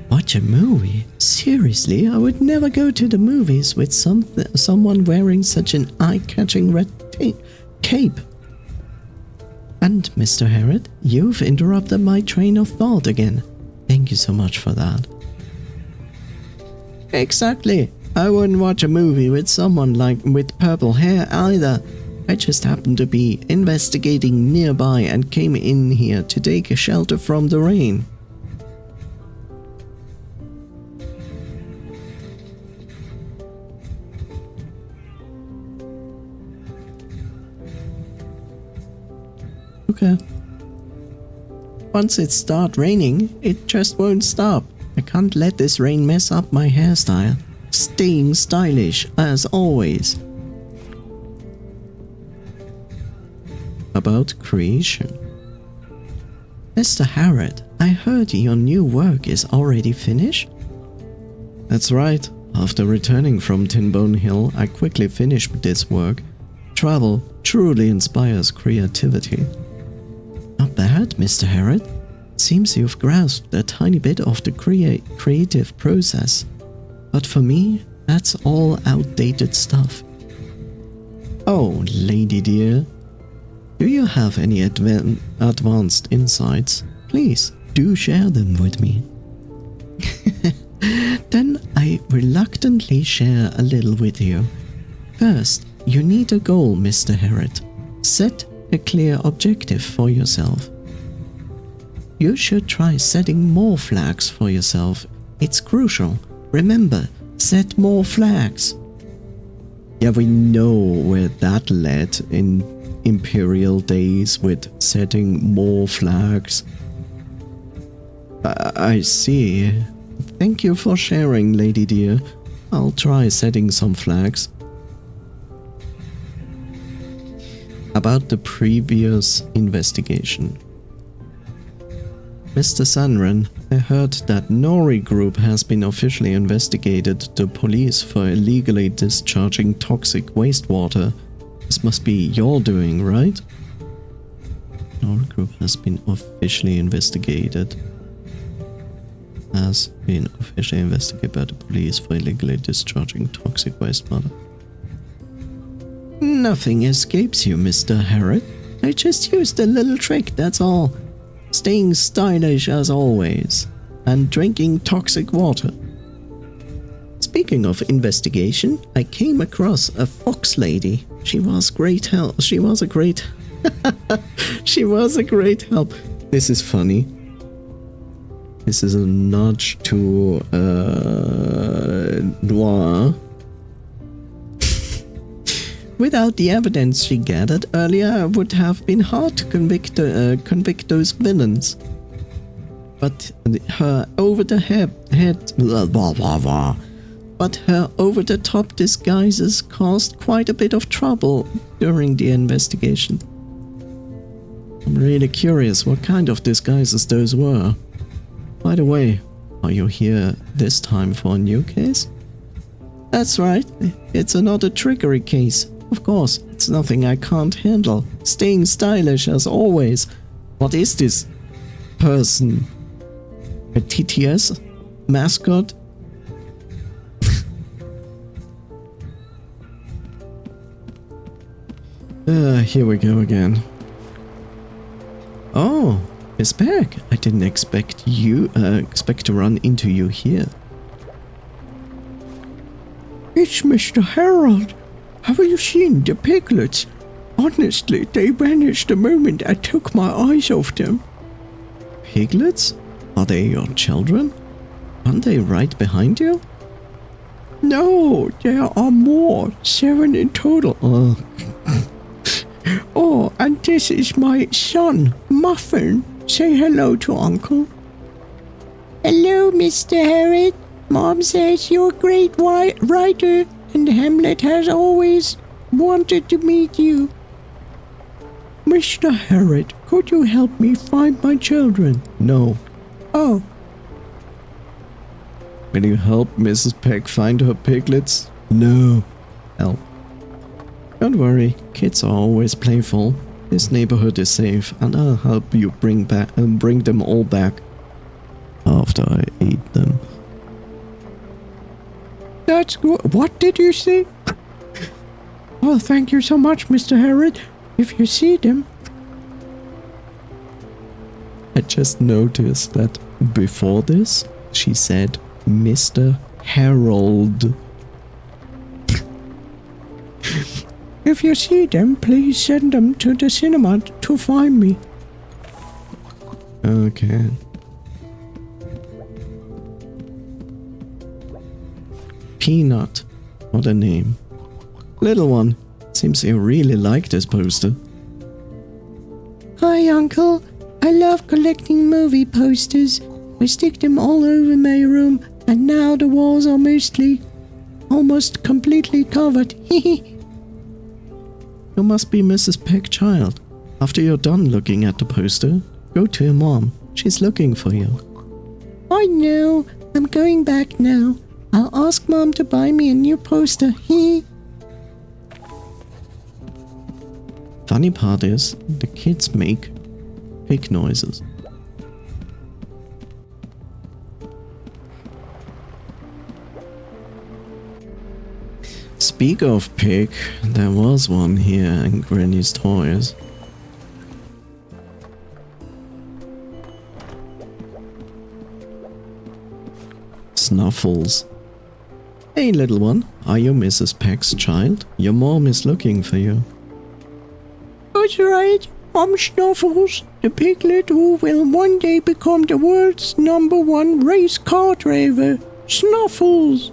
Watch a movie? Seriously, I would never go to the movies with someone wearing such an eye-catching red cape. And, Mr. Herod, you've interrupted my train of thought again. Thank you so much for that. Exactly. I wouldn't watch a movie with someone with purple hair either. I just happened to be investigating nearby and came in here to take a shelter from the rain. Okay. Once it starts raining, it just won't stop. I can't let this rain mess up my hairstyle. Staying stylish, as always. About creation. Mr. Harrod, I heard your new work is already finished? That's right. After returning from Tinbone Hill, I quickly finished this work. Travel truly inspires creativity. Not bad, Mr. Harrod. Seems you've grasped a tiny bit of the creative process. But for me, that's all outdated stuff. Oh, Lady Dear. Do you have any advanced insights? Please, do share them with me. Then I reluctantly share a little with you. First, you need a goal, Mr. Herod. Set a clear objective for yourself. You should try setting more flags for yourself. It's crucial. Remember, set more flags. Yeah, we know where that led in Imperial days with setting more flags. I see. Thank you for sharing, Lady Dear. I'll try setting some flags. About the previous investigation. Mr. Sanran, I heard that Nori Group has been officially investigated the police for illegally discharging toxic wastewater. This must be your doing, right? Nori Group has been officially investigated. Has been officially investigated by the police for illegally discharging toxic wastewater. Nothing escapes you, Mr. Herod. I just used a little trick, that's all. Staying stylish as always, and drinking toxic water. Speaking of investigation, I came across a fox lady. She was great help. She was a great help. This is funny. This is a nudge to Noir. Without the evidence she gathered earlier, it would have been hard to convict those villains. But her over-the-top disguises caused quite a bit of trouble during the investigation. I'm really curious what kind of disguises those were. By the way, are you here this time for a new case? That's right, it's another trickery case. Of course, it's nothing I can't handle. Staying stylish as always. What is this person? A TTS mascot? Here we go again. Oh, it's back. I didn't expect to run into you here. It's Mr. Harold. Have you seen the piglets? Honestly, they vanished the moment I took my eyes off them. Piglets? Are they your children? Aren't they right behind you? No, there are more. 7 in total. Oh, and this is my son, Muffin. Say hello to Uncle. Hello, Mr. Harriet. Mom says you're a great writer, and Hamlet has always wanted to meet you. Mr. Harriet, could you help me find my children? No. Oh. Will you help Mrs. Peck find her piglets? No. Help. Don't worry, kids are always playful. This neighborhood is safe, and I'll help you bring them all back after I eat them. That's good. What did you say? Oh, thank you so much, Mr. Harriet. If you see them. I just noticed that before this, she said Mr. Harold. If you see them, please send them to the cinema to find me. Okay. Peanut. What a name. Little one. Seems you really like this poster. Hi, Uncle. I love collecting movie posters. I stick them all over my room, and now the walls are almost completely covered. You must be Mrs. Peckchild. After you're done looking at the poster, go to your mom. She's looking for you. I know. I'm going back now. I'll ask Mom to buy me a new poster. Funny part is, the kids make pig noises. Speak of pig, there was one here in Granny's Toys. Snuffles. Hey little one, are you Mrs. Peck's child? Your mom is looking for you. That's right. I'm Snuffles, the piglet who will one day become the world's #1 race car driver. Snuffles!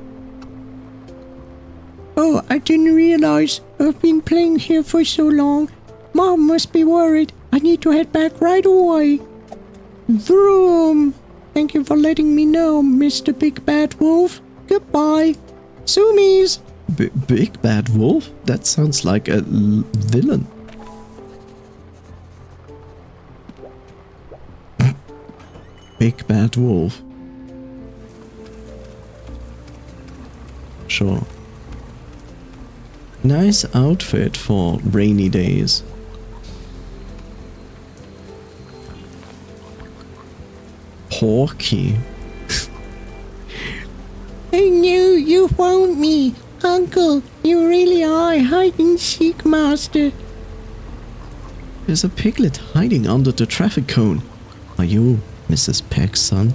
Oh, I didn't realize I've been playing here for so long. Mom must be worried. I need to head back right away. Vroom! Thank you for letting me know, Mr. Big Bad Wolf. Goodbye. Zoomies! Big Bad Wolf? That sounds like a villain. Big Bad Wolf. Sure. Nice outfit for rainy days. Porky. I knew you found me. Uncle, you really are a hide-and-seek master. There's a piglet hiding under the traffic cone. Are you Mrs. Peck's son?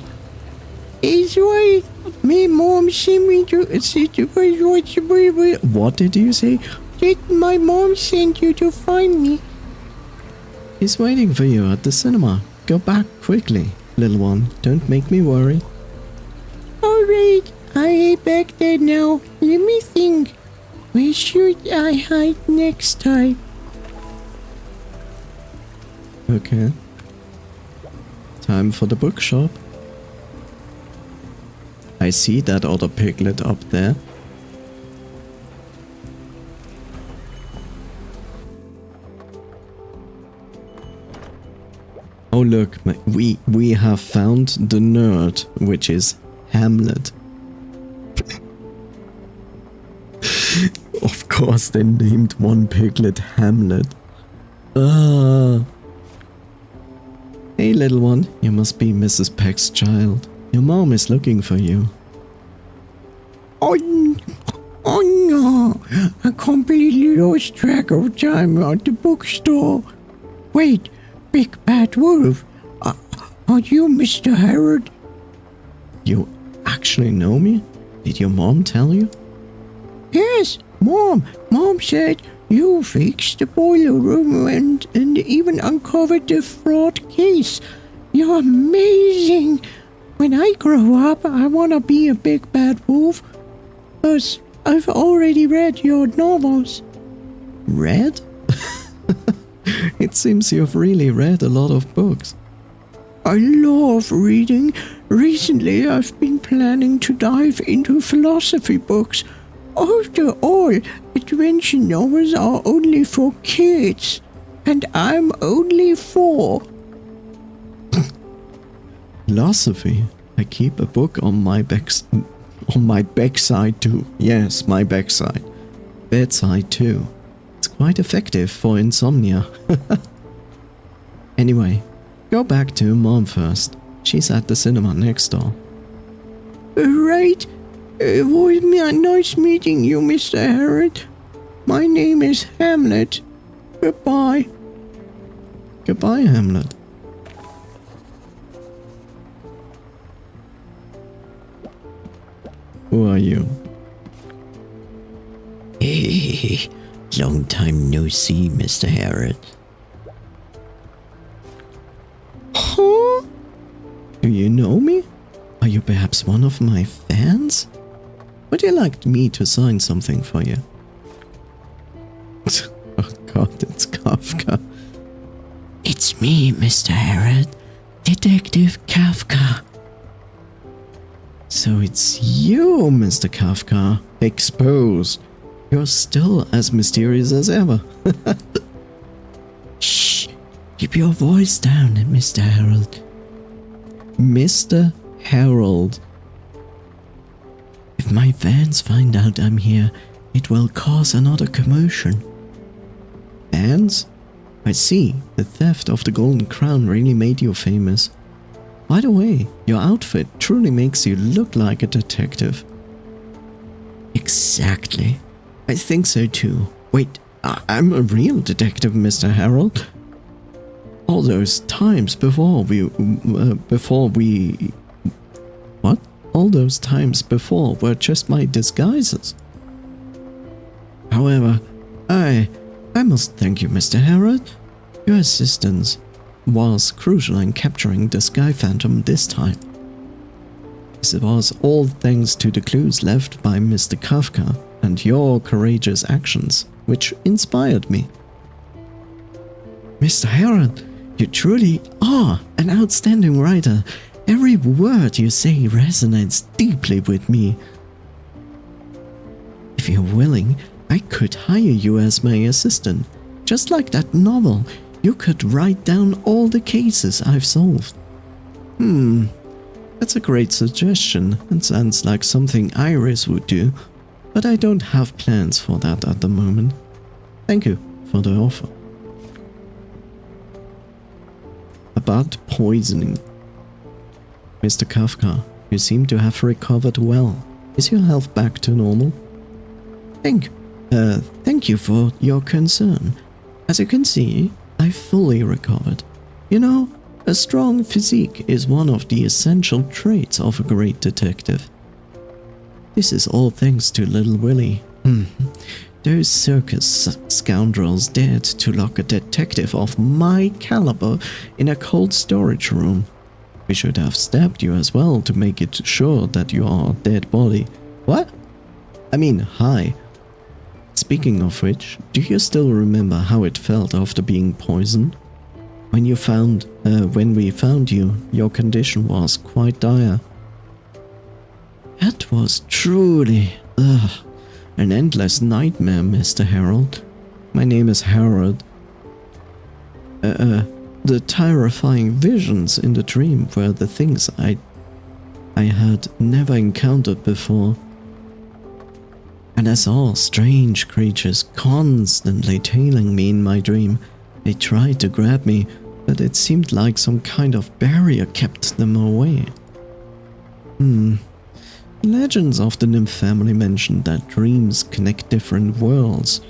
Is right. My mom sent me to... What did you say? Did my mom send you to find me? He's waiting for you at the cinema. Go back quickly, little one. Don't make me worry. Alright, I head back there now. Let me think. Where should I hide next time? Okay. Time for the bookshop. I see that other piglet up there. Oh look, we have found the nerd, which is Hamlet. Of course they named one piglet Hamlet. Hey little one, you must be Mrs. Peck's child. Your mom is looking for you. Oh no, I completely lost track of time at the bookstore. Wait, big bad wolf. Are you Mr. Harold? You actually know me? Did your mom tell you? Yes, Mom. Mom said you fixed the boiler room and even uncovered the fraud case. You're amazing. When I grow up, I want to be a big bad wolf. Because I've already read your novels. Read? It seems you've really read a lot of books. I love reading. Recently, I've been planning to dive into philosophy books. After all, adventure novels are only for kids, and I'm only 4. Philosophy? I keep a book on my backside too. Yes, my backside. Bedside too. It's quite effective for insomnia. Anyway, go back to Mom first. She's at the cinema next door. Right. It was nice meeting you, Mr. Harold. My name is Hamlet. Goodbye. Goodbye, Hamlet. Who are you? Hey, long time no see, Mr. Harold. Huh? Do you know me? Are you perhaps one of my fans? Would you like me to sign something for you? Oh god, it's Kafka. It's me, Mr. Harold, Detective Kafka. So it's you, Mr. Kafka. Exposed. You're still as mysterious as ever. Shh, keep your voice down, Mr. Harold. Mr. Harold. If my fans find out I'm here, it will cause another commotion. Fans? I see. The theft of the Golden Crown really made you famous. By the way, your outfit truly makes you look like a detective. Exactly. I think so too. Wait, I'm a real detective, Mr. Harold. All those times before we... What? All those times before were just my disguises. However, I must thank you, Mr. Harold. Your assistance was crucial in capturing the Sky Phantom this time. This was all thanks to the clues left by Mr. Kafka and your courageous actions, which inspired me. Mr. Harold, you truly are an outstanding writer. Every word you say resonates deeply with me. If you're willing, I could hire you as my assistant. Just like that novel, you could write down all the cases I've solved. That's a great suggestion and sounds like something Iris would do, but I don't have plans for that at the moment. Thank you for the offer. About poisoning. Mr. Kafka, you seem to have recovered well. Is your health back to normal? Thank you for your concern. As you can see, I fully recovered. You know, a strong physique is one of the essential traits of a great detective. This is all thanks to Little Willie. Those circus scoundrels dared to lock a detective of my caliber in a cold storage room. We should have stabbed you as well to make it sure that you are a dead body. What? I mean, hi. Speaking of which, do you still remember how it felt after being poisoned? When we found you, your condition was quite dire. That was truly, an endless nightmare, Mr. Harold. My name is Harold. The terrifying visions in the dream were the things I had never encountered before. And I saw strange creatures constantly tailing me in my dream. They tried to grab me, but it seemed like some kind of barrier kept them away. Legends of the Nymph family mention that dreams connect different worlds.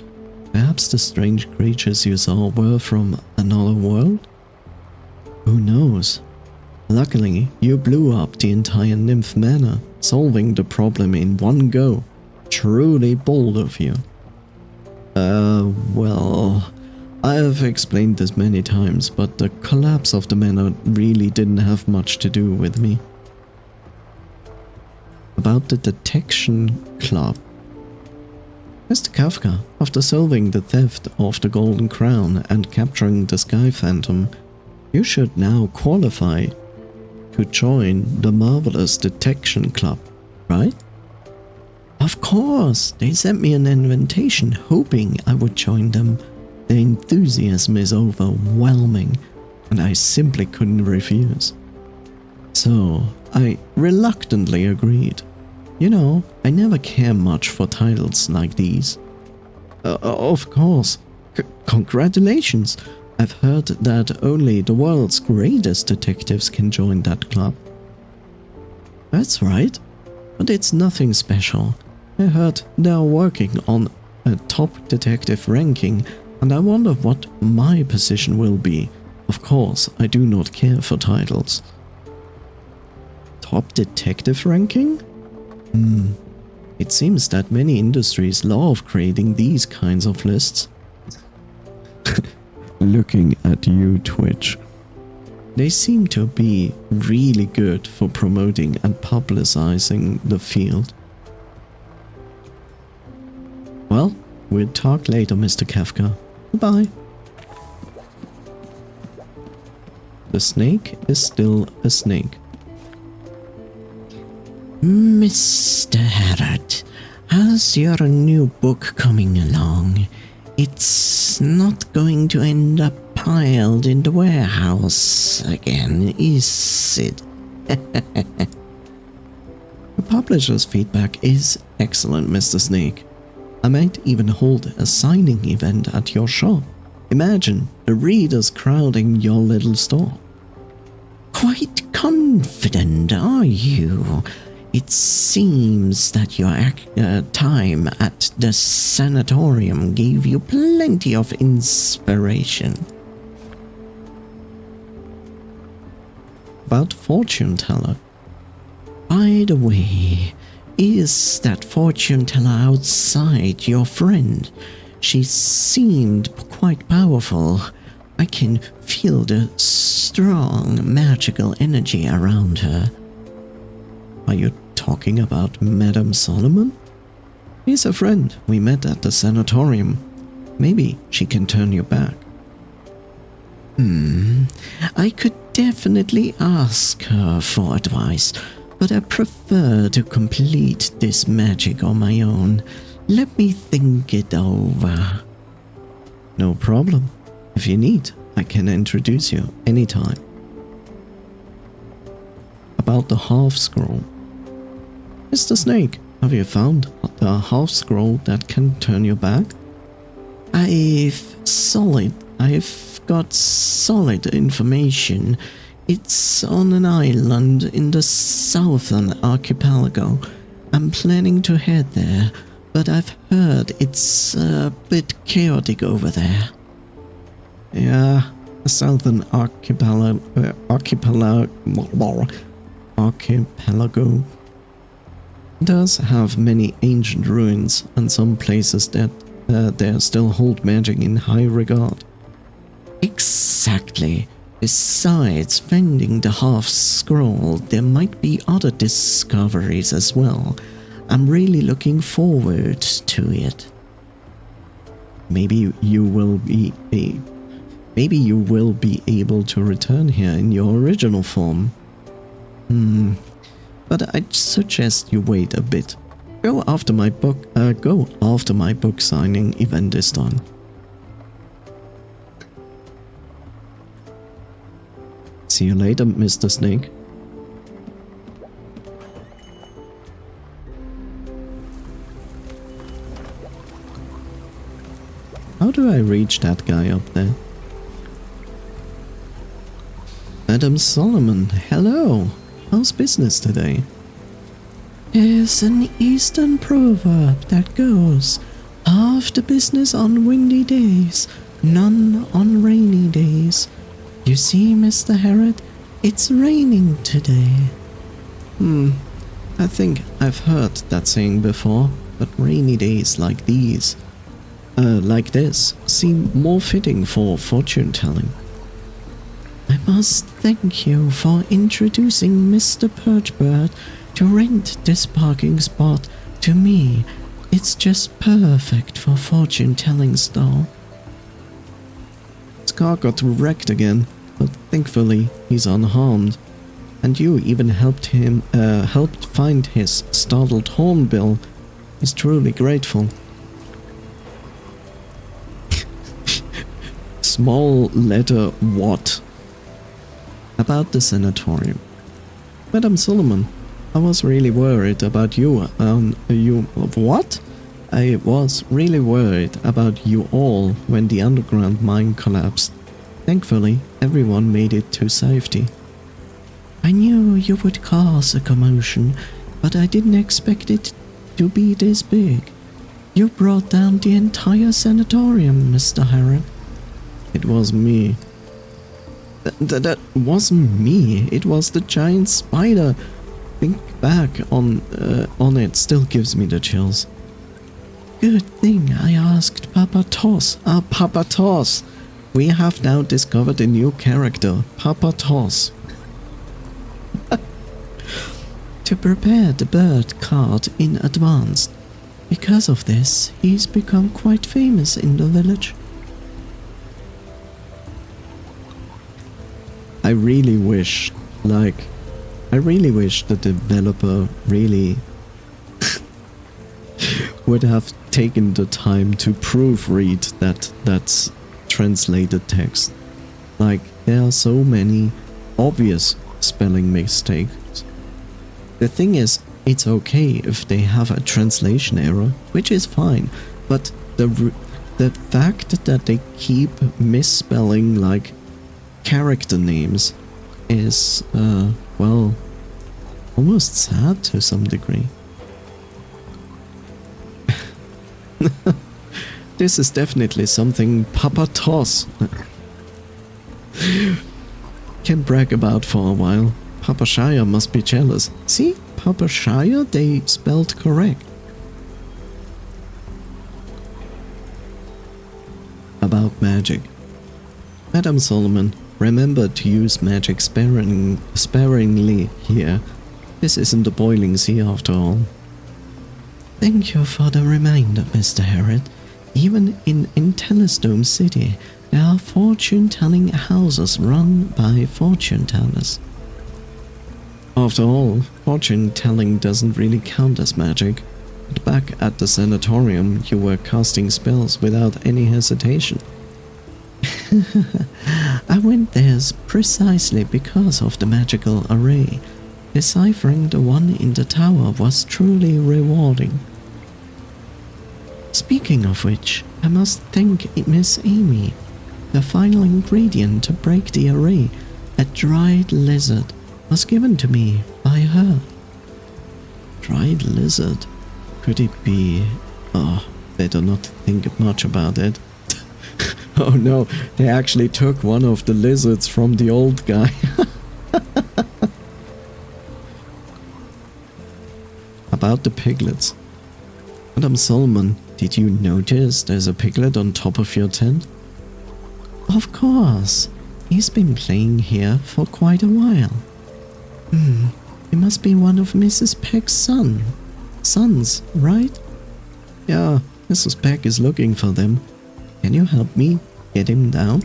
Perhaps the strange creatures you saw were from another world? Who knows? Luckily, you blew up the entire Nymph Manor, solving the problem in one go. Truly bold of you. Well, I have explained this many times, but the collapse of the manor really didn't have much to do with me. About the detection club. Mr. Kafka, after solving the theft of the Golden Crown and capturing the Sky Phantom, you should now qualify to join the Marvelous Detection Club, right? Of course, they sent me an invitation hoping I would join them. The enthusiasm is overwhelming, and I simply couldn't refuse. So, I reluctantly agreed. You know, I never care much for titles like these. Of course. Congratulations! I've heard that only the world's greatest detectives can join that club. That's right, but it's nothing special. I heard they're working on a top detective ranking, and I wonder what my position will be. Of course, I do not care for titles. Top detective ranking? It seems that many industries love creating these kinds of lists. Looking at you, Twitch. They seem to be really good for promoting and publicizing the field. Well, we'll talk later, Mr. Kafka. Goodbye. The snake is still a snake. Mr. HERE, how's your new book coming along? It's not going to end up piled in the warehouse again, is it? The publisher's feedback is excellent, Mr. Snake. I might even hold a signing event at your shop. Imagine the readers crowding your little store. Quite confident, are you? It seems that your time at the sanatorium gave you plenty of inspiration. About fortune teller. By the way, is that fortune teller outside your friend? She seemed quite powerful. I can feel the strong magical energy around her. Are you talking about Madame Solomon? She's a friend we met at the sanatorium. Maybe she can turn you back. I could definitely ask her for advice, but I prefer to complete this magic on my own. Let me think it over. No problem. If you need, I can introduce you anytime. About the half scroll. Mr. Snake, have you found the half scroll that can turn you back? I've got solid information. It's on an island in the southern archipelago. I'm planning to head there, but I've heard it's a bit chaotic over there. Yeah, the southern archipelago does have many ancient ruins and some places that there still hold magic in high regard. Exactly. Besides finding the half scroll, there might be other discoveries as well. I'm really looking forward to it. Maybe you will be able to return here in your original form. But I'd suggest you wait a bit. Go after my book signing event is done. See you later, Mr. Snake. How do I reach that guy up there? Madam Solomon, hello. How's business today? There's an Eastern proverb that goes, half the business on windy days, none on rainy days. You see, Mr. Herod, it's raining today. I think I've heard that saying before, but rainy days like these, like this, seem more fitting for fortune-telling. I must thank you for introducing Mr. Perchbird to rent this parking spot to me. It's just perfect for fortune-telling style. His car got wrecked again, but thankfully he's unharmed. And you even helped find his startled hornbill. He's truly grateful. Small letter what? About the sanatorium. Madam Solomon, I was really worried about you. What? I was really worried about you all when the underground mine collapsed. Thankfully, everyone made it to safety. I knew you would cause a commotion, but I didn't expect it to be this big. You brought down the entire sanatorium, Mr. Herod. It was me. That wasn't me. It was the giant spider. Think back on it still gives me the chills. Good thing I asked Papa Toss. Papa Toss. We have now discovered a new character, Papa Toss. To prepare the bird card in advance. Because of this, he's become quite famous in the village. I really wish the developer really would have taken the time to proofread that's translated text. Like, there are so many obvious spelling mistakes. The thing is, it's okay if they have a translation error, which is fine, but the fact that they keep misspelling like character names is, well, almost sad to some degree. This is definitely something Papa Toss can brag about for a while. Papa Shire must be jealous. See, Papa Shire, they spelled correct. About magic. Madam Solomon, remember to use magic sparingly here. This isn't a boiling sea after all. Thank you for the reminder, Mr. Herod. Even in Intelestome City, there are fortune-telling houses run by fortune-tellers. After all, fortune-telling doesn't really count as magic. But back at the sanatorium, you were casting spells without any hesitation. I went there precisely because of the magical array. Deciphering the one in the tower was truly rewarding. Speaking of which, I must thank Miss Amy. The final ingredient to break the array, a dried lizard, was given to me by her. Dried lizard? Could it be... Oh, better not think much about it. Oh no, they actually took one of the lizards from the old guy. About the piglets. Madam Solomon, did you notice there's a piglet on top of your tent? Of course. He's been playing here for quite a while. He must be one of Mrs. Peck's sons, right? Yeah, Mrs. Peck is looking for them. Can you help me get him down?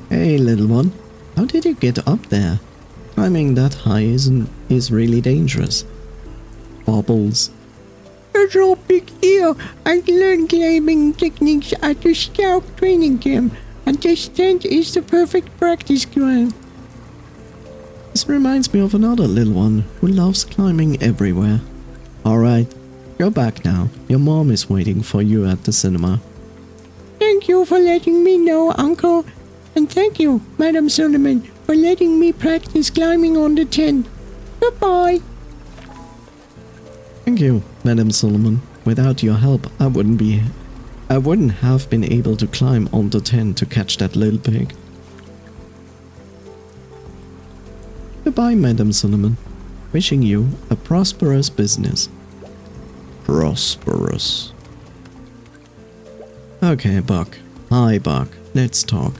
Hey, little one. How did you get up there? Climbing that high is really dangerous. Bobbles. It's no big deal. I learned climbing techniques at the Scout training camp, and this tent is the perfect practice ground. This reminds me of another little one who loves climbing everywhere. Alright, go back now. Your mom is waiting for you at the cinema. Thank you for letting me know, Uncle. And thank you, Madam Solomon, for letting me practice climbing on the tent. Goodbye. Thank you, Madam Solomon. Without your help, I wouldn't have been able to climb on the tent to catch that little pig. Goodbye, Madam Solomon. Wishing you a prosperous business. Prosperous. Okay, Buck. Hi, Buck. Let's talk.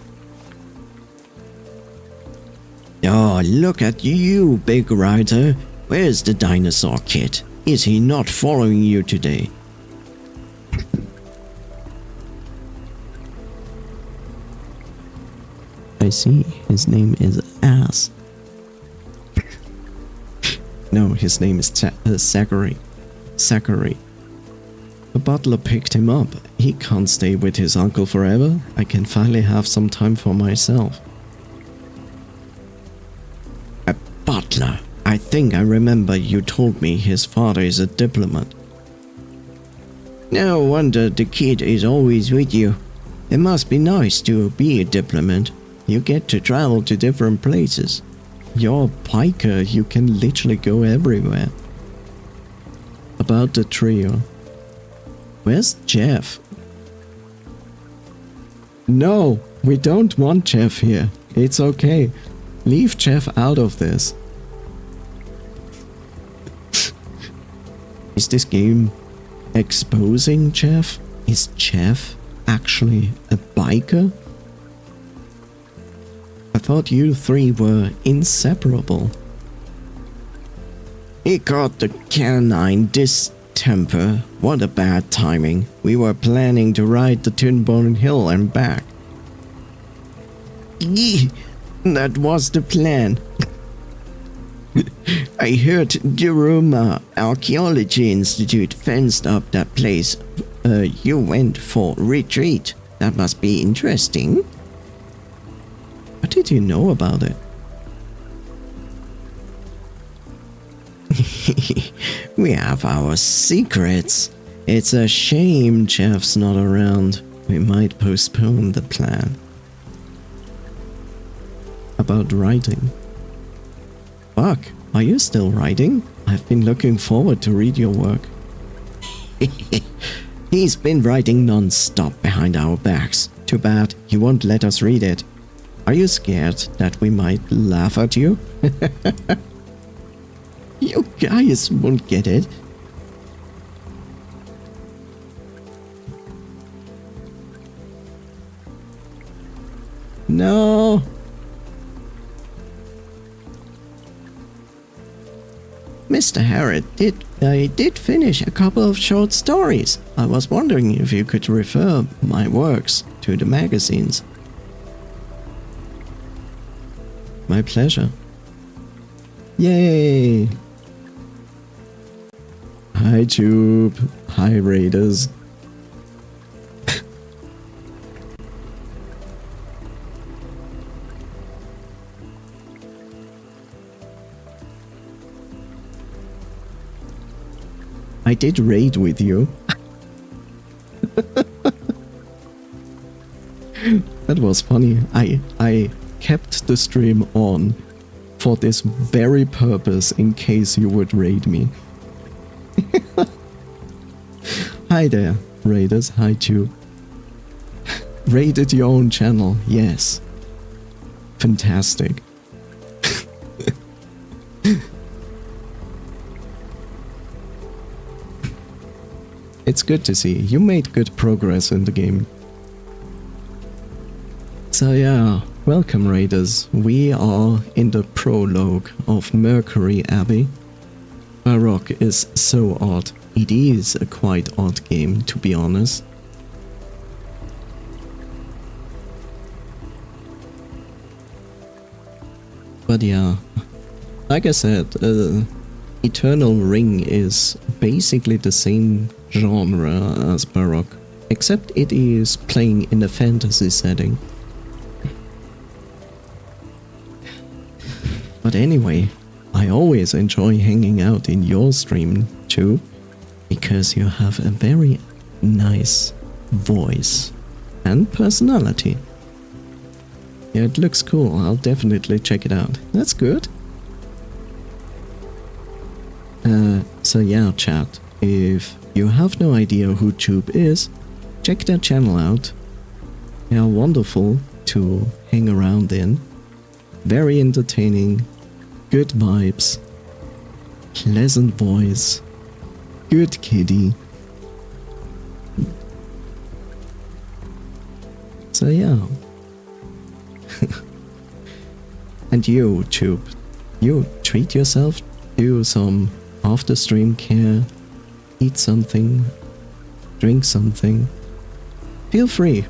Oh, look at you, big rider. Where's the dinosaur kid? Is he not following you today? I see. His name is Ass. No, his name is Zachary. Zachary. The butler picked him up. He can't stay with his uncle forever. I can finally have some time for myself. A butler? I think I remember you told me his father is a diplomat. No wonder the kid is always with you. It must be nice to be a diplomat. You get to travel to different places. You're a biker, you can literally go everywhere. About the trio. Where's Jeff? No, we don't want Jeff here. It's okay. Leave Jeff out of this. Is this game exposing Jeff? Is Jeff actually a biker? I thought you three were inseparable. He caught the canine distemper. What a bad timing. We were planning to ride the Tinbone Hill and back. Yee, that was the plan. I heard the Archaeology Institute fenced up that place. You went for retreat. That must be interesting. What did you know about it? We have our secrets. It's a shame Jeff's not around. We might postpone the plan. About writing. Buck, are you still writing? I've been looking forward to read your work. He's been writing non-stop behind our backs. Too bad, he won't let us read it. Are you scared that we might laugh at you? You guys won't get it. No. Mr. HERE, I did finish a couple of short stories. I was wondering if you could refer my works to the magazines. My pleasure. Yay! Hi Tube. Hi Raiders. I did raid with you. That was funny. I kept the stream on for this very purpose in case you would raid me. Hi there, Raiders. Hi too. Raided your own channel. Yes. Fantastic. It's good to see. You made good progress in the game. So yeah, welcome Raiders. We are in the prologue of Mercury Abbey. Baroque is so odd. It is a quite odd game, to be honest. But yeah, like I said, Eternal Ring is basically the same genre as Baroque, except it is playing in a fantasy setting. But anyway, I always enjoy hanging out in your stream too, because you have a very nice voice and personality. Yeah, it looks cool. I'll definitely check it out. That's good. So yeah, chat, if you have no idea who Tube is, check their channel out. They are wonderful to hang around in. Very entertaining, good vibes, pleasant voice, good kitty. So yeah. And you, Tube, you treat yourself, do some after stream care, eat something, drink something. Feel free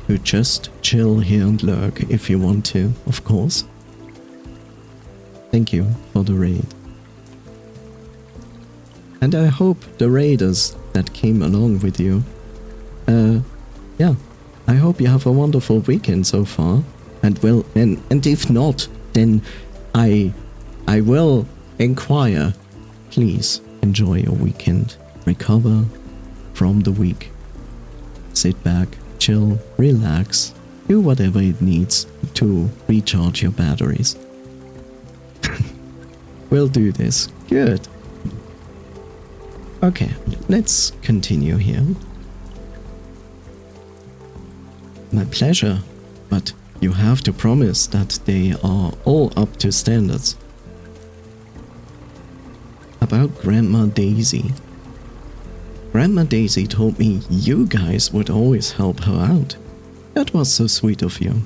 to just chill here and lurk if you want to, of course. Thank you for the raid. And I hope the raiders that came along with you, yeah, I hope you have a wonderful weekend so far. And if not, then I will inquire. Please enjoy your weekend. Recover from the week. Sit back, chill, relax, do whatever it needs to recharge your batteries. We'll do this. Good. Okay, let's continue here. My pleasure, but you have to promise that they are all up to standards. About Grandma Daisy. Grandma Daisy told me you guys would always help her out. That was so sweet of you.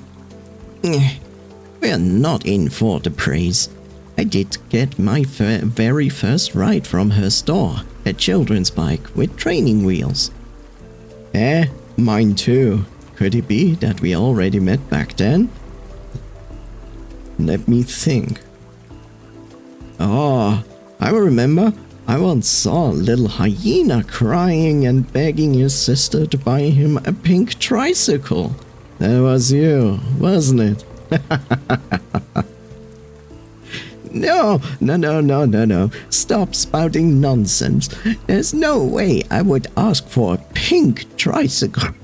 We're not in for the praise. I did get my very first ride from her store, a children's bike with training wheels. Mine too. Could it be that we already met back then? Let me think. Oh, I remember. I once saw a little hyena crying and begging your sister to buy him a pink tricycle. That was you, wasn't it? No. Stop spouting nonsense. There's no way I would ask for a pink tricycle.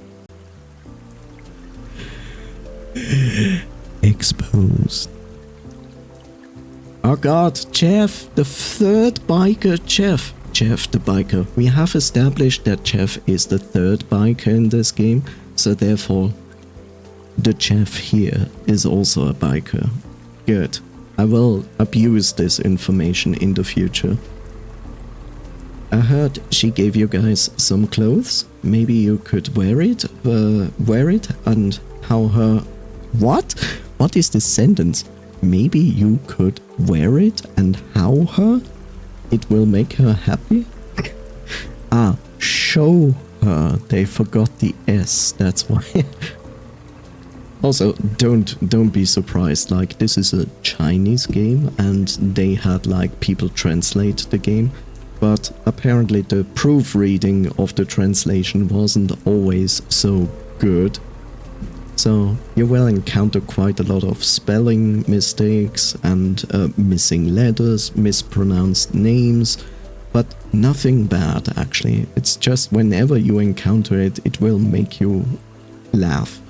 Exposed. Oh god, Jeff, the third biker, Jeff the biker. We have established that Jeff is the third biker in this game, so therefore the Jeff here is also a biker. Good. I will abuse this information in the future. I heard she gave you guys some clothes. Maybe you could wear it and how her... What? What is this sentence? Maybe you could wear it and how her? It will make her happy? Show her. They forgot the S, that's why. Also, don't be surprised, like, this is a Chinese game and they had like people translate the game, but apparently the proofreading of the translation wasn't always so good. So you will encounter quite a lot of spelling mistakes and missing letters, mispronounced names, but nothing bad actually. It's just whenever you encounter it, it will make you laugh.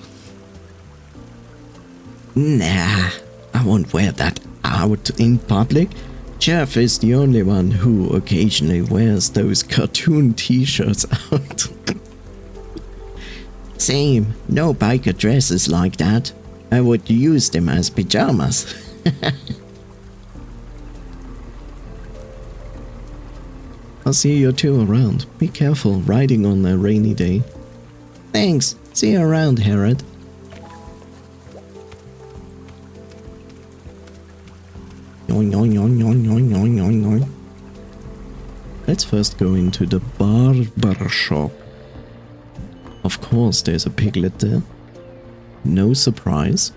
Nah, I won't wear that out in public. Jeff is the only one who occasionally wears those cartoon t-shirts out. Same, no biker dresses like that. I would use them as pajamas. I'll see you two around. Be careful riding on a rainy day. Thanks, see you around, Herod. Let's first go into the barber shop. Of course, there's a piglet there. No surprise.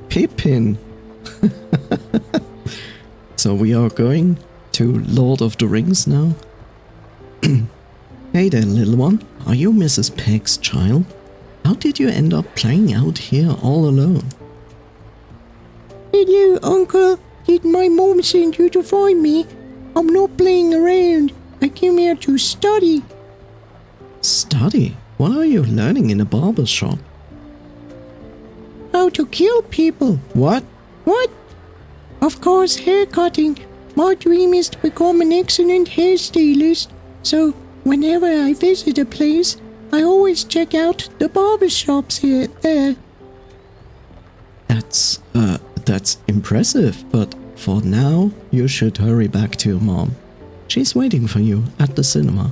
Pippin! So we are going to Lord of the Rings now. Hey there, little one. Are you Mrs. Peck's child? How did you end up playing out here all alone? Hello, Uncle. Did my mom send you to find me? I'm not playing around. I came here to study. Study? What are you learning in a barber shop? How to kill people. What? What? Of course, haircutting. My dream is to become an excellent hairstylist. So, whenever I visit a place, I always check out the barbershops here there. That's impressive, but for now, you should hurry back to your mom. She's waiting for you at the cinema.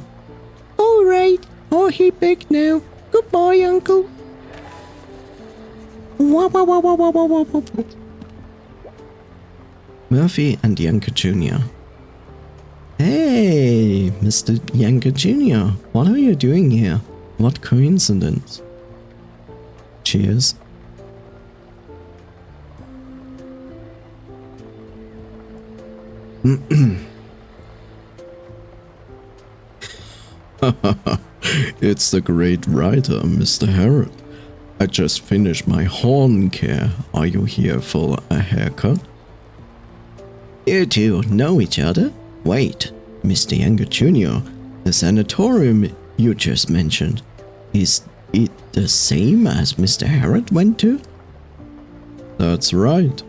Alright, I'll head back now. Goodbye, Uncle. Wah, wah, wah, wah, wah, wah, wah, wah. Murphy and Yanker Jr. Hey, Mr. Yanker Jr., what are you doing here? What coincidence. Cheers. It's the great writer, Mr. HERE. I just finished my horn care. Are you here for a haircut? You two know each other? Wait, Mr. Younger Jr., the sanatorium you just mentioned, is it the same as Mr. HERE went to? That's right.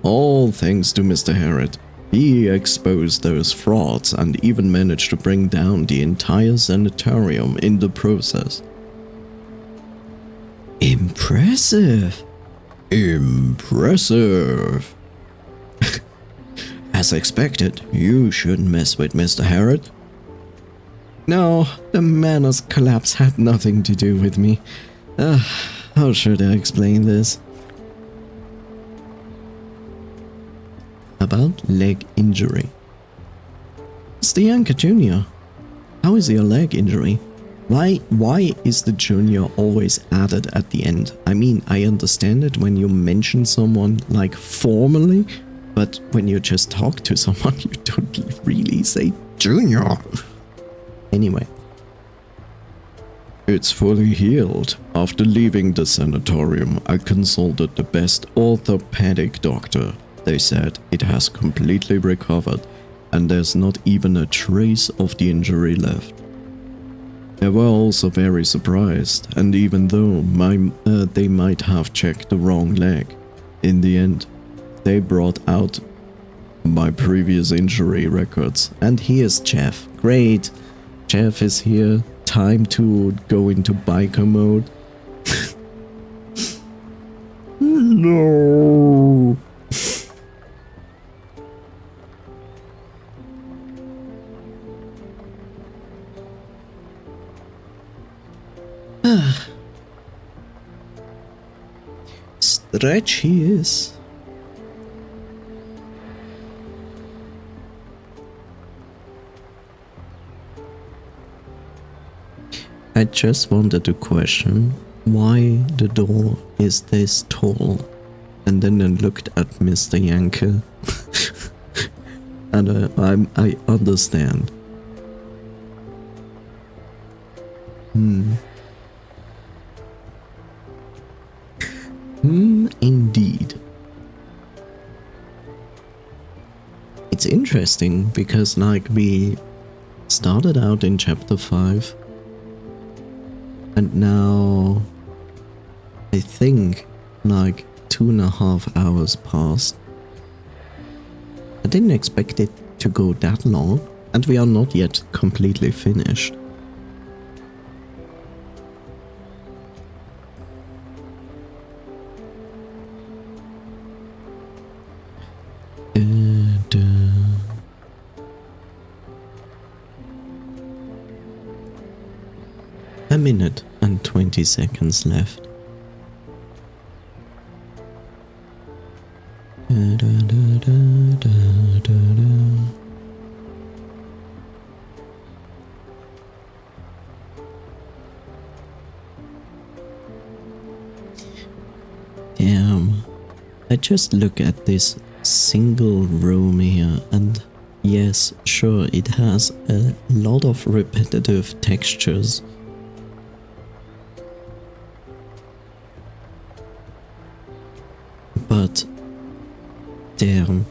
All thanks to Mr. HERE. He exposed those frauds and even managed to bring down the entire sanatorium in the process. Impressive! Impressive! As expected, you shouldn't mess with Mr. HERE. No, the Manor's collapse had nothing to do with me. How should I explain this? About leg injury. Mr. Yanker Jr., how is your leg injury? Why is the junior always added at the end? I mean, I understand it when you mention someone like formally, but when you just talk to someone, you don't really say junior. Anyway. It's fully healed. After leaving the sanatorium, I consulted the best orthopedic doctor. They said it has completely recovered and there's not even a trace of the injury left. They were also very surprised, and even though they might have checked the wrong leg, in the end, they brought out my previous injury records. And here's Jeff. Great, Jeff is here. Time to go into biker mode. No. Stretch he is. I just wanted to question why the door is this tall, and then I looked at Mr. Yanker and I understand. Indeed. It's interesting because like we started out in chapter 5 and now I think like 2.5 hours passed. I didn't expect it to go that long, and we are not yet completely finished. A minute and 20 seconds left. Damn. I just look at this single room here, and yes, sure, it has a lot of repetitive textures. But damn,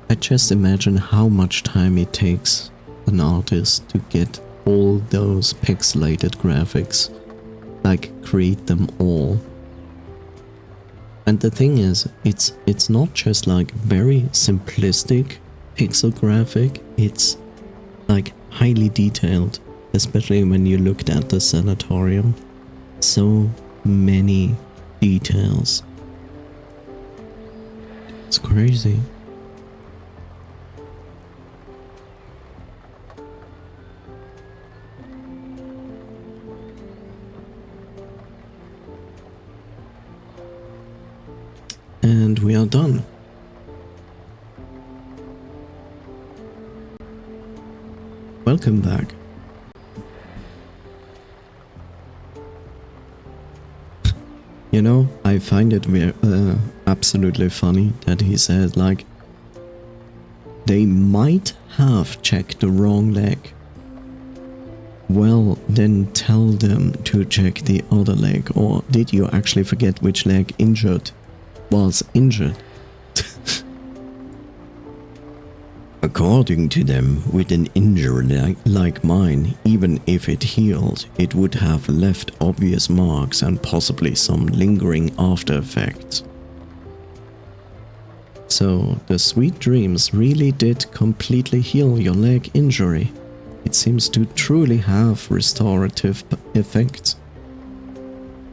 I just imagine how much time it takes an artist to get all those pixelated graphics, like create them all. And the thing is, it's not just like very simplistic pixel graphic, it's like highly detailed, especially when you looked at the sanatorium. So many details. It's crazy. And we are done. Welcome back. You know, I find it absolutely funny that he said, like, they might have checked the wrong leg. Well, then tell them to check the other leg. Or did you actually forget which leg was injured? According to them, with an injury like mine, even if it healed, it would have left obvious marks and possibly some lingering after effects. So, the sweet dreams really did completely heal your leg injury. It seems to truly have restorative effects.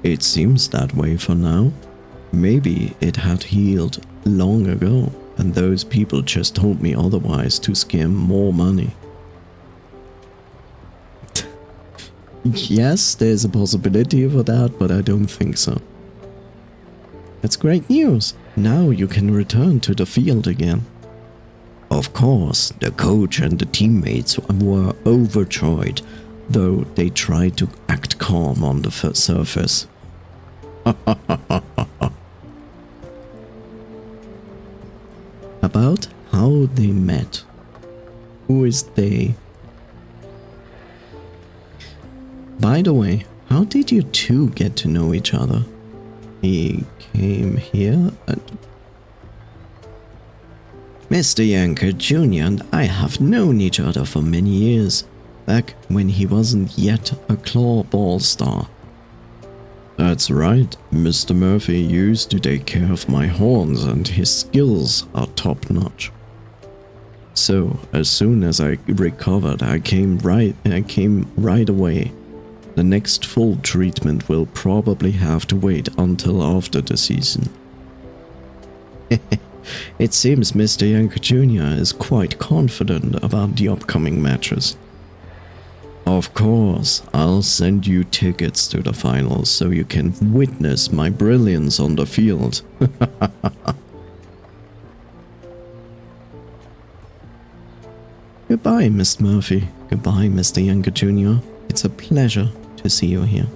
It seems that way for now. Maybe it had healed long ago, and those people just told me otherwise to skim more money. Yes, there's a possibility for that, but I don't think so. That's great news. Now you can return to the field again. Of course, the coach and the teammates were overjoyed, though they tried to act calm on the surface. About how they met. Who is they? By the way, how did you two get to know each other? He came here and... Mr. Yanker Jr. and I have known each other for many years, back when he wasn't yet a clawball star. That's right, Mr. Murphy used to take care of my horns and his skills are top-notch. So, as soon as I recovered, I came right away. The next full treatment will probably have to wait until after the season. It seems Mr. Yanker Jr. is quite confident about the upcoming matches. Of course, I'll send you tickets to the finals so you can witness my brilliance on the field. Goodbye, Miss Murphy. Goodbye, Mr. Yanker Jr. It's a pleasure to see you here.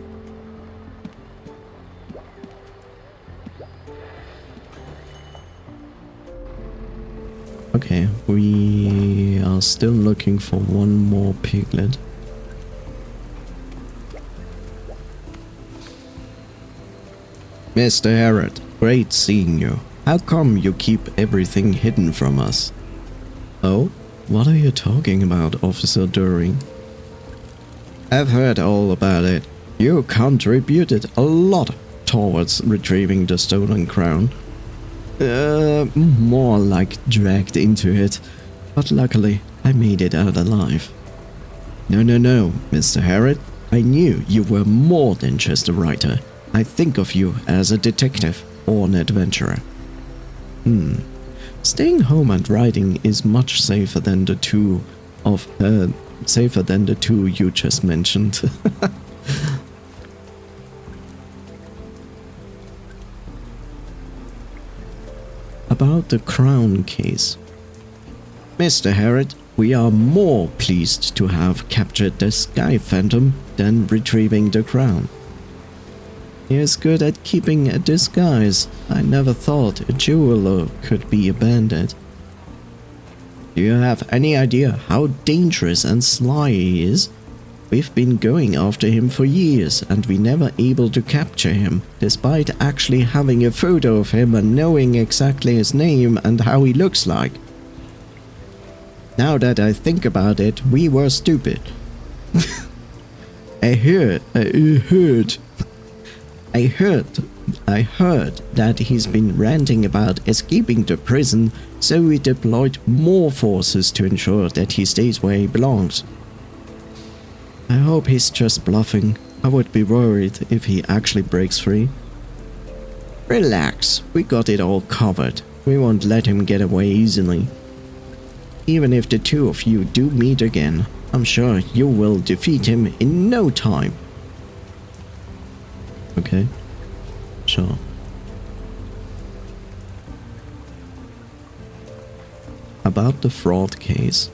Okay, we are still looking for one more piglet. Mr. HERE, great seeing you. How come you keep everything hidden from us? Oh? What are you talking about, Officer During? I've heard all about it. You contributed a lot towards retrieving the stolen crown. More like dragged into it, but luckily I made it out alive. No, Mr. HERE, I knew you were more than just a writer. I think of you as a detective or an adventurer. Staying home and writing is much safer than the two you just mentioned. About the crown case. Mr. HERE, we are more pleased to have captured the Sky Phantom than retrieving the crown. He is good at keeping a disguise. I never thought a jeweler could be a bandit. Do you have any idea how dangerous and sly he is? We've been going after him for years and we never able to capture him, despite actually having a photo of him and knowing exactly his name and how he looks like. Now that I think about it, we were stupid. I heard I heard that he's been ranting about escaping the prison, so we deployed more forces to ensure that he stays where he belongs. I hope he's just bluffing. I would be worried if he actually breaks free. Relax, we got it all covered. We won't let him get away easily. Even if the two of you do meet again, I'm sure you will defeat him in no time. Okay, sure. About the fraud case.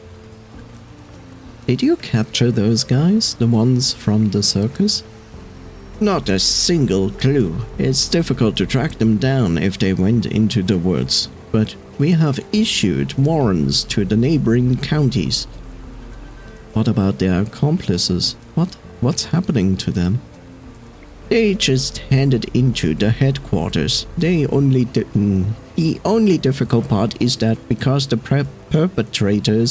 Did you capture those guys, the ones from the circus? Not a single clue. It's difficult to track them down if they went into the woods, but we have issued warrants to the neighboring counties. What about their accomplices? What's happening to them? They just handed into the headquarters. The only difficult part is that because the perpetrator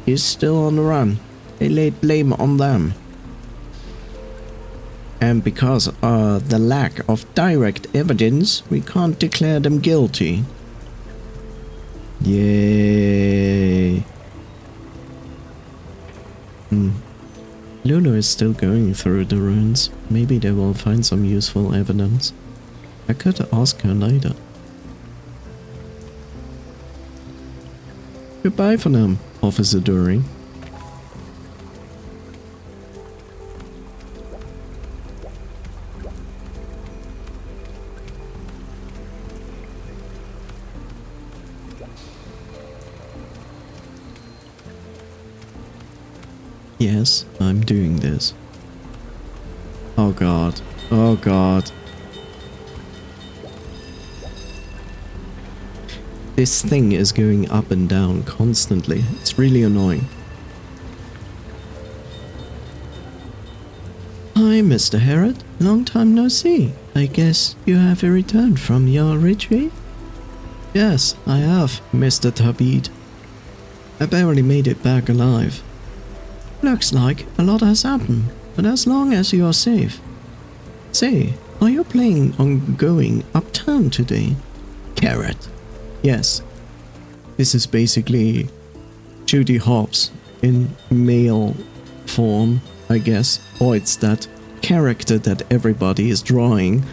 is still on the run, they laid blame on them. And because of the lack of direct evidence, we can't declare them guilty. Yay. Lulu is still going through the ruins. Maybe they will find some useful evidence. I could ask her later. Goodbye for now, Officer Dury. Yes, I'm doing this. Oh god. Oh god. This thing is going up and down constantly. It's really annoying. Hi, Mr. HERE. Long time no see. I guess you have returned from your retreat? Yes, I have, Mr. Tabid. I barely made it back alive. Looks like a lot has happened, but as long as you are safe. Say, are you planning on going uptown today? Carrot. Yes. This is basically Judy Hopps in male form, I guess. Or it's that character that everybody is drawing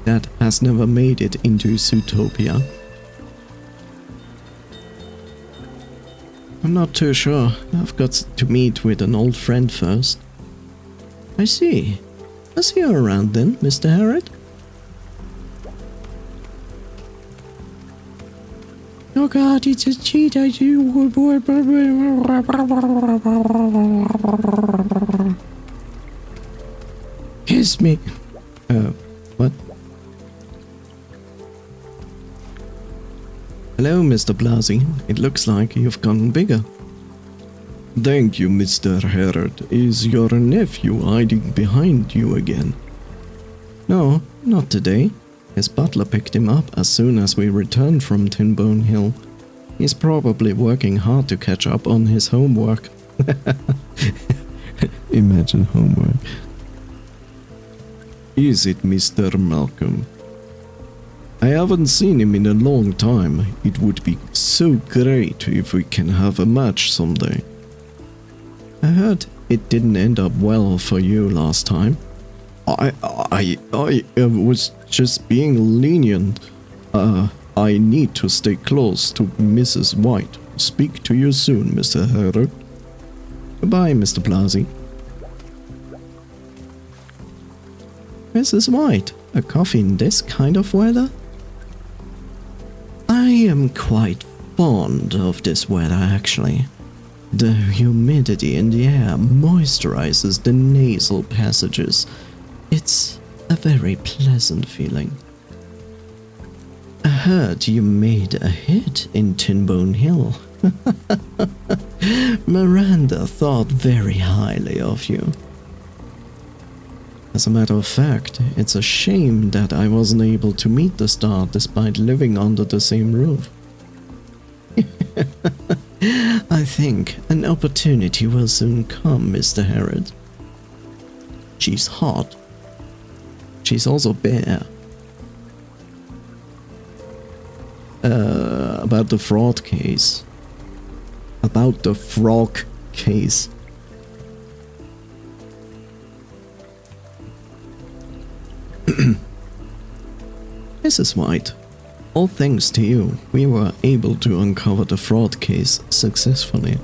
that has never made it into Zootopia. I'm not too sure. I've got to meet with an old friend first. I see. I'll see you around then, Mr. HERE. Oh god, it's a cheetah. Kiss me. What? Hello, Mr. Blasi. It looks like you've gotten bigger. Thank you, Mr. HERE. Is your nephew hiding behind you again? No, not today. His butler picked him up as soon as we returned from Tinbone Hill. He's probably working hard to catch up on his homework. Imagine homework. Is it Mr. Malcolm? I haven't seen him in a long time. It would be so great if we can have a match someday. I heard it didn't end up well for you last time. I was just being lenient. I need to stay close to Mrs. White. Speak to you soon, Mr. HERE. Goodbye, Mr. Blasi. Mrs. White, a coffee in this kind of weather? I am quite fond of this weather, actually. The humidity in the air moisturizes the nasal passages. It's a very pleasant feeling. I heard you made a hit in Tinbone Hill. Miranda thought very highly of you. As a matter of fact, it's a shame that I wasn't able to meet the star despite living under the same roof. I think an opportunity will soon come, Mr. HERE. She's hot. She's also bare. About the fraud case. About the frog case. Mrs. White, all thanks to you, we were able to uncover the fraud case successfully.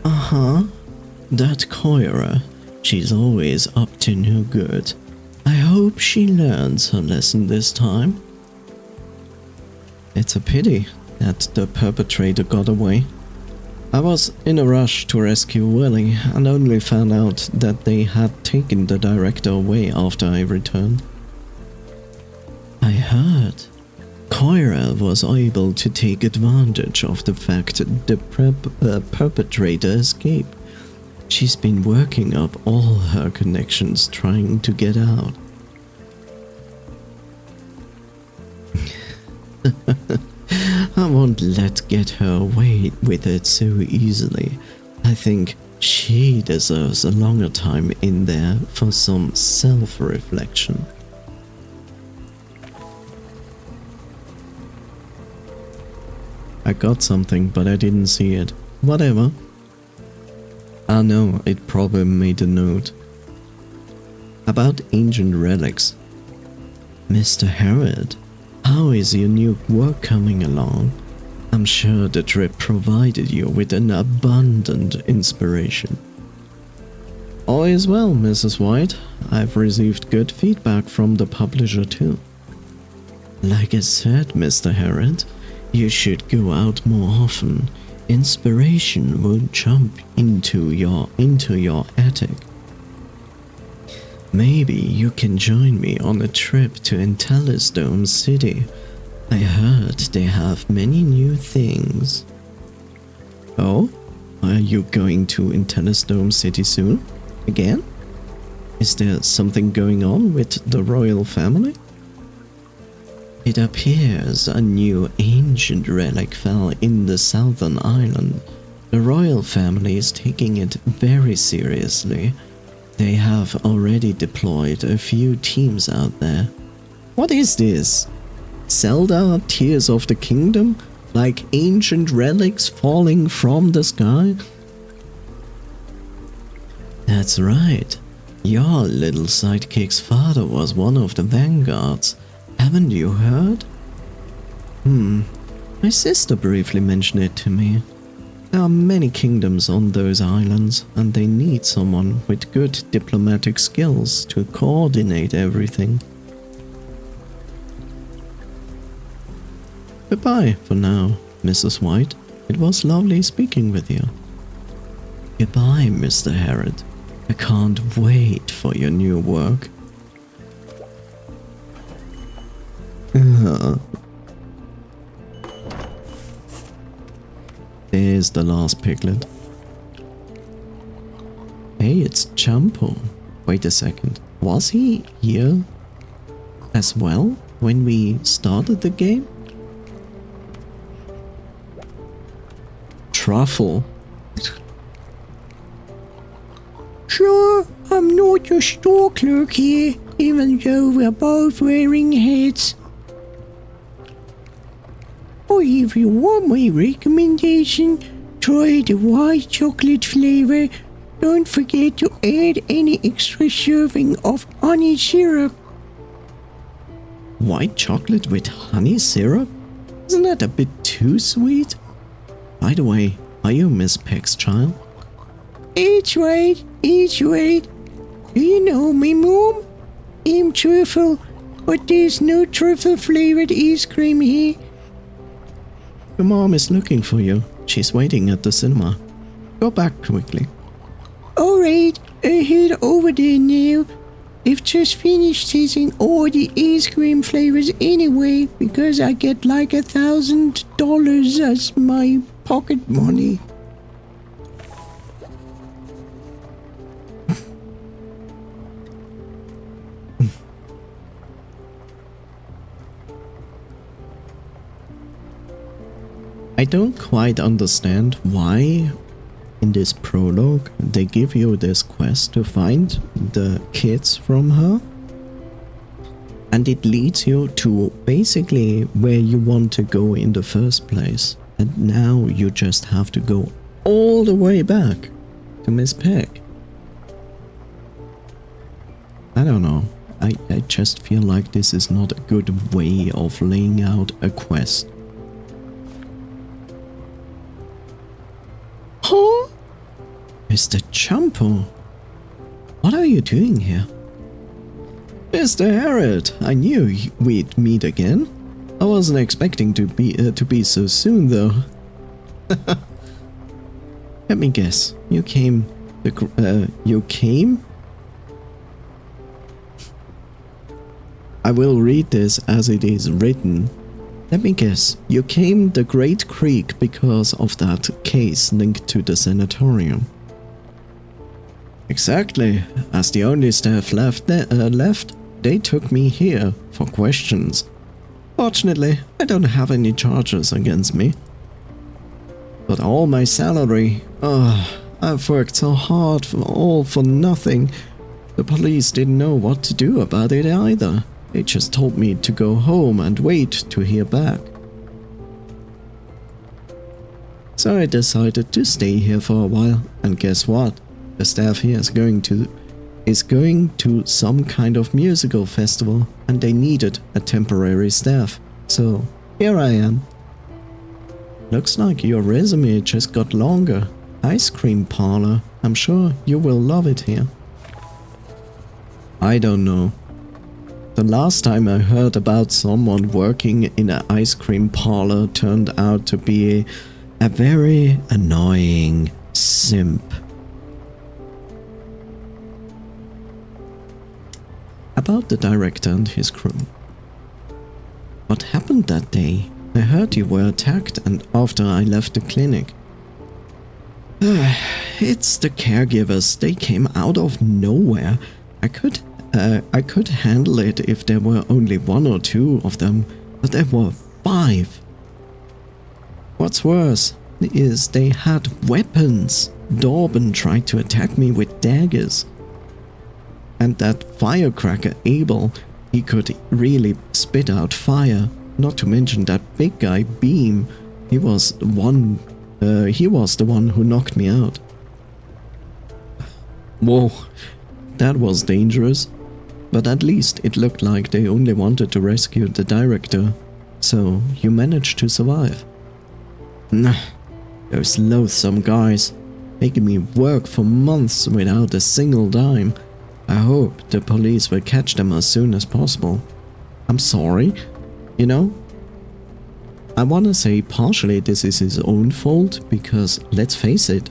Uh-huh. That Cora, she's always up to no good. I hope she learns her lesson this time. It's a pity that the perpetrator got away. I was in a rush to rescue Willie and only found out that they had taken the director away after I returned. I heard Cora was able to take advantage of the fact the perpetrator escaped. She's been working up all her connections trying to get out. I won't get her away with it so easily. I think she deserves a longer time in there for some self-reflection. I got something, but I didn't see it. Whatever. Ah no, it probably made a note. About ancient relics. Mr. Herod, how is your new work coming along? I'm sure the trip provided you with an abundant inspiration. All is well, Mrs. White. I've received good feedback from the publisher too. Like I said, Mr. Herod, you should go out more often. Inspiration will jump into your attic. Maybe you can join me on a trip to Intellisdome City. I heard they have many new things. Oh? Are you going to Intellisdome City soon? Again? Is there something going on with the royal family? It appears a new ancient relic fell in the southern island. The royal family is taking it very seriously. They have already deployed a few teams out there. What is this? Zelda Tears of the Kingdom? Like ancient relics falling from the sky? That's right. Your little sidekick's father was one of the vanguards. Haven't you heard? My sister briefly mentioned it to me. There are many kingdoms on those islands, and they need someone with good diplomatic skills to coordinate everything. Goodbye for now, Mrs. White. It was lovely speaking with you. Goodbye, Mr. Herod. I can't wait for your new work. There's the last piglet. Hey, it's Champo. Wait a second. Was he here as well when we started the game? Truffle. Sure, I'm not your store clerk here, even though we're both wearing hats. Or if you want my recommendation, try the white chocolate flavor. Don't forget to add any extra serving of honey syrup. White chocolate with honey syrup? Isn't that a bit too sweet? By the way, are you Miss Peck's child? It's right, it's right. Do you know me, Mom? I'm truffle, but there's no truffle flavored ice cream here. Your mom is looking for you. She's waiting at the cinema. Go back quickly. Alright, I head over there now. I've just finished tasting all the ice cream flavors anyway, because I get like $1,000 as my pocket money. I don't quite understand why in this prologue they give you this quest to find the kids from her. And it leads you to basically where you want to go in the first place. And now you just have to go all the way back to Miss Peck. I don't know. I just feel like this is not a good way of laying out a quest. Huh? Mr. Jumpo, what are you doing here? Mr. Herod, I knew we'd meet again. I wasn't expecting to be so soon, though. Let me guess. You came. You came? I will read this as it is written. Let me guess. You came the Great Creek because of that case linked to the sanatorium. Exactly. As the only staff left, they took me here for questions. Fortunately, I don't have any charges against me. But all my salary, I've worked so hard all for nothing. The police didn't know what to do about it either. They just told me to go home and wait to hear back. So I decided to stay here for a while, and guess what? The staff here is going to some kind of musical festival, and they needed a temporary staff. So here I am. Looks like your resume just got longer. Ice cream parlor. I'm sure you will love it here. I don't know. The last time I heard about someone working in an ice cream parlor turned out to be a very annoying simp. About the director and his crew. What happened that day? I heard you were attacked and after I left the clinic. It's the caregivers. They came out of nowhere. I could handle it if there were only 1 or 2 of them, but there were 5. What's worse is they had weapons. Dorban tried to attack me with daggers. And that firecracker Abel, he could really spit out fire. Not to mention that big guy Beam, he was the one who knocked me out. Whoa, that was dangerous. But at least it looked like they only wanted to rescue the director. So you managed to survive. Nah, those loathsome guys, making me work for months without a single dime. I hope the police will catch them as soon as possible. I'm sorry. You know, I wanna say partially this is his own fault, because let's face it,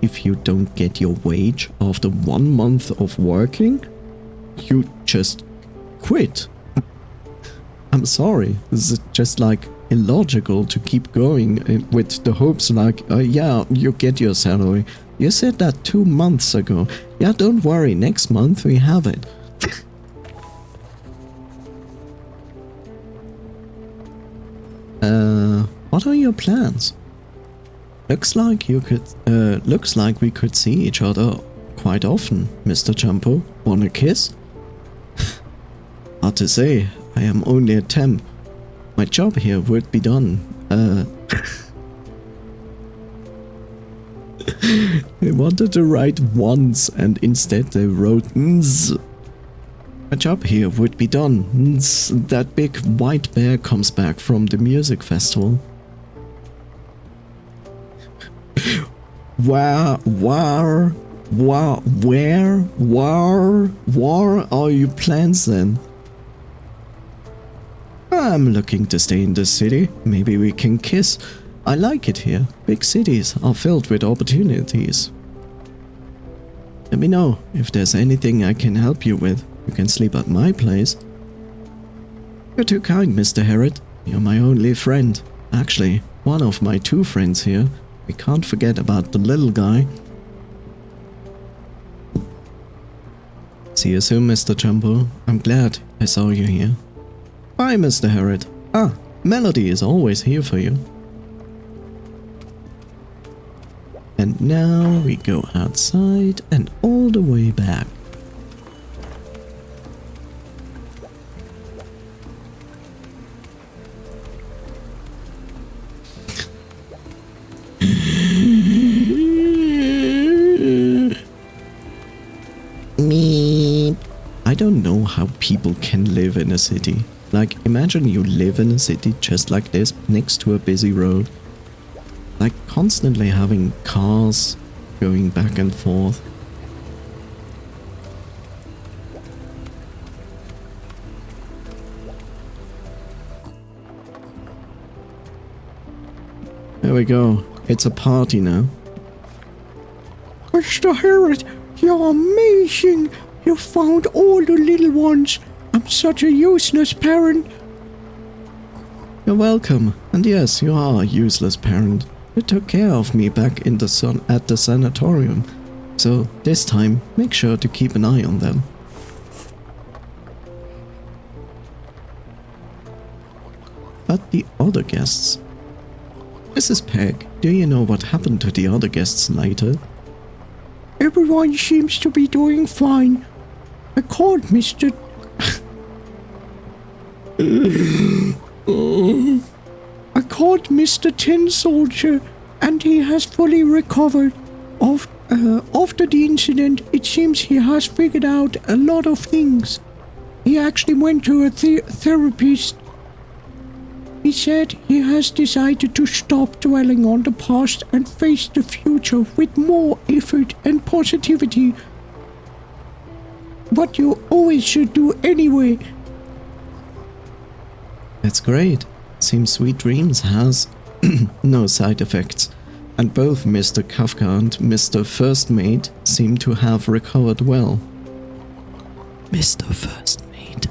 if you don't get your wage after 1 month of working, you just quit. I'm sorry, this is just like illogical to keep going with the hopes like, yeah, you get your salary. You said that 2 months ago. Yeah, don't worry, next month we have it. What are your plans? Looks like we could see each other quite often, Mr. Jumpo. Wanna kiss? Hard to say, I am only a temp. My job here would be done. They wanted to write once and instead they wrote nz. My job here would be done. Nz. That big white bear comes back from the music festival. Where are your plans then? I'm looking to stay in the city. Maybe we can kiss. I like it here. Big cities are filled with opportunities. Let me know if there's anything I can help you with. You can sleep at my place. You're too kind, Mr. Herod. You're my only friend. Actually, one of my 2 friends here. We can't forget about the little guy. See you soon, Mr. Jumbo. I'm glad I saw you here. Bye, Mr. Herod. Ah, Melody is always here for you. And now we go outside and all the way back. don't know how people can live in a city. Like, imagine you live in a city just like this, next to a busy road. Like, constantly having cars going back and forth. There we go. It's a party now. Mr. Here, you're amazing. You found all the little ones. I'm such a useless parent. You're welcome. And yes, you are a useless parent. You took care of me back in the at the sanatorium. So this time, make sure to keep an eye on them. But the other guests... Mrs. Pegg, do you know what happened to the other guests later? Everyone seems to be doing fine. I called Mr. I called Mr. Tin Soldier and he has fully recovered. After the incident, it seems he has figured out a lot of things. He actually went to a therapist. He said he has decided to stop dwelling on the past and face the future with more effort and positivity. What you always should do anyway. That's great. Seems Sweet Dreams has no side effects. And both Mr. Kafka and Mr. First Mate seem to have recovered well. Mr. First Mate.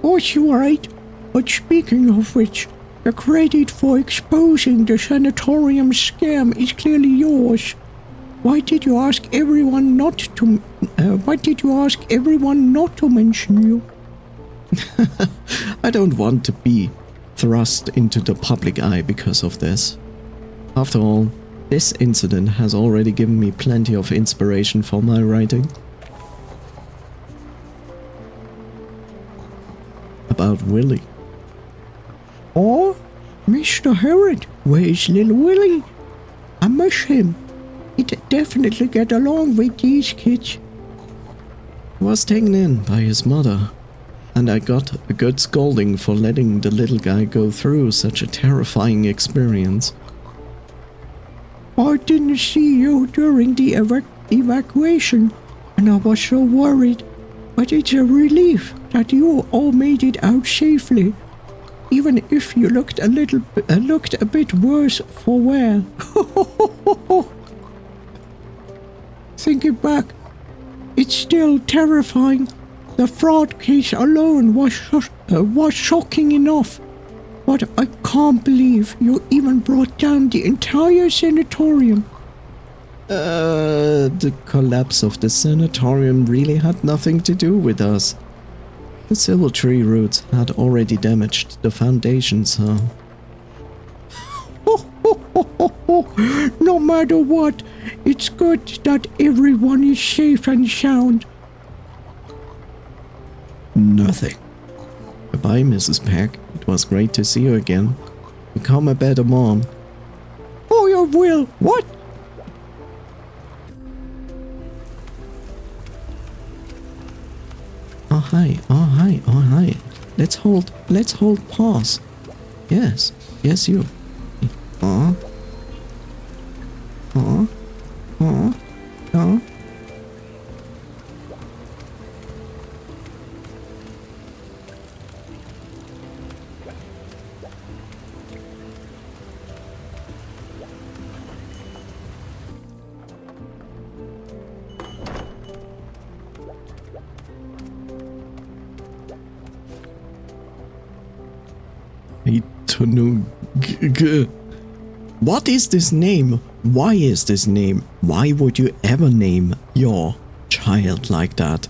Oh, you're right. But speaking of which, the credit for exposing the sanatorium scam is clearly yours. Why did you ask everyone not to mention you? I don't want to be thrust into the public eye because of this. After all, this incident has already given me plenty of inspiration for my writing. About Willie. Oh, Mr. Herod, where's little Willie? I miss him. He'd definitely get along with these kids. He was taken in by his mother, and I got a good scolding for letting the little guy go through such a terrifying experience. I didn't see you during the evacuation, and I was so worried. But it's a relief that you all made it out safely, even if you looked a bit worse for wear. Thinking back, it's still terrifying. The fraud case alone was shocking enough, but I can't believe you even brought down the entire sanatorium. The collapse of the sanatorium really had nothing to do with us. The silver tree roots had already damaged the foundation, so... No matter what, it's good that everyone is safe and sound. Nothing. Goodbye, Mrs. Peck. It was great to see you again. Become a better mom. Oh, you will. What? Oh hi, oh hi, oh hi. Let's hold pause. Yes, you. Oh. Oh. Oh. Oh. What is this name? Why is this name? Why would you ever name your child like that?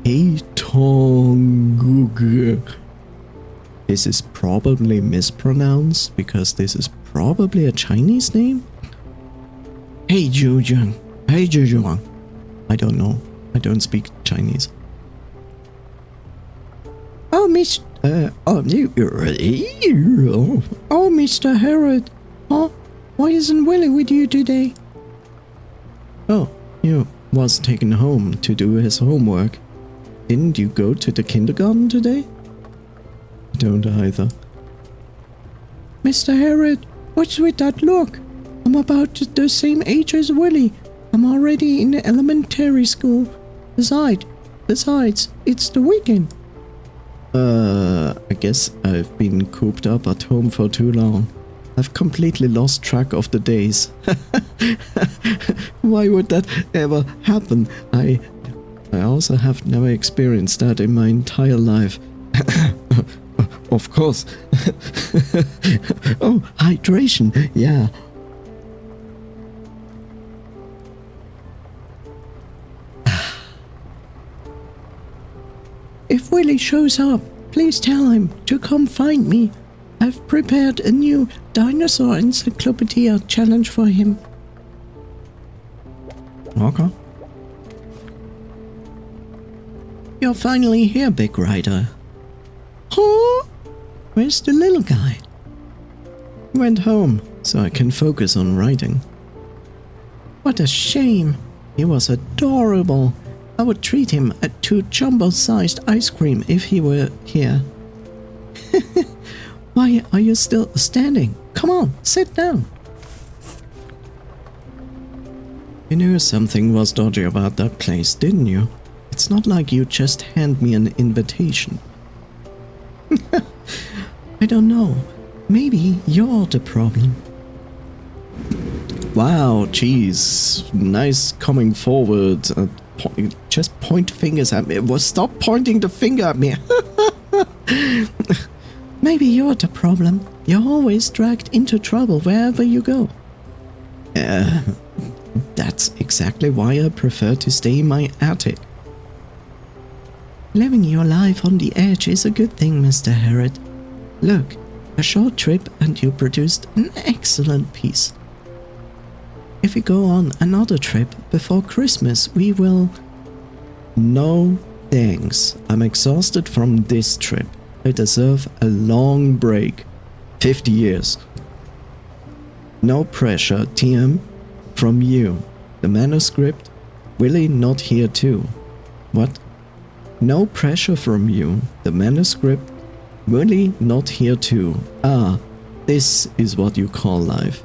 Heitong. This is probably mispronounced because this is probably a Chinese name? Hey Zhujiang. Hey Zhujiang. I don't know. I don't speak Chinese. Oh, Mr. Herod. Huh? Why isn't Willie with you today? Oh, you. was taken home to do his homework. Didn't you go to the kindergarten today? I don't either. Mr. Herod, what's with that look? I'm about the same age as Willy. I'm already in elementary school. Besides, it's the weekend. I guess I've been cooped up at home for too long. I've completely lost track of the days. Why would that ever happen? I also have never experienced that in my entire life. Of course. Oh, hydration, yeah. If Willy shows up, please tell him to come find me. I've prepared a new dinosaur encyclopedia challenge for him. Okay. You're finally here, Big Rider. Huh? Where's the little guy? He went home, so I can focus on writing. What a shame. He was adorable. I would treat him to jumbo-sized ice cream if he were here. Why are you still standing? Come on, sit down. You knew something was dodgy about that place, didn't you? It's not like you just hand me an invitation. I don't know. Maybe you're the problem. Wow, jeez. Nice coming forward. Just point fingers at me. Well, stop pointing the finger at me. Maybe you're the problem. You're always dragged into trouble wherever you go. That's exactly why I prefer to stay in my attic. Living your life on the edge is a good thing, Mr. Herod. Look, a short trip and you produced an excellent piece. If we go on another trip before Christmas, we will... No thanks. I'm exhausted from this trip. I deserve a long break. 50 years. No pressure, TM. From you. The manuscript. Willy not here too. What? No pressure from you. The manuscript. Willy not here too. Ah, this is what you call life.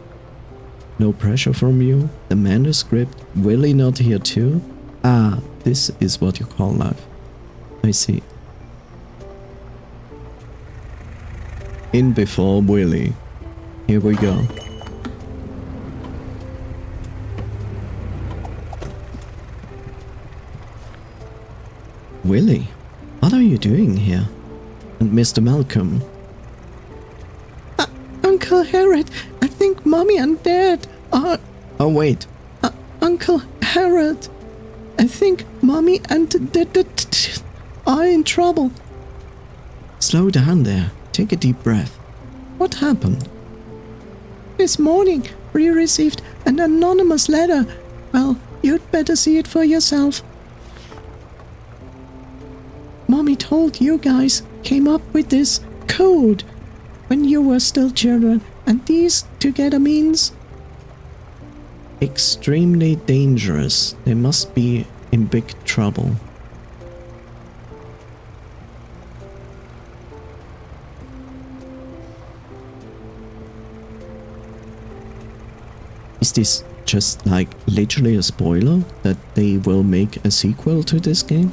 No pressure from you. The manuscript. Willy not here too. Ah, this is what you call life. I see. In before Willy. Here we go. Willy, what are you doing here? And Mr. Malcolm? Uncle Herod, I think Mommy and Dad are... Oh wait. Uncle Herod, I think Mommy and Dad are in trouble. Slow down there. Take a deep breath. What happened? This morning, we received an anonymous letter. Well, you'd better see it for yourself. Mommy told you guys came up with this code when you were still children, and these together means... Extremely dangerous. They must be in big trouble. Is this just like literally a spoiler that they will make a sequel to this game?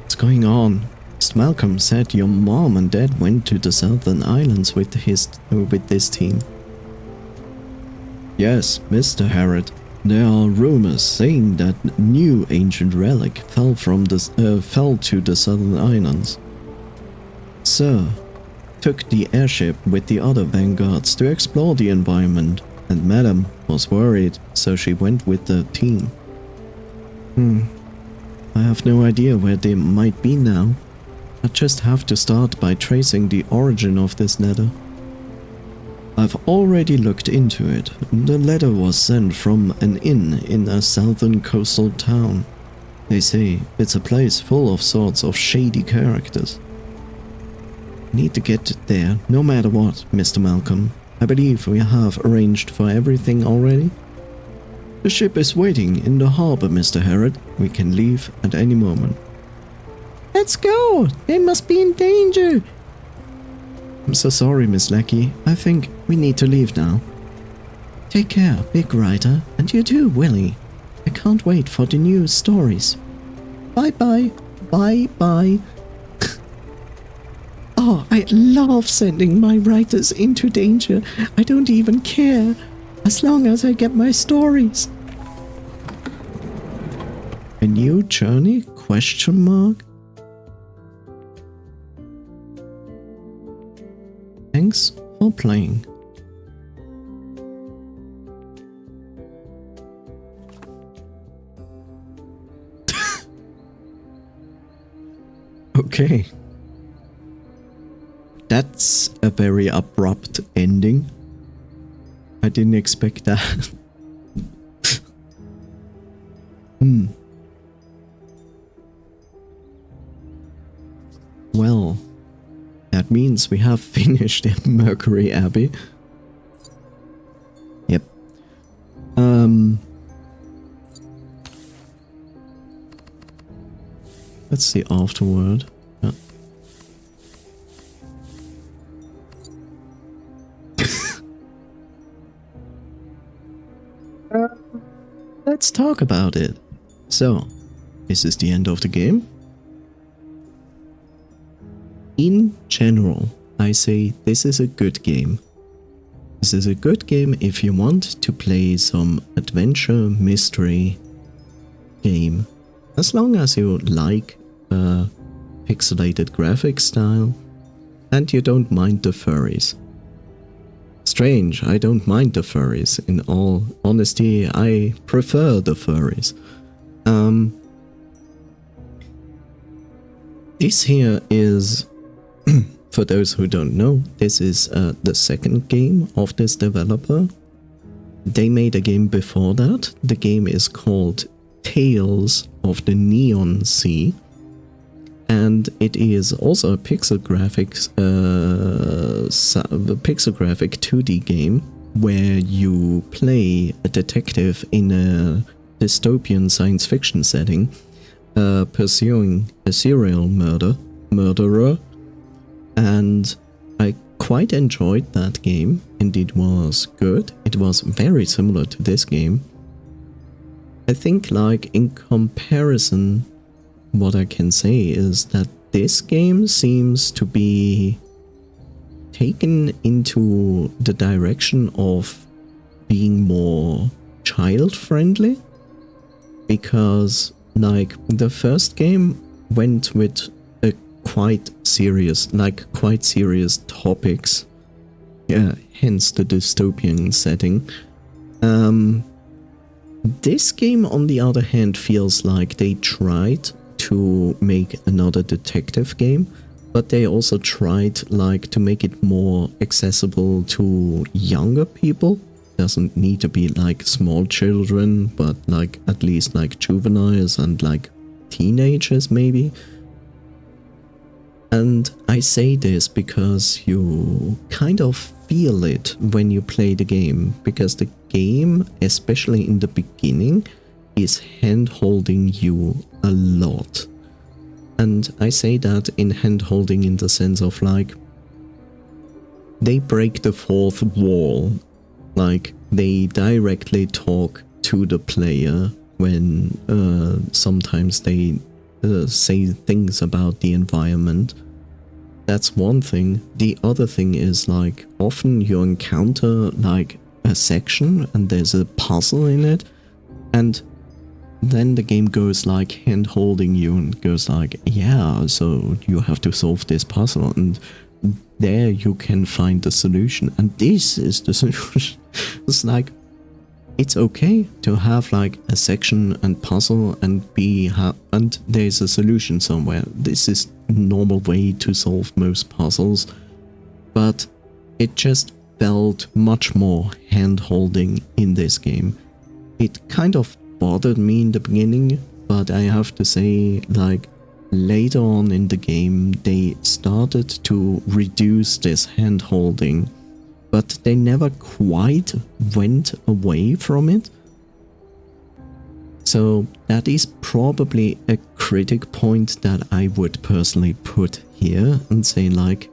What's going on? Mr. Malcolm said your mom and dad went to the Southern Islands with this team. Yes, Mr. Herod. There are rumors saying that new ancient relic fell to the Southern Islands. Sir took the airship with the other vanguards to explore the environment, and Madam was worried, so she went with the team. I have no idea where they might be now. I just have to start by tracing the origin of this letter. I've already looked into it. The letter was sent from an inn in a southern coastal town. They say it's a place full of sorts of shady characters. Need to get there no matter what, Mr. Malcolm. I believe we have arranged for everything already. The ship is waiting in the harbor, Mr. Herod. We can leave at any moment. Let's go! They must be in danger! I'm so sorry, Miss Lackey. I think we need to leave now. Take care, Big Rider, and you too, Willie. I can't wait for the new stories. Bye-bye. Bye-bye. Oh, I love sending my writers into danger. I don't even care, as long as I get my stories. A new journey? Question mark? Thanks for playing. Okay. That's a very abrupt ending. I didn't expect that. Well, that means we have finished Mercury Abbey. Yep. Let's see afterward. Yeah. Let's talk about it. So, this is the end of the game. In general, I say this is a good game. This is a good game if you want to play some adventure mystery game. As long as you like pixelated graphic style and you don't mind the furries. Strange, I don't mind the furries. In all honesty, I prefer the furries. This here is, for those who don't know, this is the second game of this developer. They made a game before that. The game is called Tales of the Neon Sea. And it is also a pixel graphics, pixel graphic 2D game where you play a detective in a dystopian science fiction setting, pursuing a serial murderer. And I quite enjoyed that game, and it was good. It was very similar to this game. I think, like, in comparison, what I can say is that this game seems to be taken into the direction of being more child-friendly, because, like, the first game went with a quite serious topics, yeah, hence the dystopian setting. This game, on the other hand, feels like they tried to make another detective game, but they also tried, like, to make it more accessible to younger people. Doesn't need to be like small children, but like at least like juveniles and like teenagers maybe. And I say this because you kind of feel it when you play the game, because the game, especially in the beginning, is hand-holding you a lot. And I say that in hand-holding in the sense of, like, they break the fourth wall. Like, they directly talk to the player when sometimes they say things about the environment. That's one thing. The other thing is, like, often you encounter like a section and there's a puzzle in it, and then the game goes like hand-holding you and goes like, yeah, so you have to solve this puzzle, and there you can find the solution, and this is the solution. It's like, it's okay to have like a section and puzzle and and there's a solution somewhere. This is a normal way to solve most puzzles, but it just felt much more hand-holding in this game. It kind of bothered me in the beginning, but I have to say, like, later on in the game they started to reduce this hand-holding, but they never quite went away from it. So that is probably a critic point that I would personally put here and say, like,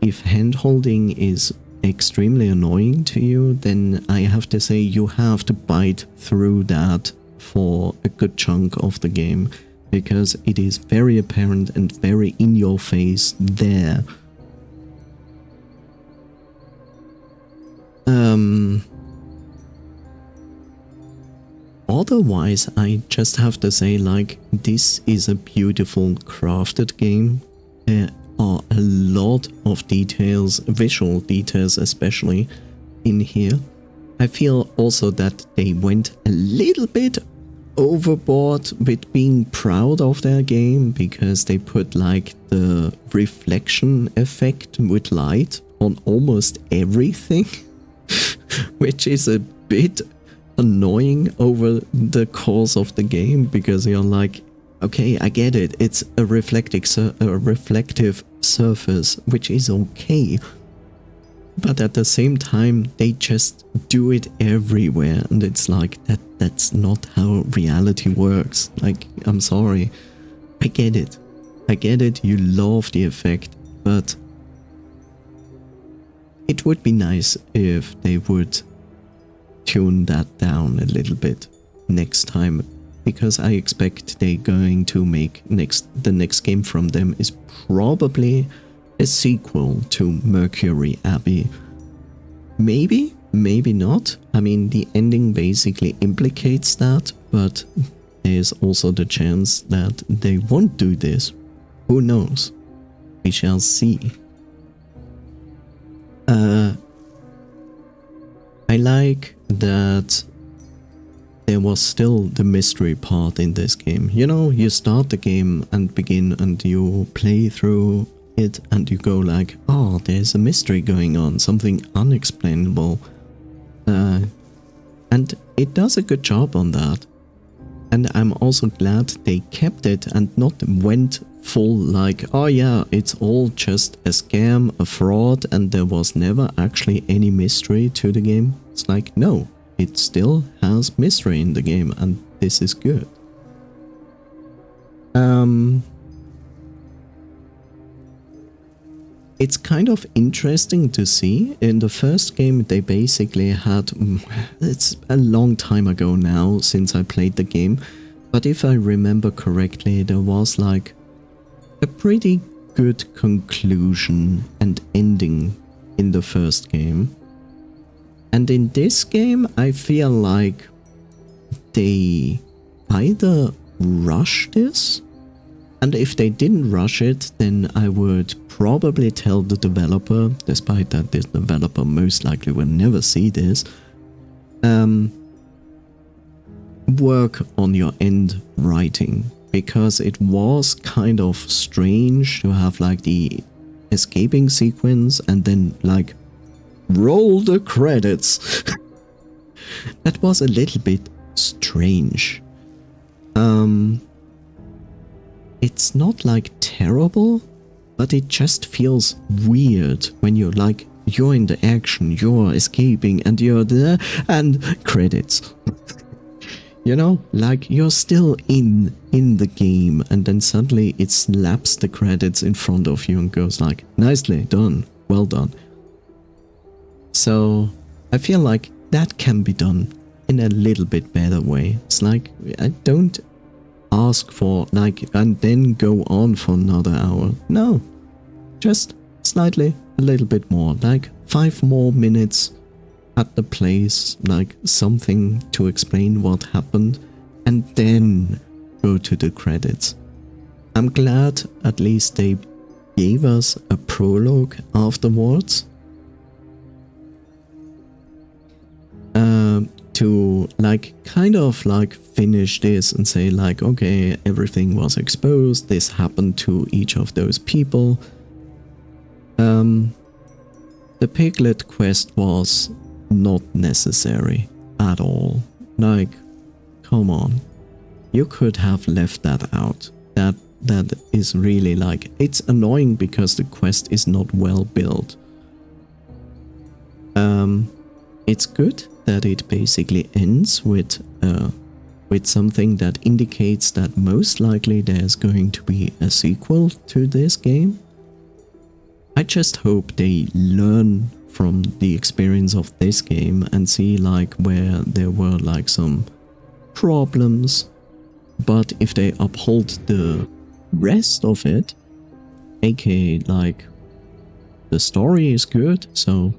if hand-holding is extremely annoying to you, then I have to say you have to bite through that for a good chunk of the game, because it is very apparent and very in your face there. Otherwise, I just have to say, like, this is a beautiful crafted game. There are a lot of details, visual details especially, in here. I feel also that they went a little bit overboard with being proud of their game, because they put like the reflection effect with light on almost everything, which is a bit annoying over the course of the game, because you're like, okay, I get it, it's a reflective surface, which is okay, but at the same time they just do it everywhere, and it's like, that's not how reality works. Like, I'm sorry, I get it, you love the effect, but it would be nice if they would tune that down a little bit next time, because I expect they're going to make the next game from them is probably a sequel to Mercury Abbey. Maybe, maybe not. I mean, the ending basically implicates that, but there's also the chance that they won't do this. Who knows? We shall see. I like that there was still the mystery part in this game. You know, you start the game and begin and you play through it and you go like, oh, there's a mystery going on, something unexplainable. And it does a good job on that. And I'm also glad they kept it and not went full like, oh yeah, it's all just a scam, a fraud, and there was never actually any mystery to the game. It's like, no, it still has mystery in the game, and this is good. It's kind of interesting to see. In the first game, they basically had... It's a long time ago now since I played the game, but if I remember correctly, there was like a pretty good conclusion and ending in the first game. And in this game, I feel like they either rush this, and if they didn't rush it, then I would probably tell the developer, despite that this developer most likely will never see this, work on your end writing, because it was kind of strange to have like the escaping sequence and then like roll the credits. That was a little bit strange. It's not like terrible, but it just feels weird when you're like, you're in the action, you're escaping, and you're there, and credits. You know, like you're still in the game, and then suddenly it slaps the credits in front of you and goes like, nicely done, well done. So I feel like that can be done in a little bit better way. It's like, I don't ask for like, and then go on for another hour. No, just slightly a little bit more, like 5 more minutes at the place, like something to explain what happened, and then go to the credits. I'm glad at least they gave us a prologue afterwards to like kind of like finish this and say like, okay, everything was exposed, this happened to each of those people. The piglet quest was not necessary at all. Like, come on, you could have left that out. That is really like, it's annoying because the quest is not well built. It's good that it basically ends with with something that indicates that most likely there's going to be a sequel to this game. I just hope they learn from the experience of this game and see like where there were like some problems, but if they uphold the rest of it, aka like the story is good, so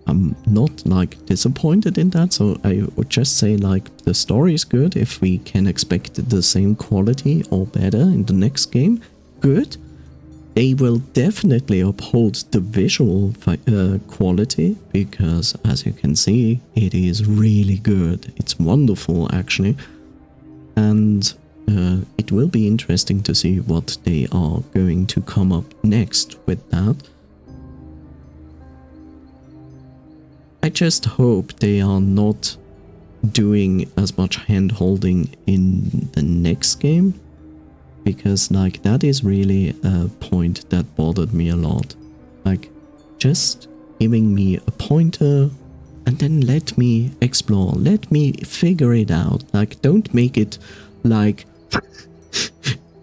I'm not like disappointed in that. So I would just say like the story is good. If we can expect the same quality or better in the next game, good. They will definitely uphold the visual quality, because as you can see, it is really good. It's wonderful actually. And it will be interesting to see what they are going to come up next with that. I just hope they are not doing as much hand-holding in the next game, because like that is really a point that bothered me a lot. Like just giving me a pointer and then let me explore, let me figure it out. Like don't make it like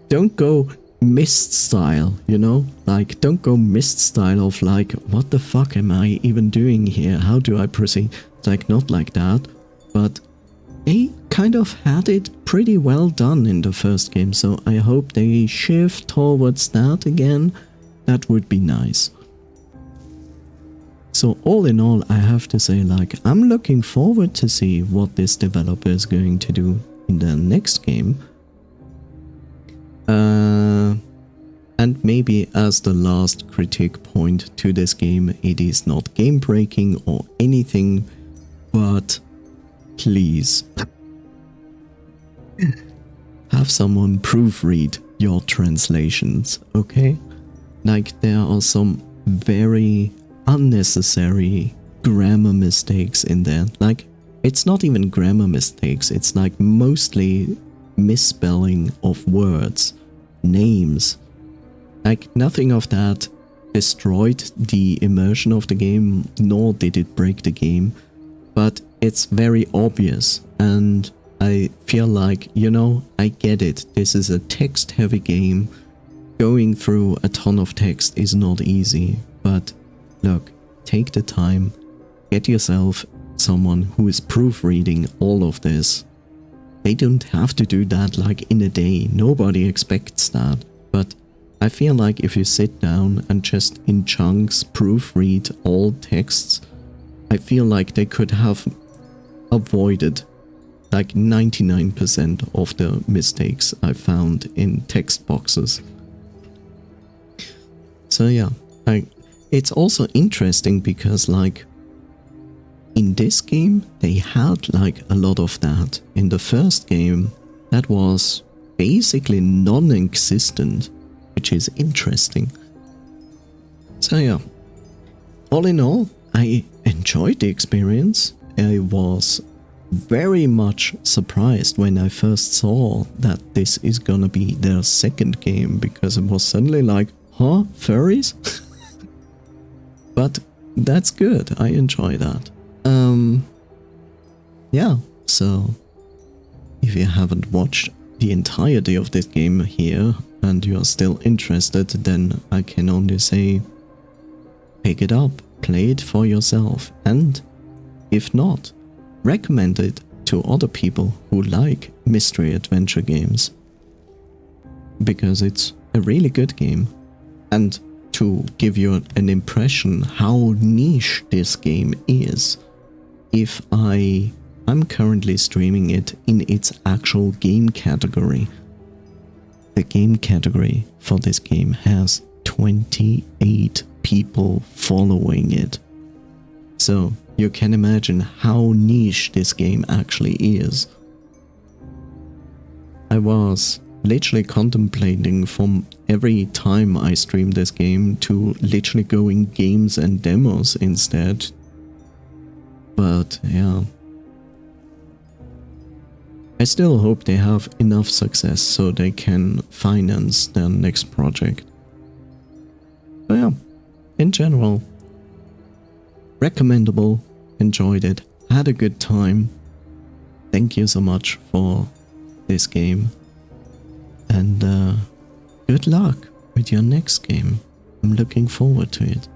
don't go Myst style, you know? Like don't go Myst style of like, what the fuck am I even doing here? How do I proceed? It's like not like that, but they kind of had it pretty well done in the first game, so I hope they shift towards that again. That would be nice. So all in all, I have to say like I'm looking forward to see what this developer is going to do in the next game. And maybe as the last critique point to this game, it is not game breaking or anything, but please have someone proofread your translations, okay? Like there are some very unnecessary grammar mistakes in there. Like it's not even grammar mistakes, it's like mostly misspelling of words, names. Like nothing of that destroyed the immersion of the game, nor did it break the game, but it's very obvious, and I feel like, you know, I get it. This is a text-heavy game. Going through a ton of text is not easy, but look, take the time, get yourself someone who is proofreading all of this. They don't have to do that like in a day, nobody expects that, but I feel like if you sit down and just in chunks proofread all texts, I feel like they could have avoided like 99% of the mistakes I found in text boxes. So yeah, it's also interesting because like in this game they had like a lot of that. In the first game that was basically non-existent, which is interesting. So yeah, all in all, I enjoyed the experience. I was very much surprised when I first saw that this is gonna be their second game, because it was suddenly like, huh, furries? But that's good, I enjoy that. Yeah, so if you haven't watched the entirety of this game here and you're still interested, then I can only say pick it up, play it for yourself, and if not, recommend it to other people who like mystery adventure games, because it's a really good game. And to give you an impression how niche this game is, if I'm currently streaming it in its actual game category. The game category for this game has 28 people following it. So you can imagine how niche this game actually is. I was literally contemplating from every time I stream this game to literally going games and demos instead. But yeah, I still hope they have enough success so they can finance their next project. But yeah, in general, recommendable, enjoyed it, had a good time. thank you so much for this game. And good luck with your next game. I'm looking forward to it.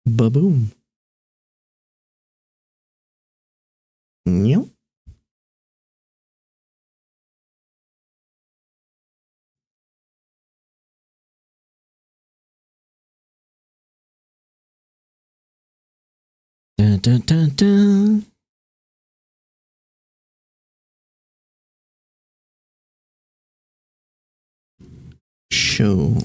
Ba-boom. Yep. Dun, dun, dun, dun. Show.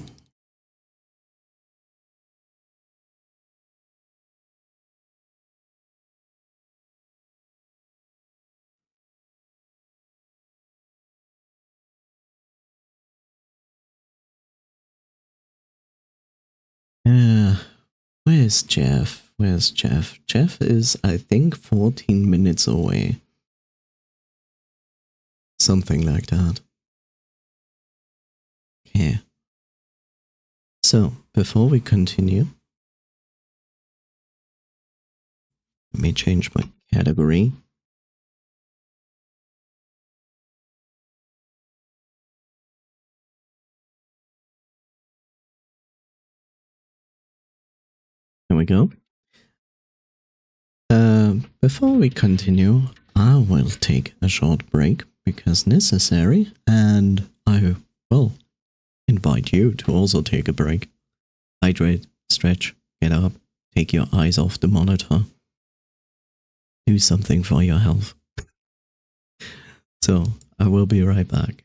Where's Jeff? Where's Jeff? Jeff is, I think, 14 minutes away. Something like that. Okay. So, before we continue, let me change my category. There we go. Before we continue, I will take a short break because necessary, and I will invite you to also take a break. Hydrate, stretch, get up, take your eyes off the monitor. Do something for your health. So, I will be right back.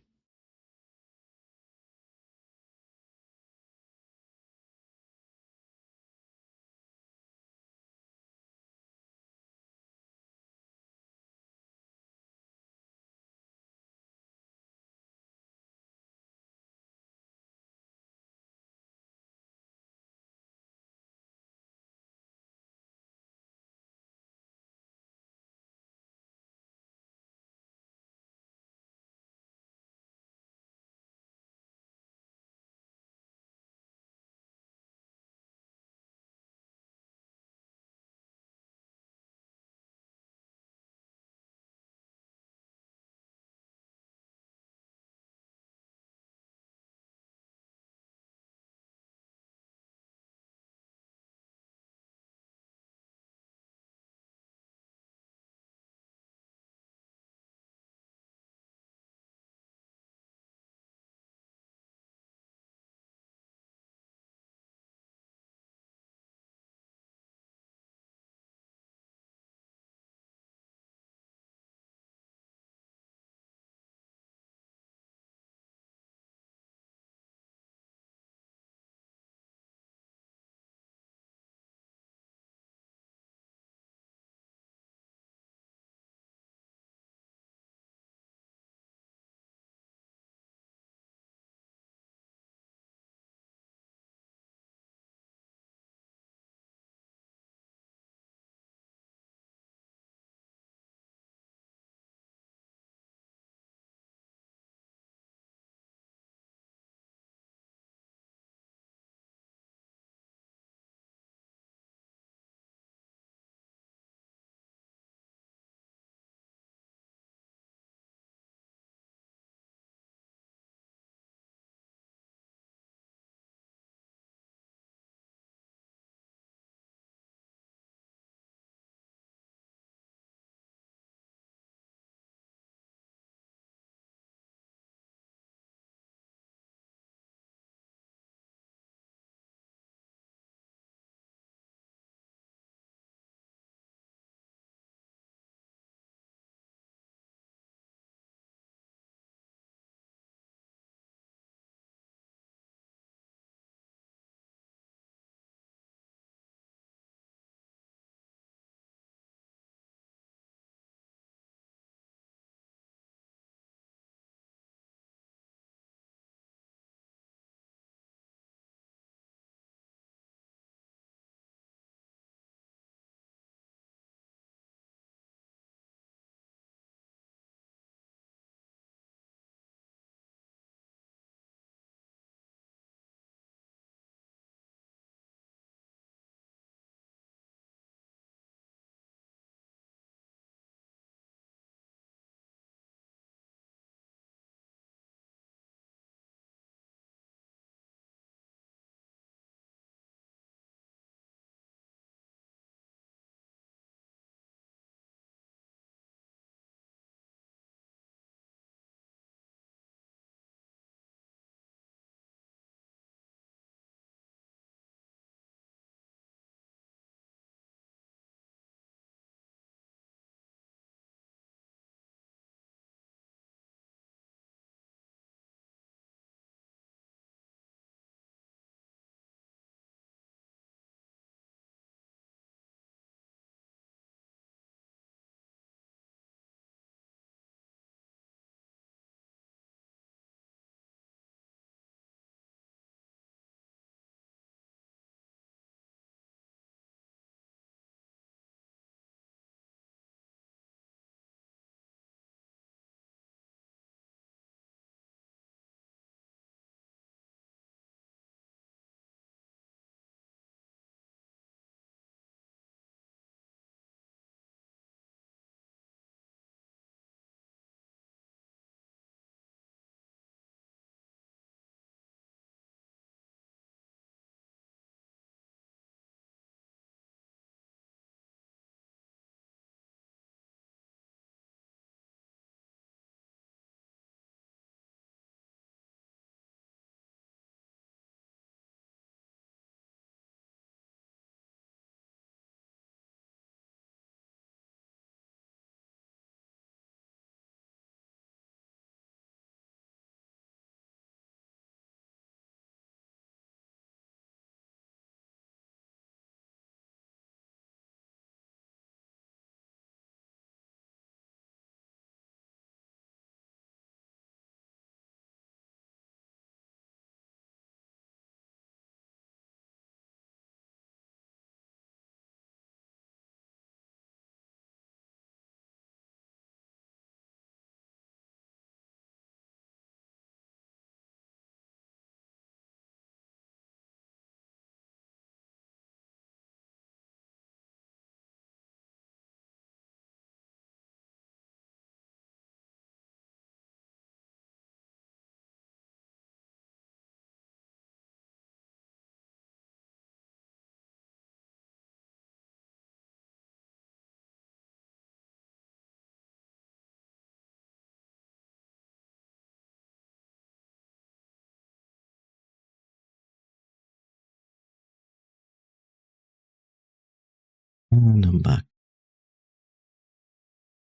And I'm back.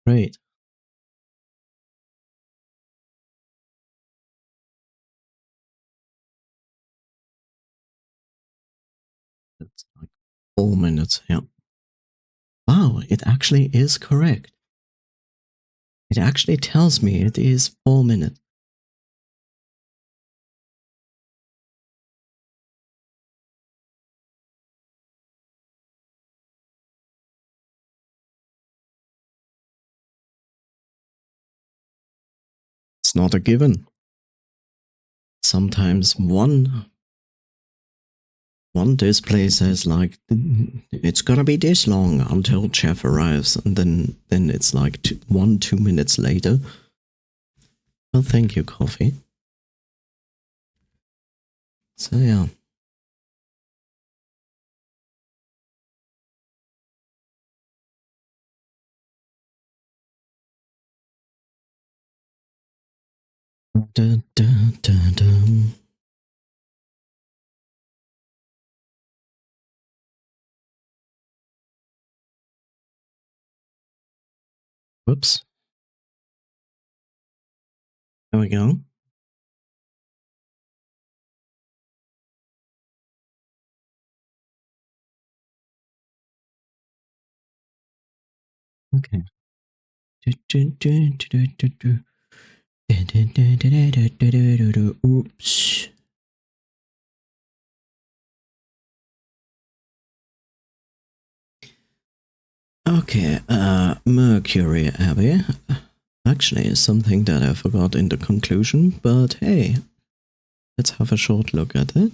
Great. It's like 4 minutes, yeah. Wow, it actually is correct. It actually tells me it is 4 minutes. It's not a given. Sometimes one display says like it's gonna be this long until Jeff arrives, and then it's like 2 minutes later. Well, thank you, coffee. So yeah. Dun, dun, dun, dun. Whoops. There we go. Okay. Oops. Okay, Mercury, Abbey. Actually, something that I forgot in the conclusion, but hey, let's have a short look at it.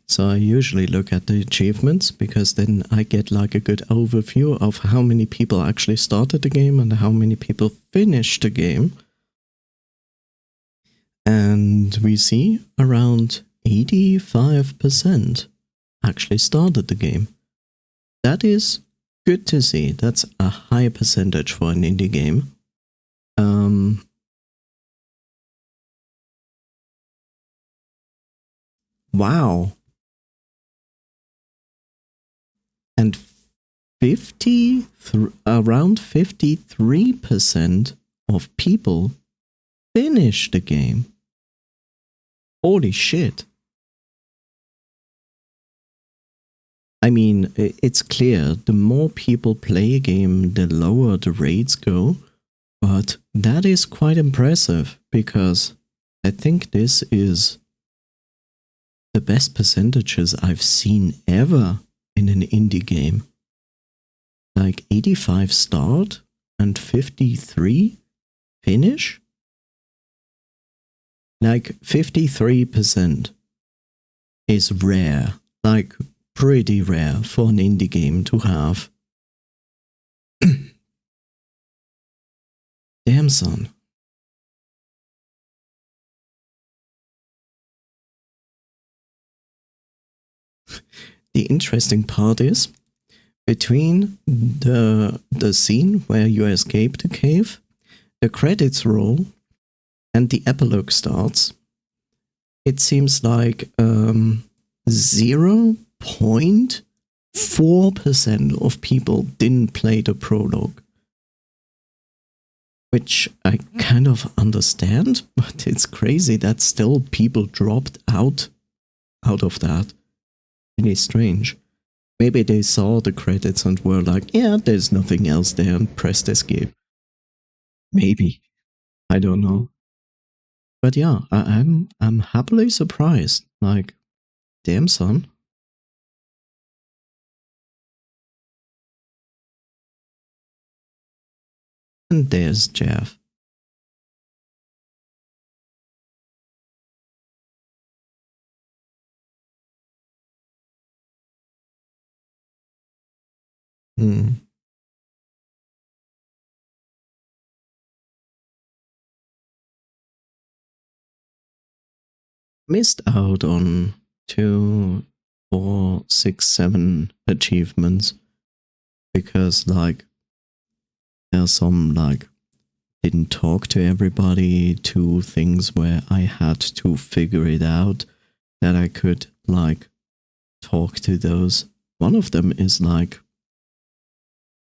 So I usually look at the achievements, because then I get like a good overview of how many people actually started the game and how many people finished the game. And we see around 85% actually started the game. That is good to see. That's a high percentage for an indie game. Wow. And around 53% of people finish the game. Holy shit. I mean, it's clear, the more people play a game, the lower the rates go. But that is quite impressive, because I think this is the best percentages I've seen ever in an indie game. Like 85 start and 53 finish? Like 53% is rare. Like pretty rare for an indie game to have. Damn, son. The interesting part is, between the scene where you escape the cave, the credits roll, and the epilogue starts, it seems like 0.4% of people didn't play the prologue. Which I kind of understand, but it's crazy that still people dropped out of that. Really strange. Maybe they saw the credits and were like, yeah, there's nothing else there, and pressed escape. Maybe. I don't know. But yeah, I'm happily surprised. Like, damn, son. And there's Jeff. Missed out on 2, 4, 6, 7 achievements, because like there's some like didn't talk to everybody, 2 things where I had to figure it out that I could like talk to those One of them is like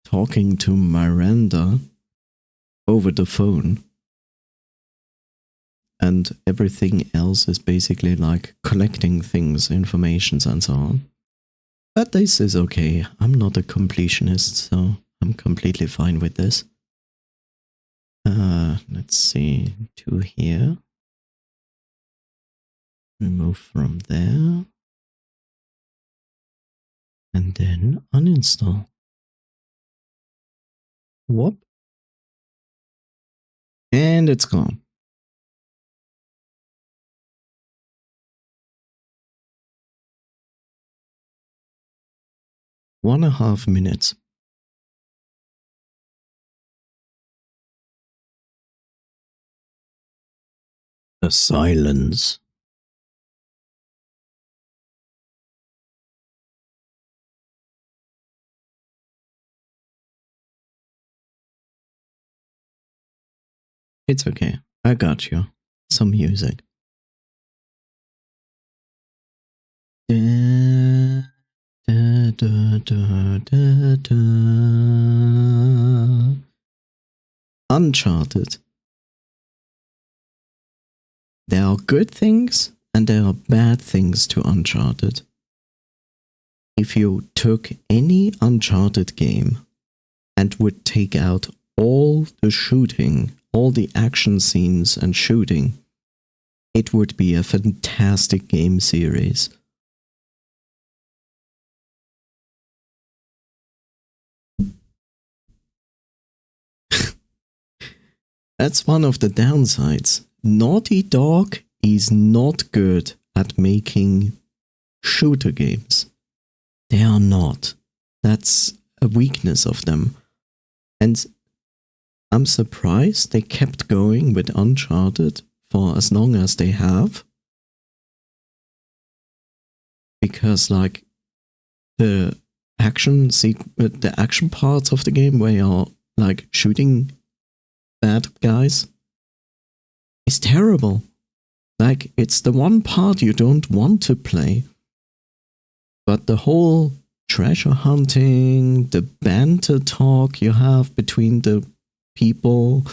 talking to Miranda over the phone. And everything else is basically like collecting things, informations and so on. But this is okay. I'm not a completionist, so I'm completely fine with this. Let's see, 2 here. Remove from there. And then uninstall. Whoop. And it's gone. One and a half minutes. The silence. It's okay. I got you. Some music. Da, da, da, da, da, da. Uncharted. There are good things and there are bad things to Uncharted. If you took any Uncharted game and would take out all the shooting, all the action scenes and shooting, it would be a fantastic game series. That's one of the downsides. Naughty Dog is not good at making shooter games. They are not. That's a weakness of them. And I'm surprised they kept going with Uncharted for as long as they have. Because like the action parts of the game where you're like shooting bad guys is terrible. Like, it's the one part you don't want to play. But the whole treasure hunting, the banter talk you have between the people,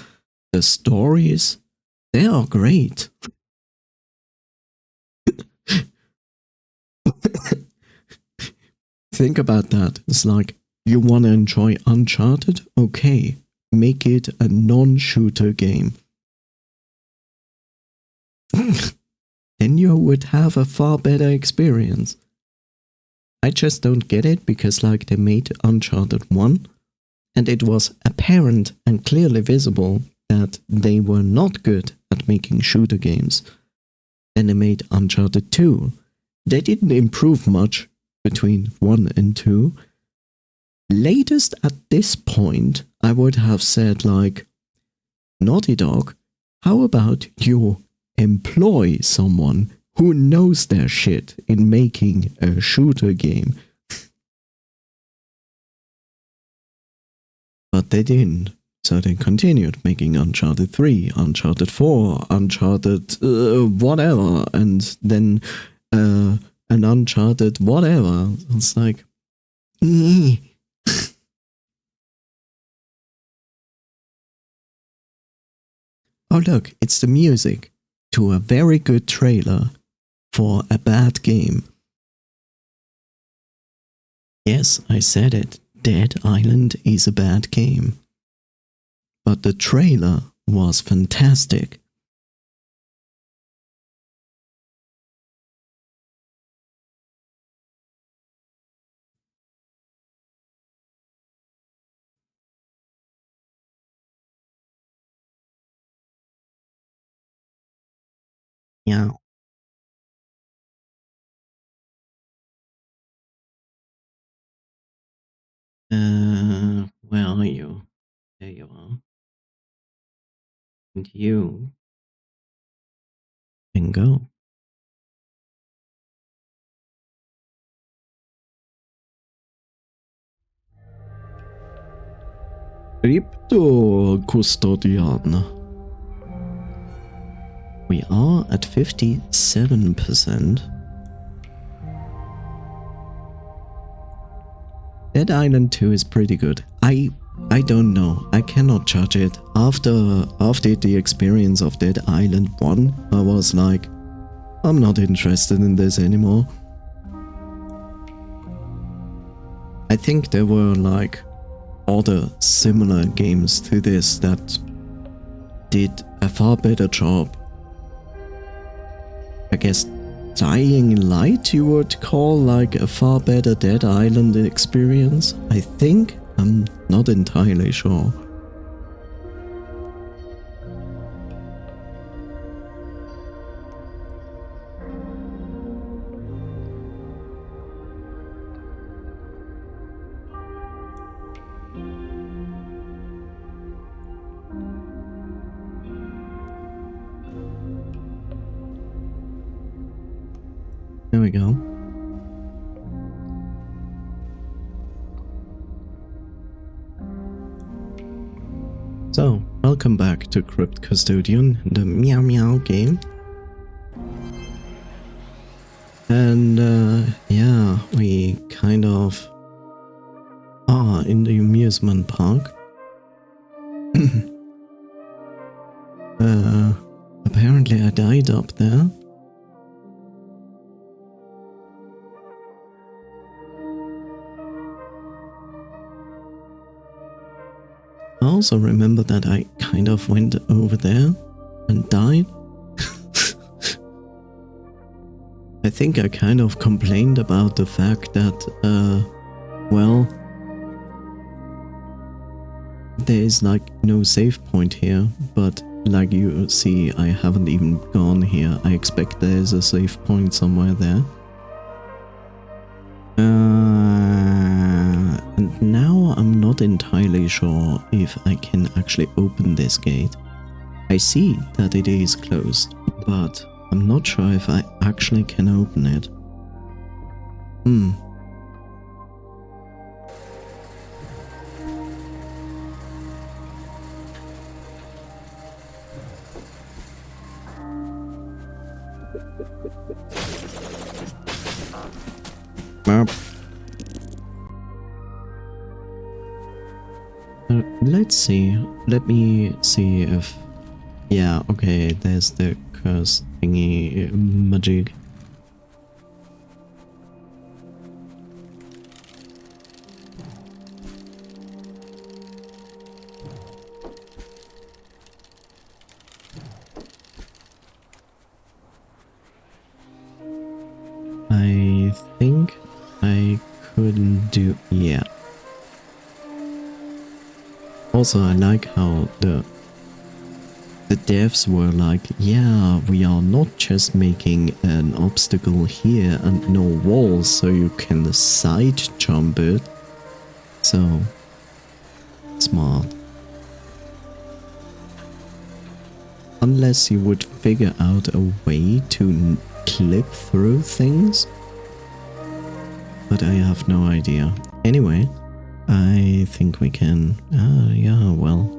the stories, they are great. Think about that. It's like, you want to enjoy Uncharted? Okay, make it a non-shooter game. Then you would have a far better experience. I just don't get it because like they made Uncharted 1 and it was apparent and clearly visible that they were not good at making shooter games. Then they made Uncharted 2. They didn't improve much between 1 and 2. Latest at this point, I would have said like, Naughty Dog, how about you employ someone who knows their shit in making a shooter game? But they didn't. So they continued making Uncharted 3, Uncharted 4, Uncharted whatever, and then an Uncharted whatever. It's like, oh look, it's the music to a very good trailer for a bad game. Yes, I said it. Dead Island is a bad game. But the trailer was fantastic. Yeah. Where are you? There you are. And you can go. Crypto Custodian. We are at 57%. Dead Island 2 is pretty good. I don't know. I cannot judge it. After the experience of Dead Island 1, I was like, I'm not interested in this anymore. I think there were like other similar games to this that did a far better job. I guess Dying Light you would call like a far better Dead Island experience, I think. I'm not entirely sure. There we go. So, welcome back to Crypt Custodian, the Meow Meow game. And yeah, we kind of are in the amusement park. Apparently I died up there. I also remember that I kind of went over there and died. I think I kind of complained about the fact that, well, there is like no save point here, but like you see, I haven't even gone here. I expect there is a save point somewhere there. And now I'm not entirely sure if I can actually open this gate. I see that it is closed, but I'm not sure if I actually can open it. Let's see. Let me see if... Yeah, okay, there's the curse thingy magic. I think I couldn't do... Yeah. Also, I like how the devs were like, yeah, we are not just making an obstacle here and no walls so you can side jump it. So, smart. Unless you would figure out a way to clip through things. But I have no idea. Anyway, I think we can... yeah, well,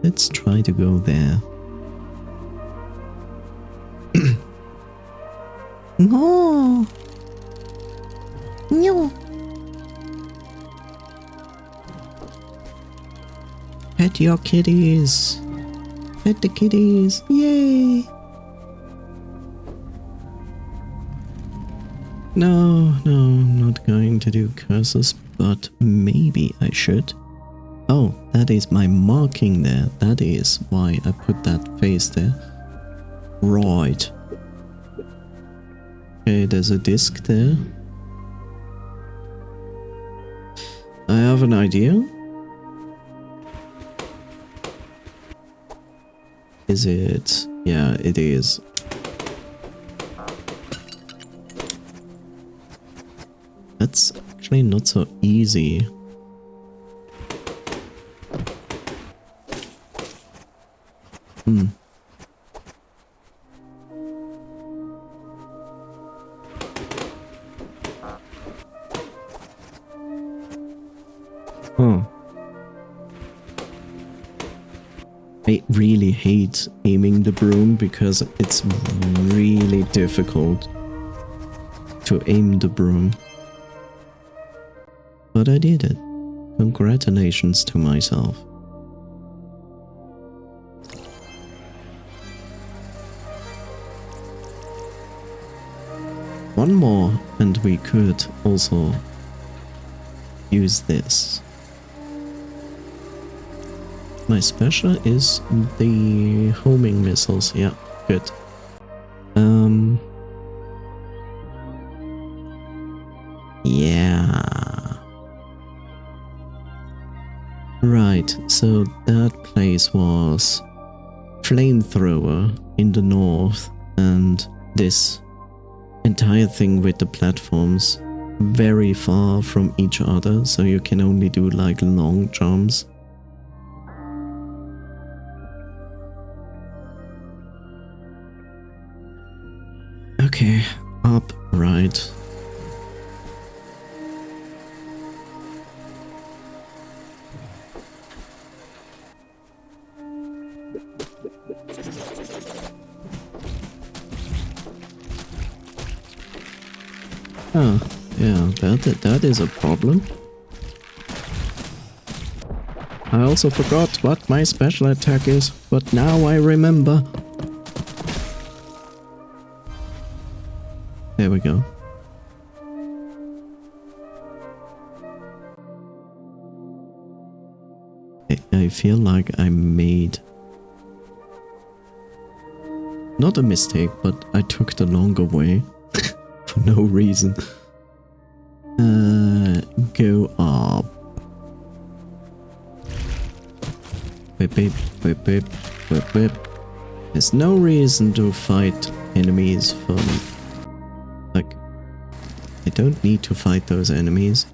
let's try to go there. No. No. Pet your kitties. Pet the kitties. Yay. No, I'm not going to do curses, but maybe I should. Oh, that is my marking there. That is why I put that face there. Right. Okay, there's a disc there. I have an idea. Is it? Yeah, it is. That's actually not so easy. I really hate aiming the broom because it's really difficult to aim the broom. But I did it. Congratulations to myself. One more and we could also use this. My special is the homing missiles. Yeah, good. Yeah. Right, so that place was flamethrower in the north, and this entire thing with the platforms very far from each other, so you can only do like long jumps. Okay, up, right. Oh, yeah, that is a problem. I also forgot what my special attack is, but now I remember. There we go. I feel like I made not a mistake, but I took the longer way for no reason. Go up. Whip, whip, whip, whip, whip, whip. There's no reason to fight enemies from... Like, I don't need to fight those enemies.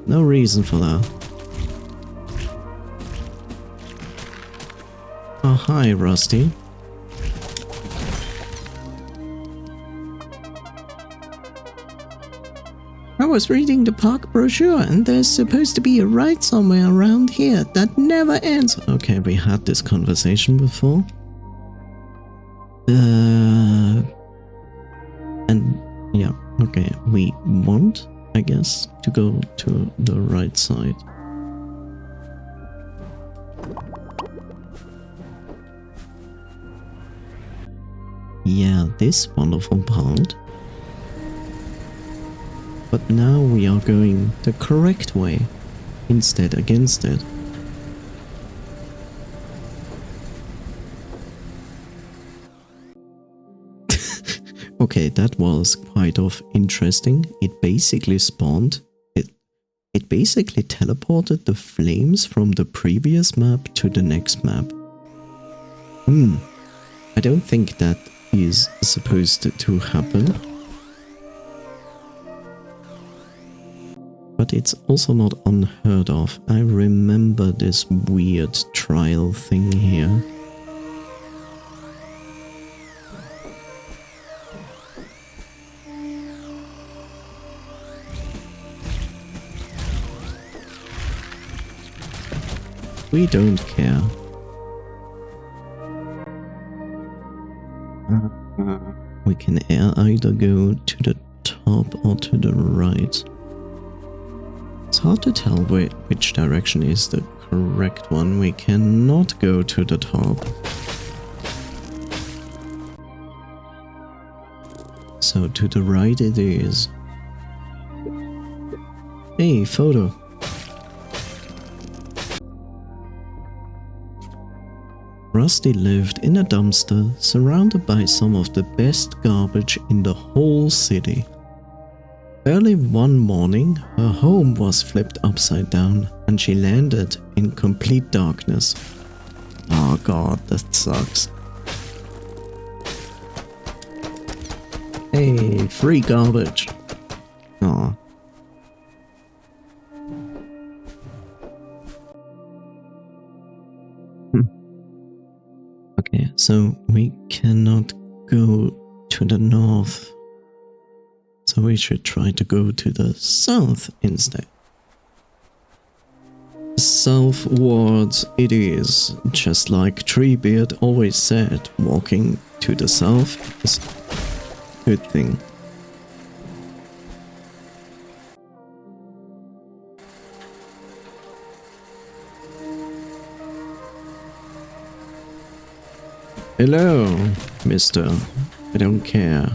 No reason for that. Oh, hi, Rusty. I was reading the park brochure and there's supposed to be a ride somewhere around here that never ends. Okay, we had this conversation before. And yeah, okay, we want, I guess, to go to the right side. Yeah, this wonderful part. But now we are going the correct way, instead against it. Okay, that was quite of interesting. It basically spawned, it basically teleported the flames from the previous map to the next map. I don't think that is supposed to happen. But it's also not unheard of. I remember this weird trial thing here. We don't care. We can either go to the top or to the right. It's hard to tell which direction is the correct one. We cannot go to the top. So to the right it is. Hey, photo. Rusty lived in a dumpster surrounded by some of the best garbage in the whole city. Early one morning, her home was flipped upside down and she landed in complete darkness. Oh god, that sucks. Hey, free garbage. Aw. Okay, so we cannot go to the north. So we should try to go to the south instead. Southwards it is, just like Treebeard always said, walking to the south is a good thing. Hello, mister. I don't care.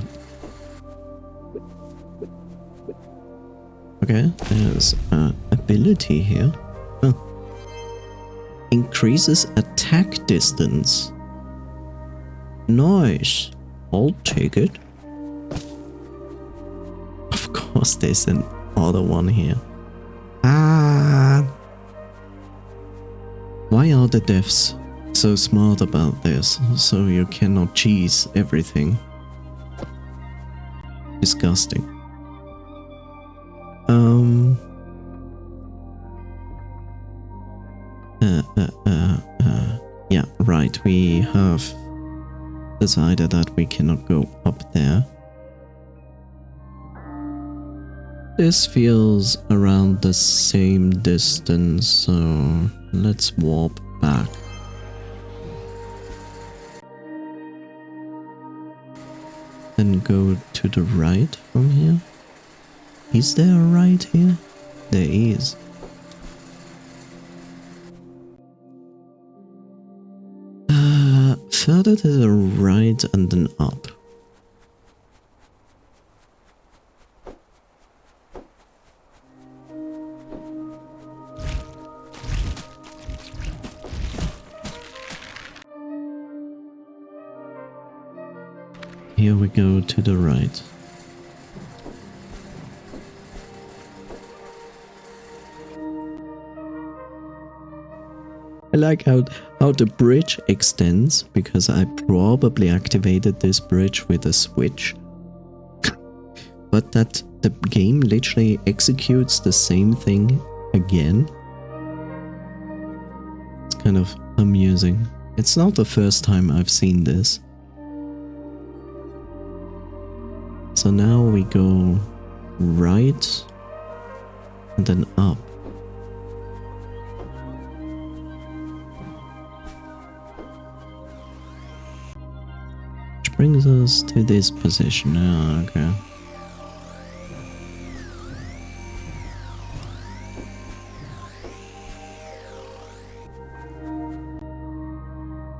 Okay, there's an ability here. Oh. Increases attack distance. Nice. I'll take it. Of course, there's an other one here. Ah. Why are the devs so smart about this? So you cannot cheese everything. Disgusting. Yeah, right. We have decided that we cannot go up there. This feels around the same distance, so let's warp back. Then go to the right from here. Is there a right here? There is. Further to the right and then up. Here we go to the right. I like how the bridge extends, because I probably activated this bridge with a switch. But that the game literally executes the same thing again. It's kind of amusing. It's not the first time I've seen this. So now we go right and then up. Which brings us to this position. Oh, okay.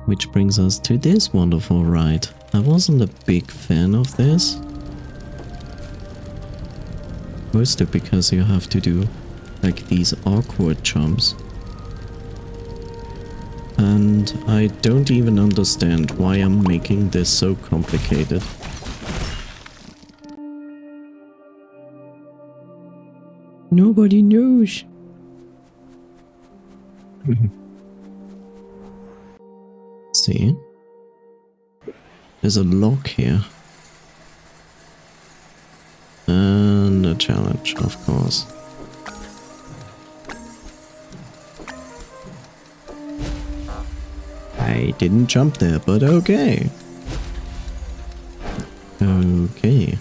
Which brings us to this wonderful ride. I wasn't a big fan of this. Mostly because you have to do like these awkward jumps. And I don't even understand why I'm making this so complicated. Nobody knows. See? There's a lock here. And a challenge, of course. I didn't jump there, but okay. Okay.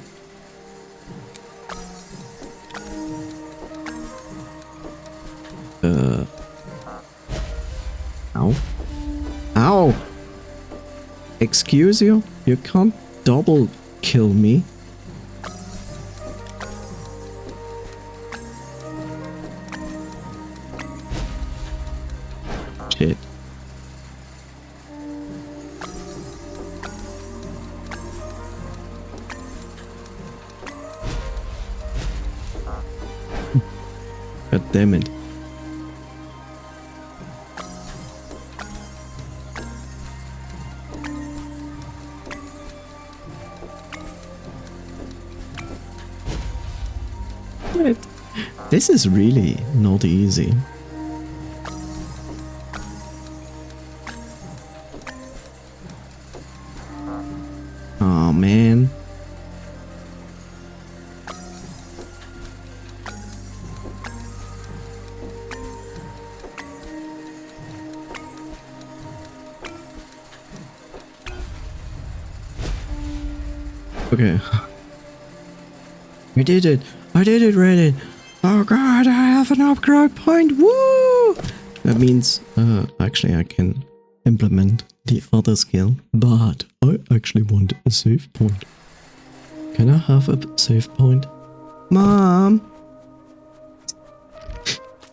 Ow. Ow! Excuse you? You can't double kill me. Shit. God damn it. This is really not easy. Oh man. Okay. I did it! I did it, Reddit! Oh god, I have an upgrade point! Woo! That means, actually I can implement the other skill, but I actually want a save point. Can I have a save point? Mom!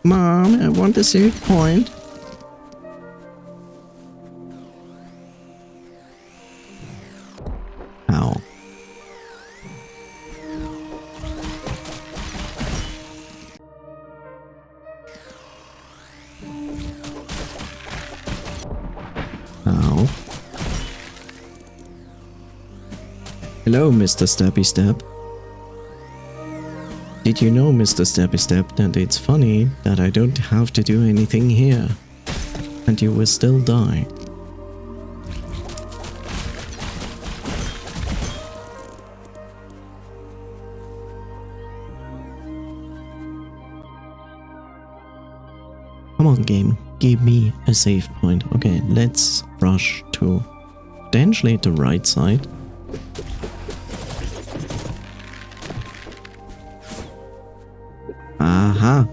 Mom, I want a save point. Ow. Hello, Mr. Stabby Stab. Did you know, Mr. Stabby Stab, that it's funny that I don't have to do anything here, and you will still die? Come on, game, give me a save point. Okay, let's rush to potentially the right side. Aha!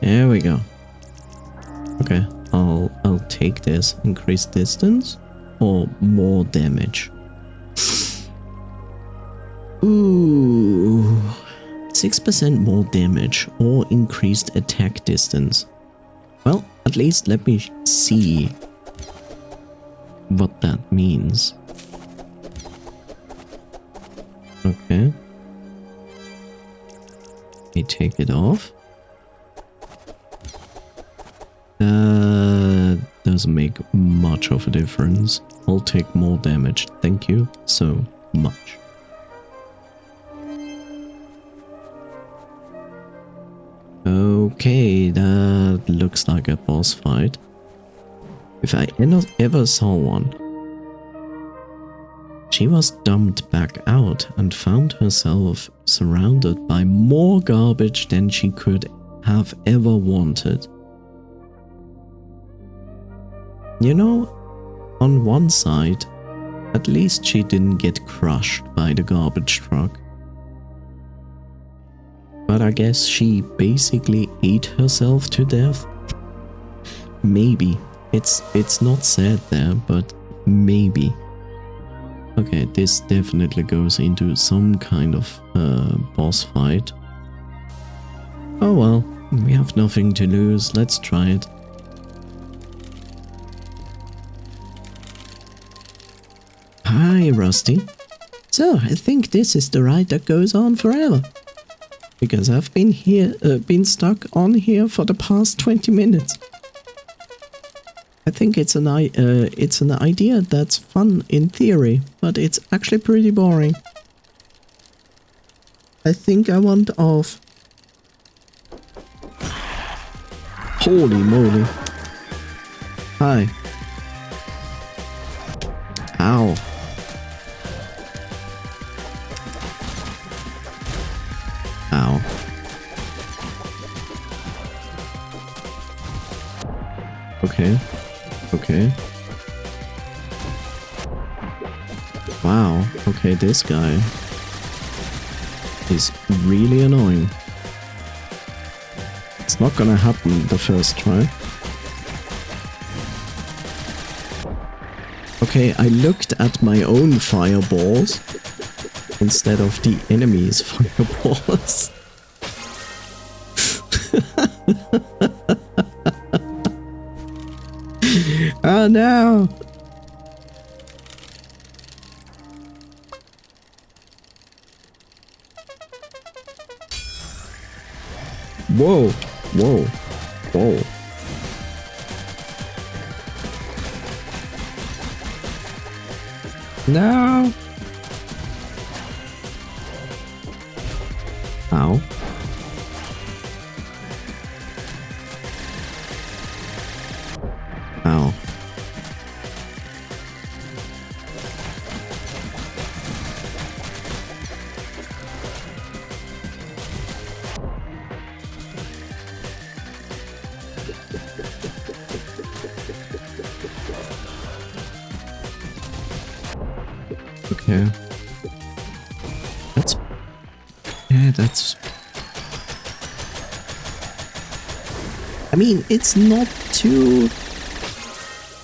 There we go. Okay, I'll take this. Increased distance or more damage. Ooh, 6% more damage or increased attack distance. Well, at least let me see what that means. Okay. Let me take it off. That doesn't make much of a difference. I'll take more damage. Thank you so much. Okay, that looks like a boss fight. If I ever saw one. She was dumped back out and found herself surrounded by more garbage than she could have ever wanted. You know, on one side, at least she didn't get crushed by the garbage truck. But I guess she basically ate herself to death. Maybe. It's not said there, but maybe. Okay, this definitely goes into some kind of boss fight. Oh well, we have nothing to lose, let's try it. Hi, Rusty. So, I think this is the ride that goes on forever. Because I've been stuck on here for the past 20 minutes. I think it's an idea that's fun in theory, but it's actually pretty boring. I think I want off. Holy moly. Hi. Ow. Ow. Okay. Okay. Wow. Okay, this guy is really annoying. It's not gonna happen the first try. Okay, I looked at my own fireballs instead of the enemy's fireballs. Oh no! Whoa! Whoa! Whoa! No! Ow. Ow. Okay. That's... I mean, it's not too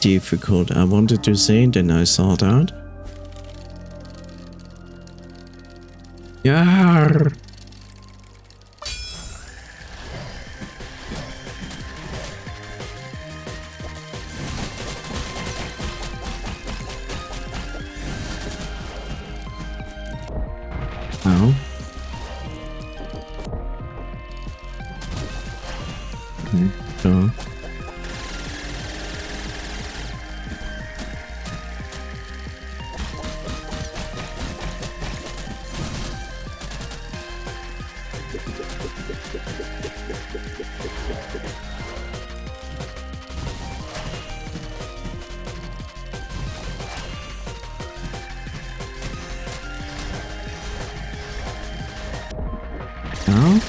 difficult. I wanted to say, then I saw that. Yeah. Ow. So. now.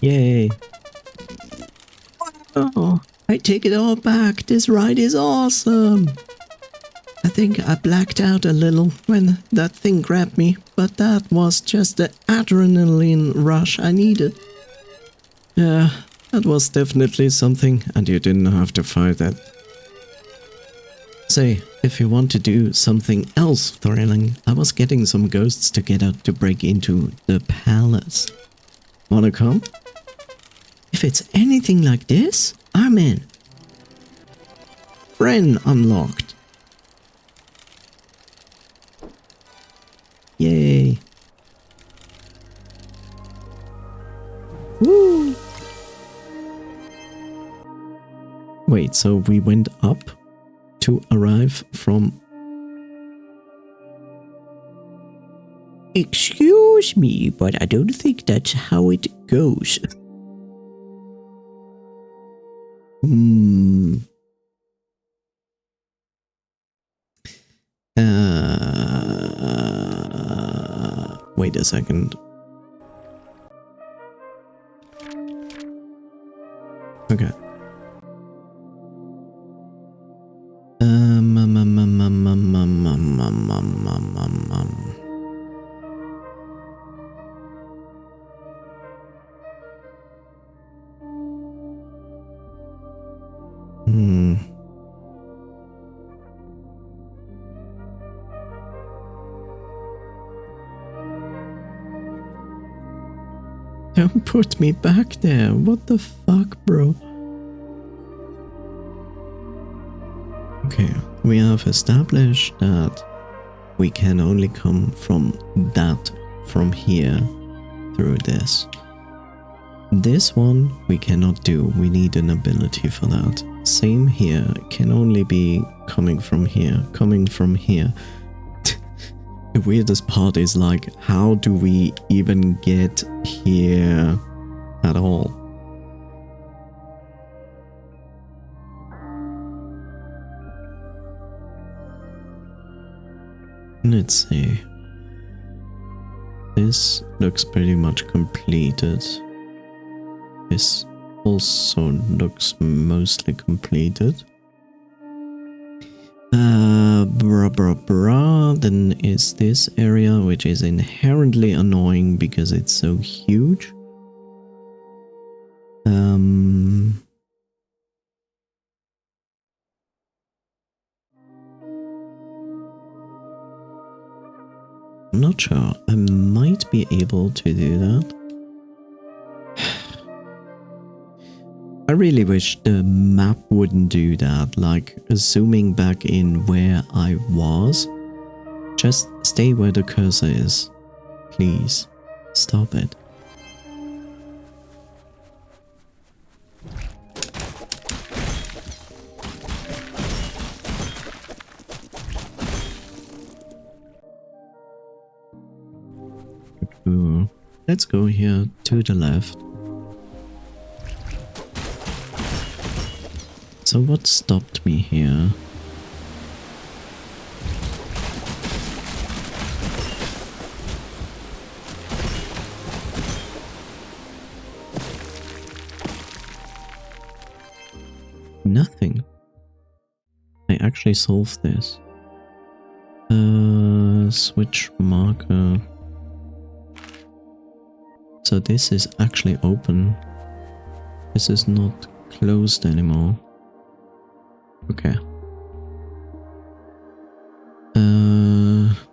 Yay. Oh, I take it all back. This ride is awesome. I think I blacked out a little when that thing grabbed me, but that was just the adrenaline rush I needed. Yeah, that was definitely something, and you didn't have to fight that. Say, if you want to do something else thrilling, I was getting some ghosts together to break into the palace. Wanna come? If it's anything like this, I'm in. Friend unlocked. Yay. Woo! Wait, so we went up to arrive from... Excuse me, but I don't think that's how it goes. Wait a second. Okay. Don't put me back there. What the fuck, bro? Okay, we have established that we can only come from here through this. This one we cannot do. We need an ability for that. Same here. Can only be coming from here. The weirdest part is like, how do we even get here at all? Let's see. This looks pretty much completed. This also looks mostly completed. Then is this area, which is inherently annoying because it's so huge. I'm not sure. I might be able to do that. I really wish the map wouldn't do that, like zooming back in where I was. Just stay where the cursor is. Please, stop it. Ooh. Let's go here to the left. So what stopped me here? Nothing. I actually solved this. Switch marker. So this is actually open. This is not closed anymore. Okay.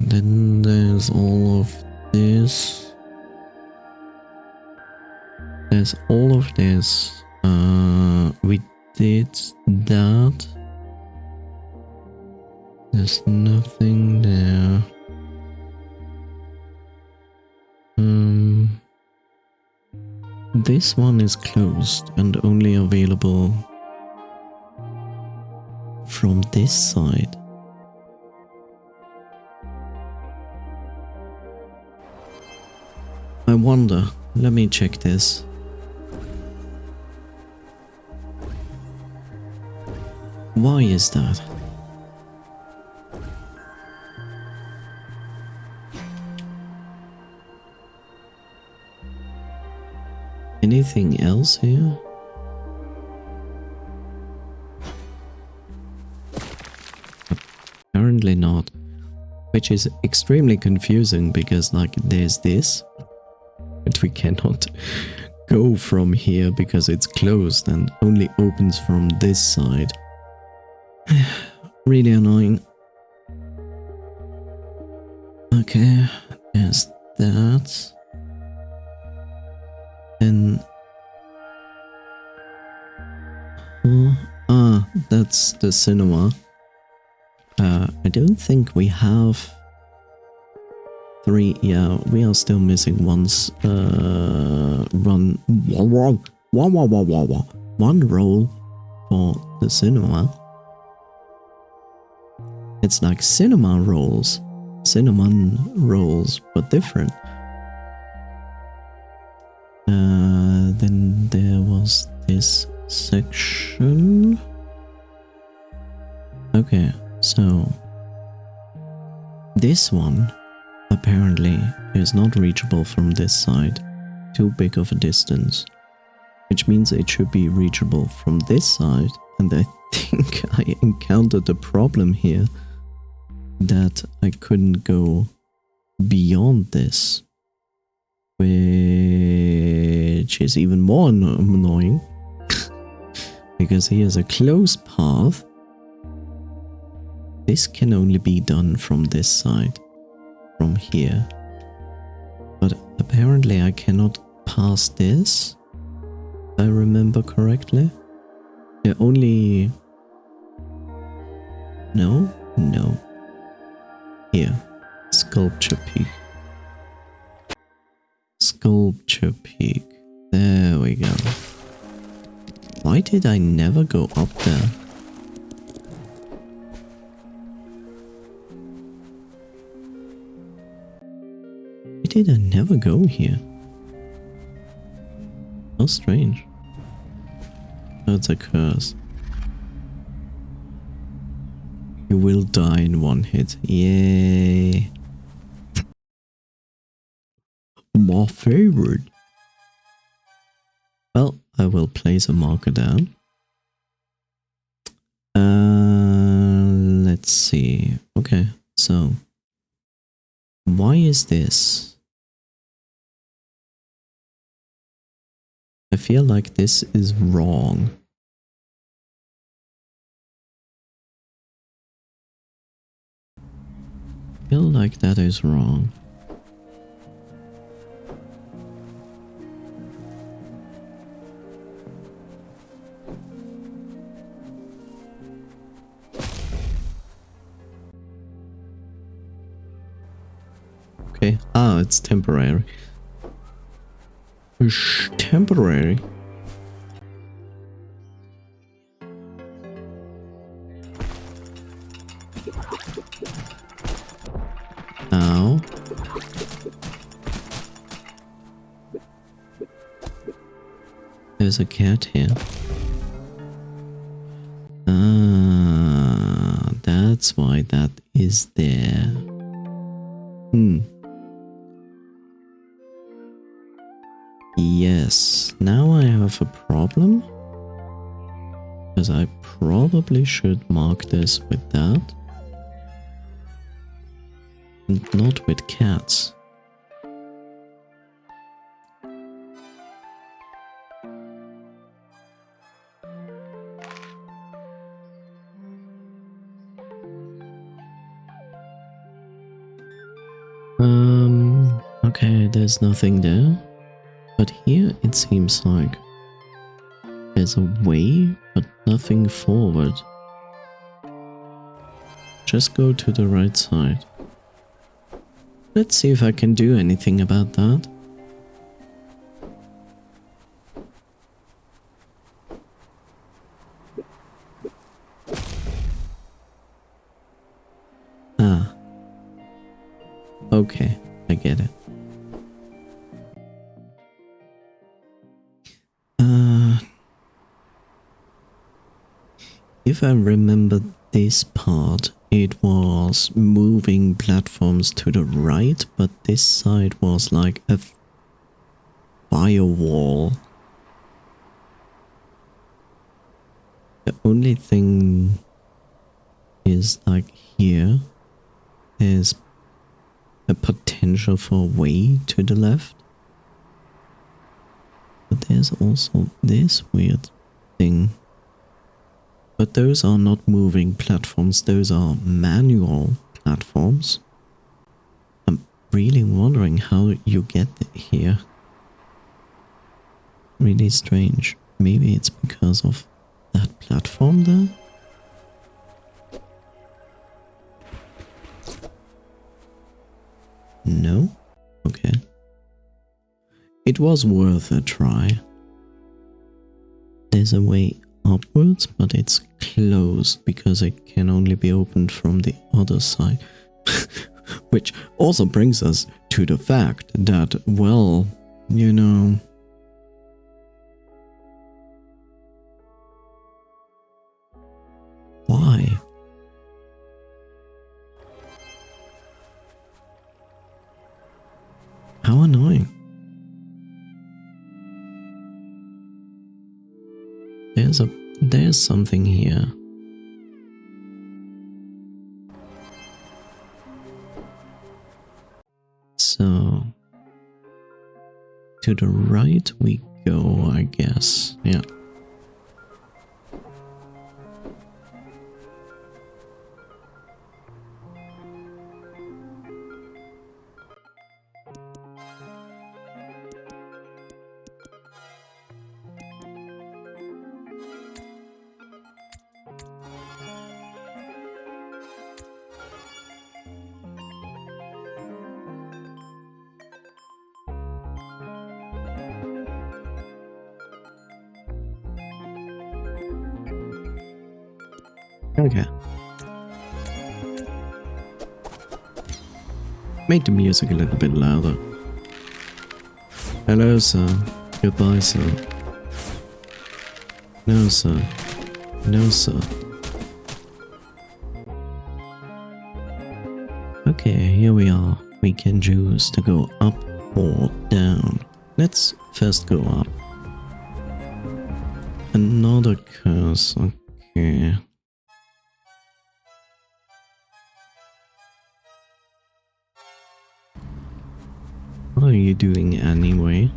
Then there's all of this. There's all of this. We did that. There's nothing there. This one is closed and only available from this side. I wonder let me check this. Why is that? Anything else here? Apparently not. Which is extremely confusing because like there's this, but we cannot go from here because it's closed and only opens from this side. Really annoying. Okay, there's that. And that's the cinema. I don't think we have 3. Yeah, we are still missing one roll for the cinema. It's like cinnamon rolls, but different. Then there was this section. Okay, so this one apparently is not reachable from this side. Too big of a distance. Which means it should be reachable from this side. And I think I encountered a problem here that I couldn't go beyond this. Which is even more annoying. Because here's a closed path. This can only be done from this side. From here. But apparently I cannot pass this. If I remember correctly. Yeah, only... No. Here. Sculpture Peak. Sculpture Peak. There we go. Why did I never go up there? Why did I never go here? How strange. That's a curse. You will die in one hit. Yay. My favorite. Well, I will place a marker down. Let's see. Okay, so why is this? I feel like this is wrong. I feel like that is wrong. Okay. Ah, it's temporary. It's temporary. Ow. There's a cat here. Ah, that's why that is there. Yes, now I have a problem. Because I probably should mark this with that. And not with cats. Okay, there's nothing there. But here it seems like there's a way, but nothing forward. Just go to the right side. Let's see if I can do anything about that. Ah. Okay, I get it. if I remember this part, it was moving platforms to the right, but this side was like a firewall. The only thing is like here there's a potential for a way to the left. But there's also this weird thing. But those are not moving platforms, those are manual platforms. I'm really wondering how you get here. Really strange. Maybe it's because of that platform there? No? Okay. It was worth a try. There's a way upwards, but it's closed because it can only be opened from the other side. Which also brings us to the fact that, well, you know, why? How annoying. There's something here. So to the right we go, I guess. Yeah. Okay. Make the music a little bit louder. Hello, sir. Goodbye, sir. No, sir. No, sir. Okay, here we are. We can choose to go up or down. Let's first go up. Another curse. Okay. What are you doing anyway?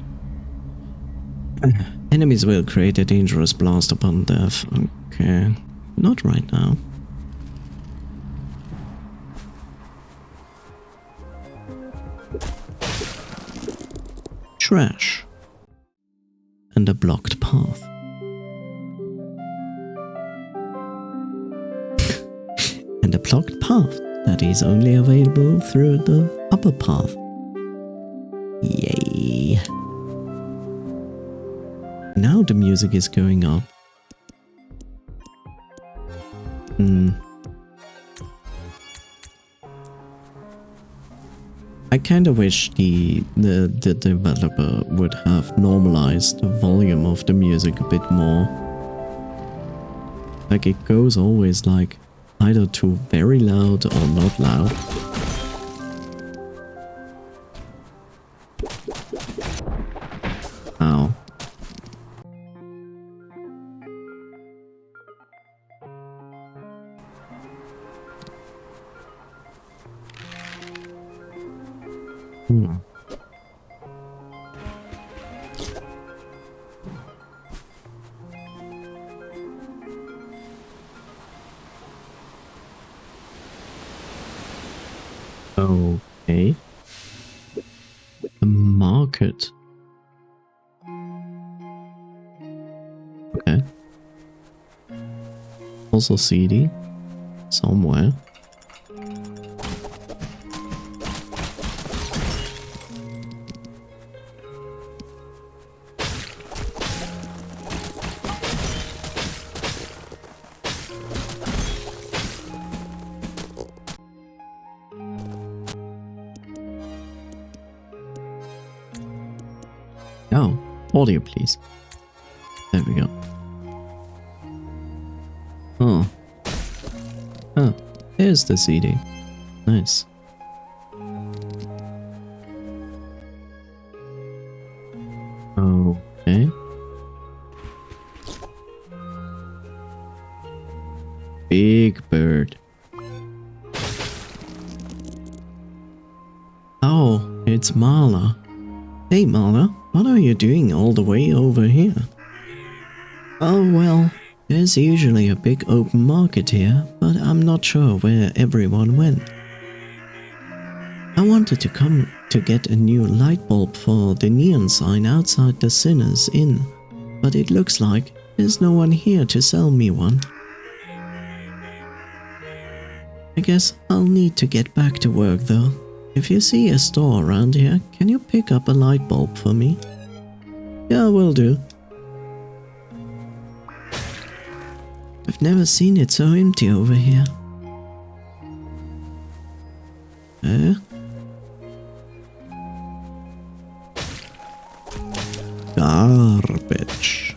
Enemies will create a dangerous blast upon death. Okay. Not right now. Trash. And a blocked path. And a blocked path that is only available through the upper path. Yay. Now the music is going up. I kind of wish the developer would have normalized the volume of the music a bit more. Like it goes always like either too very loud or not loud. Ow. Okay. A market. Okay. Also CD. Somewhere. Oh, audio please. There we go. Oh. There's the CD. Nice. Okay. Big bird. Oh, it's Marla. Hey Marla, what are you doing all the way over here? Oh well, there's usually a big open market here, but I'm not sure where everyone went. I wanted to come to get a new light bulb for the neon sign outside the Sinners Inn, but it looks like there's no one here to sell me one. I guess I'll need to get back to work though. If you see a store around here, can you pick up a light bulb for me? Yeah, will do. I've never seen it so empty over here. Garbage.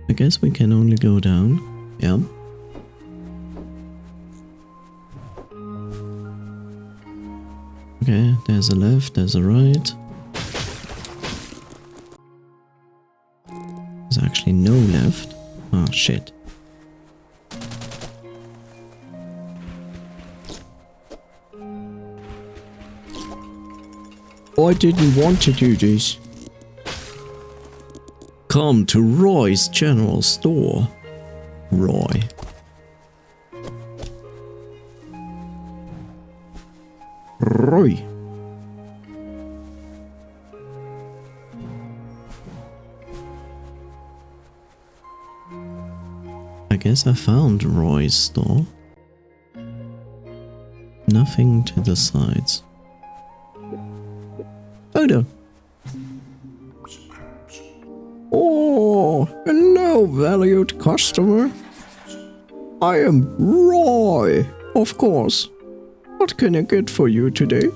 I guess we can only go down. Yeah. Okay, there's a left, there's a right. There's actually no left. Oh shit. I didn't want to do this. Come to Roy's General Store. Roy. Roy. I guess I found Roy's store. Nothing to the sides. Photo. Oh, hello, valued customer. I am Roy, of course. What can I get for you today?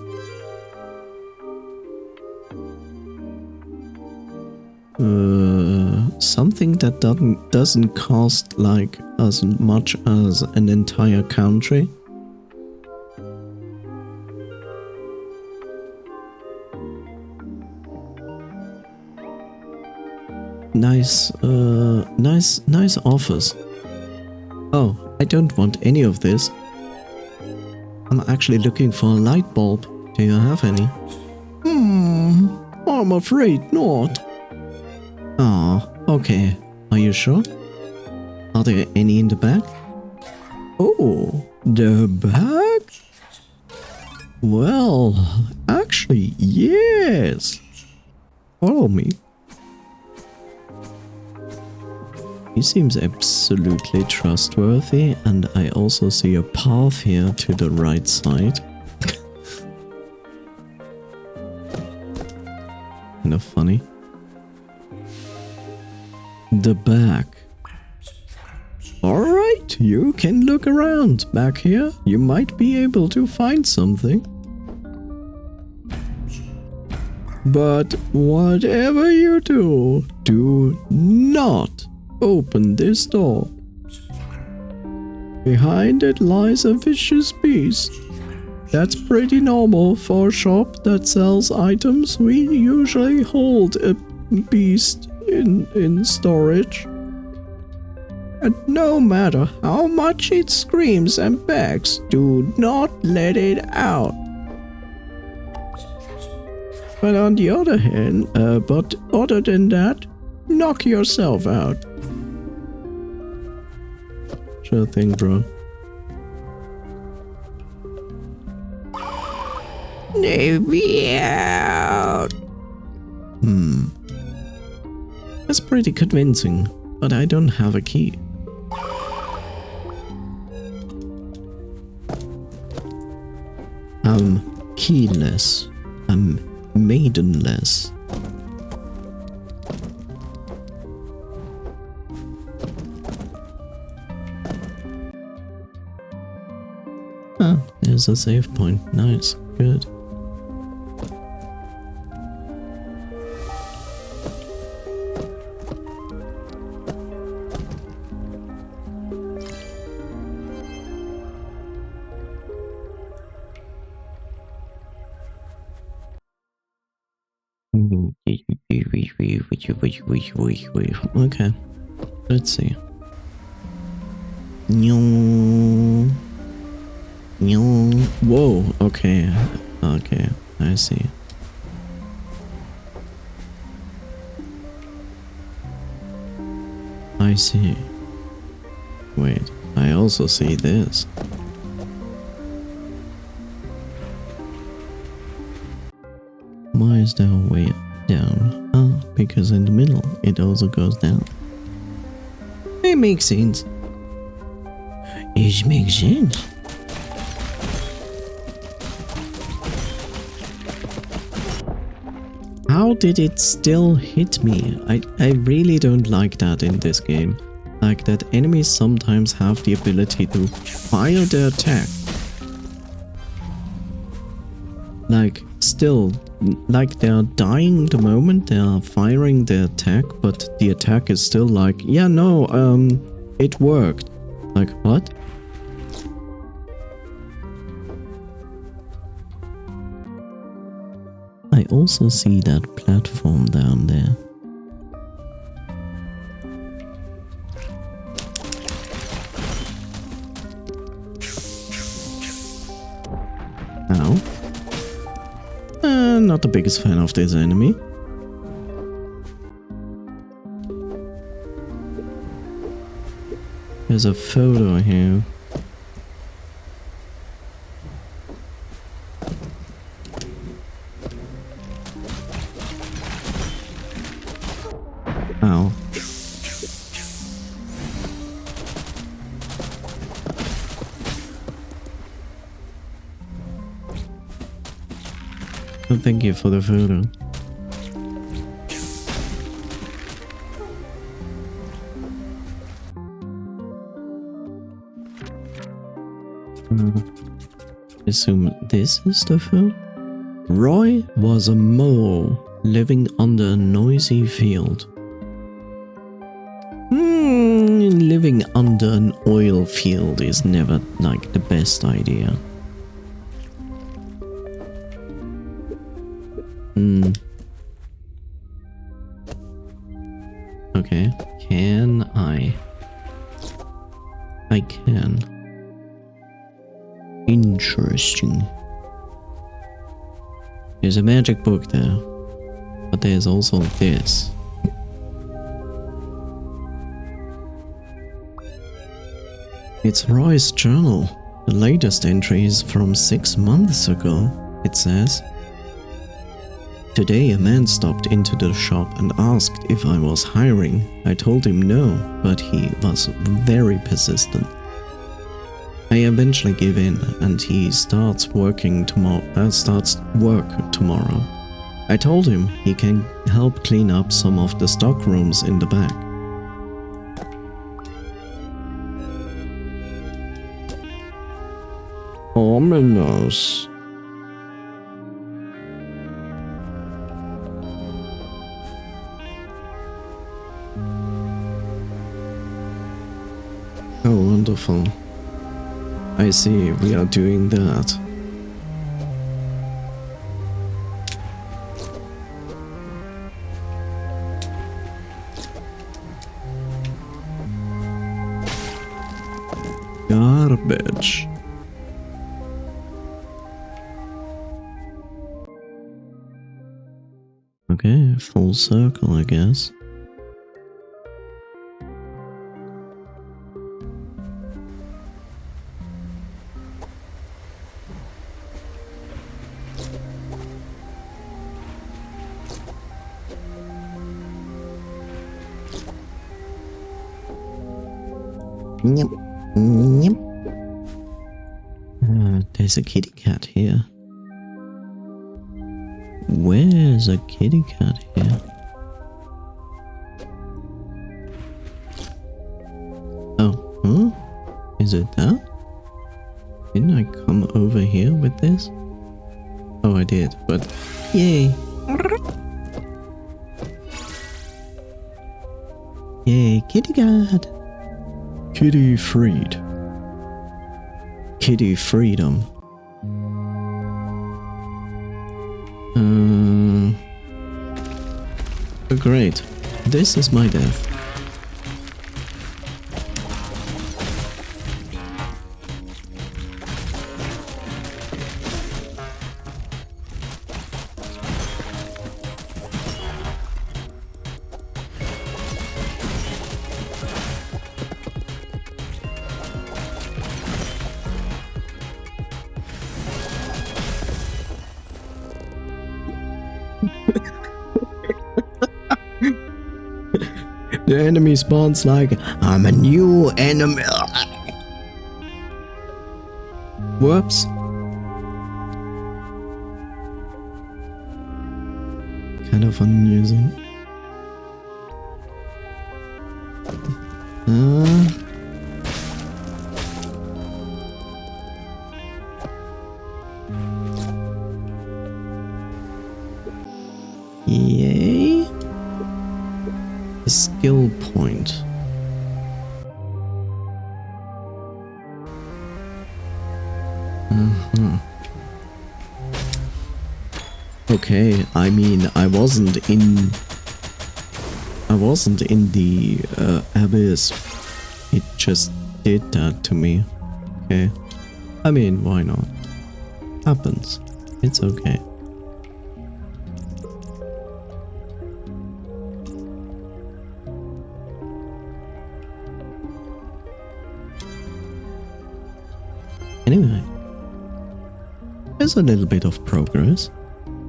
Something that doesn't cost like as much as an entire country. Nice offers. Oh, I don't want any of this. I'm actually looking for a light bulb. Do you have any? I'm afraid not. Oh, okay. Are you sure? Are there any in the back? Oh, the back? Well, actually, yes. Follow me. He seems absolutely trustworthy, and I also see a path here to the right side. Kind of funny. The back. Alright, you can look around. Back here, you might be able to find something. But whatever you do, do not open this door. Behind it lies a vicious beast. That's pretty normal for a shop that sells items. We usually hold a beast in storage. And no matter how much it screams and begs, do not let it out. But on the other hand, other than that, knock yourself out. Sure thing, bro. Let me out. That's pretty convincing, but I don't have a key. I'm keyless. I'm maidenless. Ah, there's a save point. Nice. Good. Okay, let's see. Whoa, okay, okay, I see. I see. Wait, I also see this. Why is there a way down? Oh, because in the middle it also goes down. It makes sense. It makes sense. How did it still hit me? I really don't like that in this game. Like that enemies sometimes have the ability to fire their attack. Like still, like they are dying the moment they are firing their attack, but the attack is still like, yeah, no, it worked. Like, what? I also see that platform down there. Ow. Not the biggest fan of this enemy. There's a photo here. Ow. Oh, thank you for the photo. Assume this is the photo? Roy was a mole living under a noisy field. Living under an oil field is never like the best idea. Okay, can I? I can. Interesting. There's a magic book there, but there's also this. It's Roy's journal. The latest entry is from 6 months ago, it says. Today a man stopped into the shop and asked if I was hiring. I told him no, but he was very persistent. I eventually give in and he starts work tomorrow. I told him he can help clean up some of the stock rooms in the back. Ominous. Oh, wonderful. I see, we are doing that. Garbage. Okay, full circle, I guess. Yep. Yep. There's a kitty cat here. Where's a kitty cat here? Oh, huh? Is it that? Didn't I come over here with this? Oh, I did, but yay! Yay, kitty cat! Kitty freed. Kitty freedom. Oh, great. This is my death. The enemy spawns like, I'm a new enemy. Whoops. Kind of amusing. Yay. A skill point. Okay, I mean, I wasn't in the abyss. It just did that to me. Okay. I mean, why not? Happens. It's okay. Anyway, there's a little bit of progress.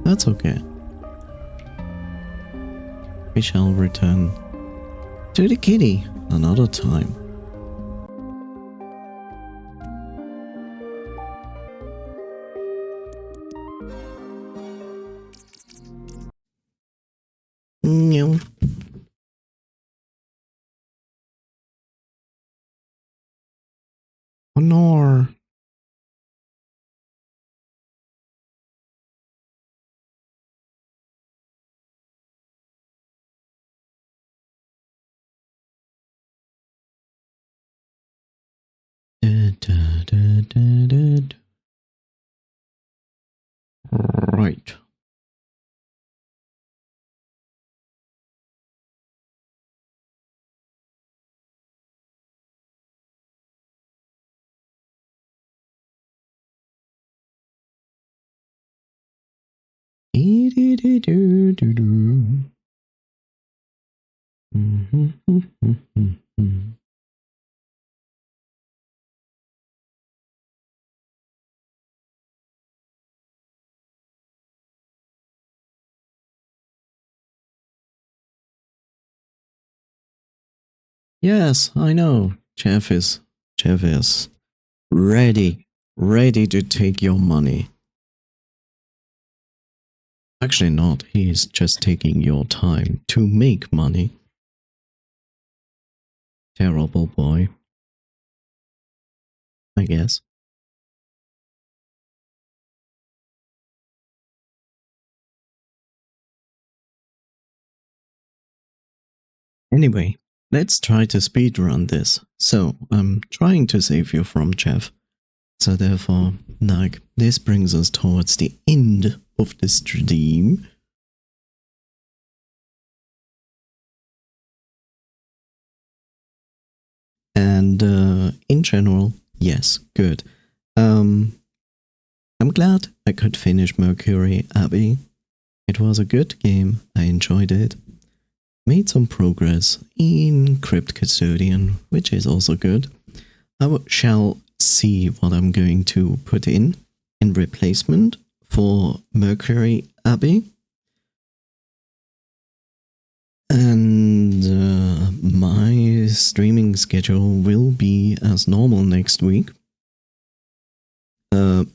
That's okay. We shall return to the kitty another time. No. Honor. Right. Yes, I know. Jeff is ready to take your money. Actually not, he's just taking your time to make money. Terrible boy. I guess. Anyway, let's try to speedrun this. So, I'm trying to save you from Jeff. So therefore, like, this brings us towards the end of the stream. And in general, yes, good. I'm glad I could finish Mercury Abbey. It was a good game, I enjoyed it. Made some progress in Crypt Custodian, which is also good. I shall see what I'm going to put in replacement for Mercury Abbey. And my streaming schedule will be as normal next week.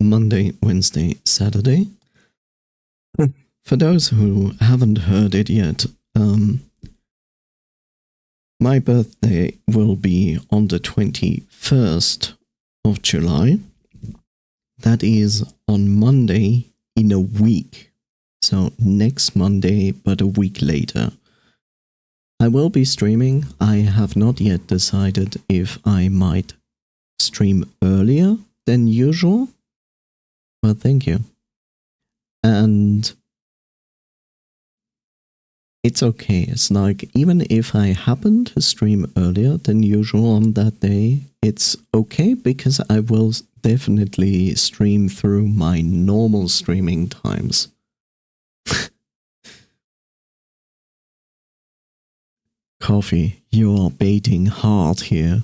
Monday, Wednesday, Saturday. For those who haven't heard it yet, my birthday will be on the 21st of July. That is on Monday in a week. So next Monday, but a week later. I will be streaming. I have not yet decided if I might stream earlier than usual. Well, thank you. And it's okay. It's like, even if I happen to stream earlier than usual on that day, it's okay because I will definitely stream through my normal streaming times. Coffee, you're baiting hard here.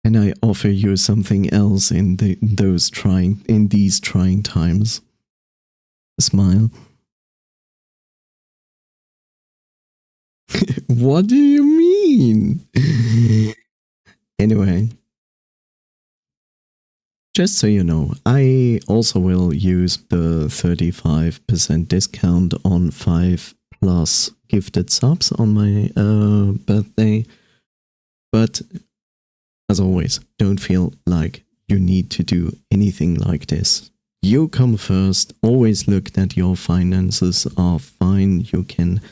Can I offer you something else in these trying times? Smile. What do you mean? Anyway, just so you know, I also will use the 35% discount on 5+ gifted subs on my birthday. But as always, don't feel like you need to do anything like this. You come first. Always look that your finances are fine. You can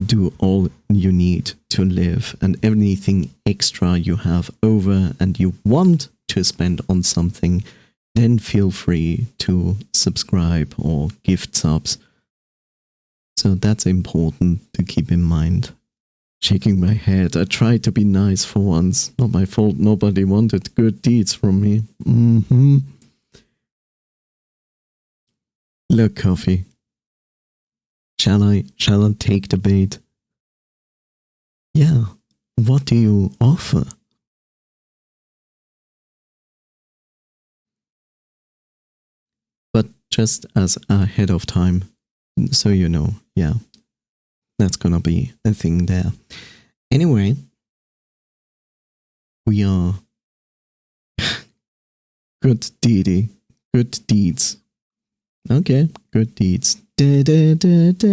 do all you need to live, and anything extra you have over and you want to spend on something, then feel free to subscribe or gift subs. So that's important to keep in mind. Shaking my head. I tried to be nice for once. Not my fault. Nobody wanted good deeds from me. Look, Coffee. Shall I take the bait? Yeah. What do you offer? But just as ahead of time, so you know, yeah. That's gonna be a thing there. Anyway, we are good deedy. Good deeds. Okay, good deeds. Da, da, da, da.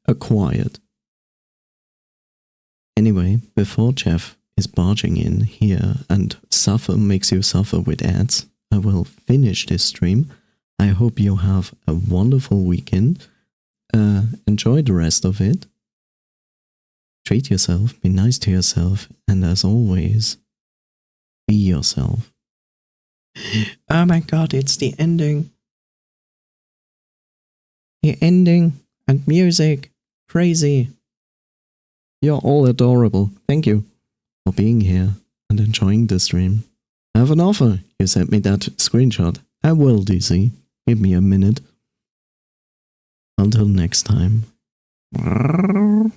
Acquired. Anyway, before Jeff is barging in here and makes you suffer with ads, I will finish this stream. I hope you have a wonderful weekend. Enjoy the rest of it. Treat yourself, be nice to yourself, and as always, be yourself. Oh my god, it's the ending. The ending and music. Crazy. You're all adorable. Thank you for being here and enjoying the stream. I have an offer. You sent me that screenshot. I will, DC. Give me a minute. Until next time.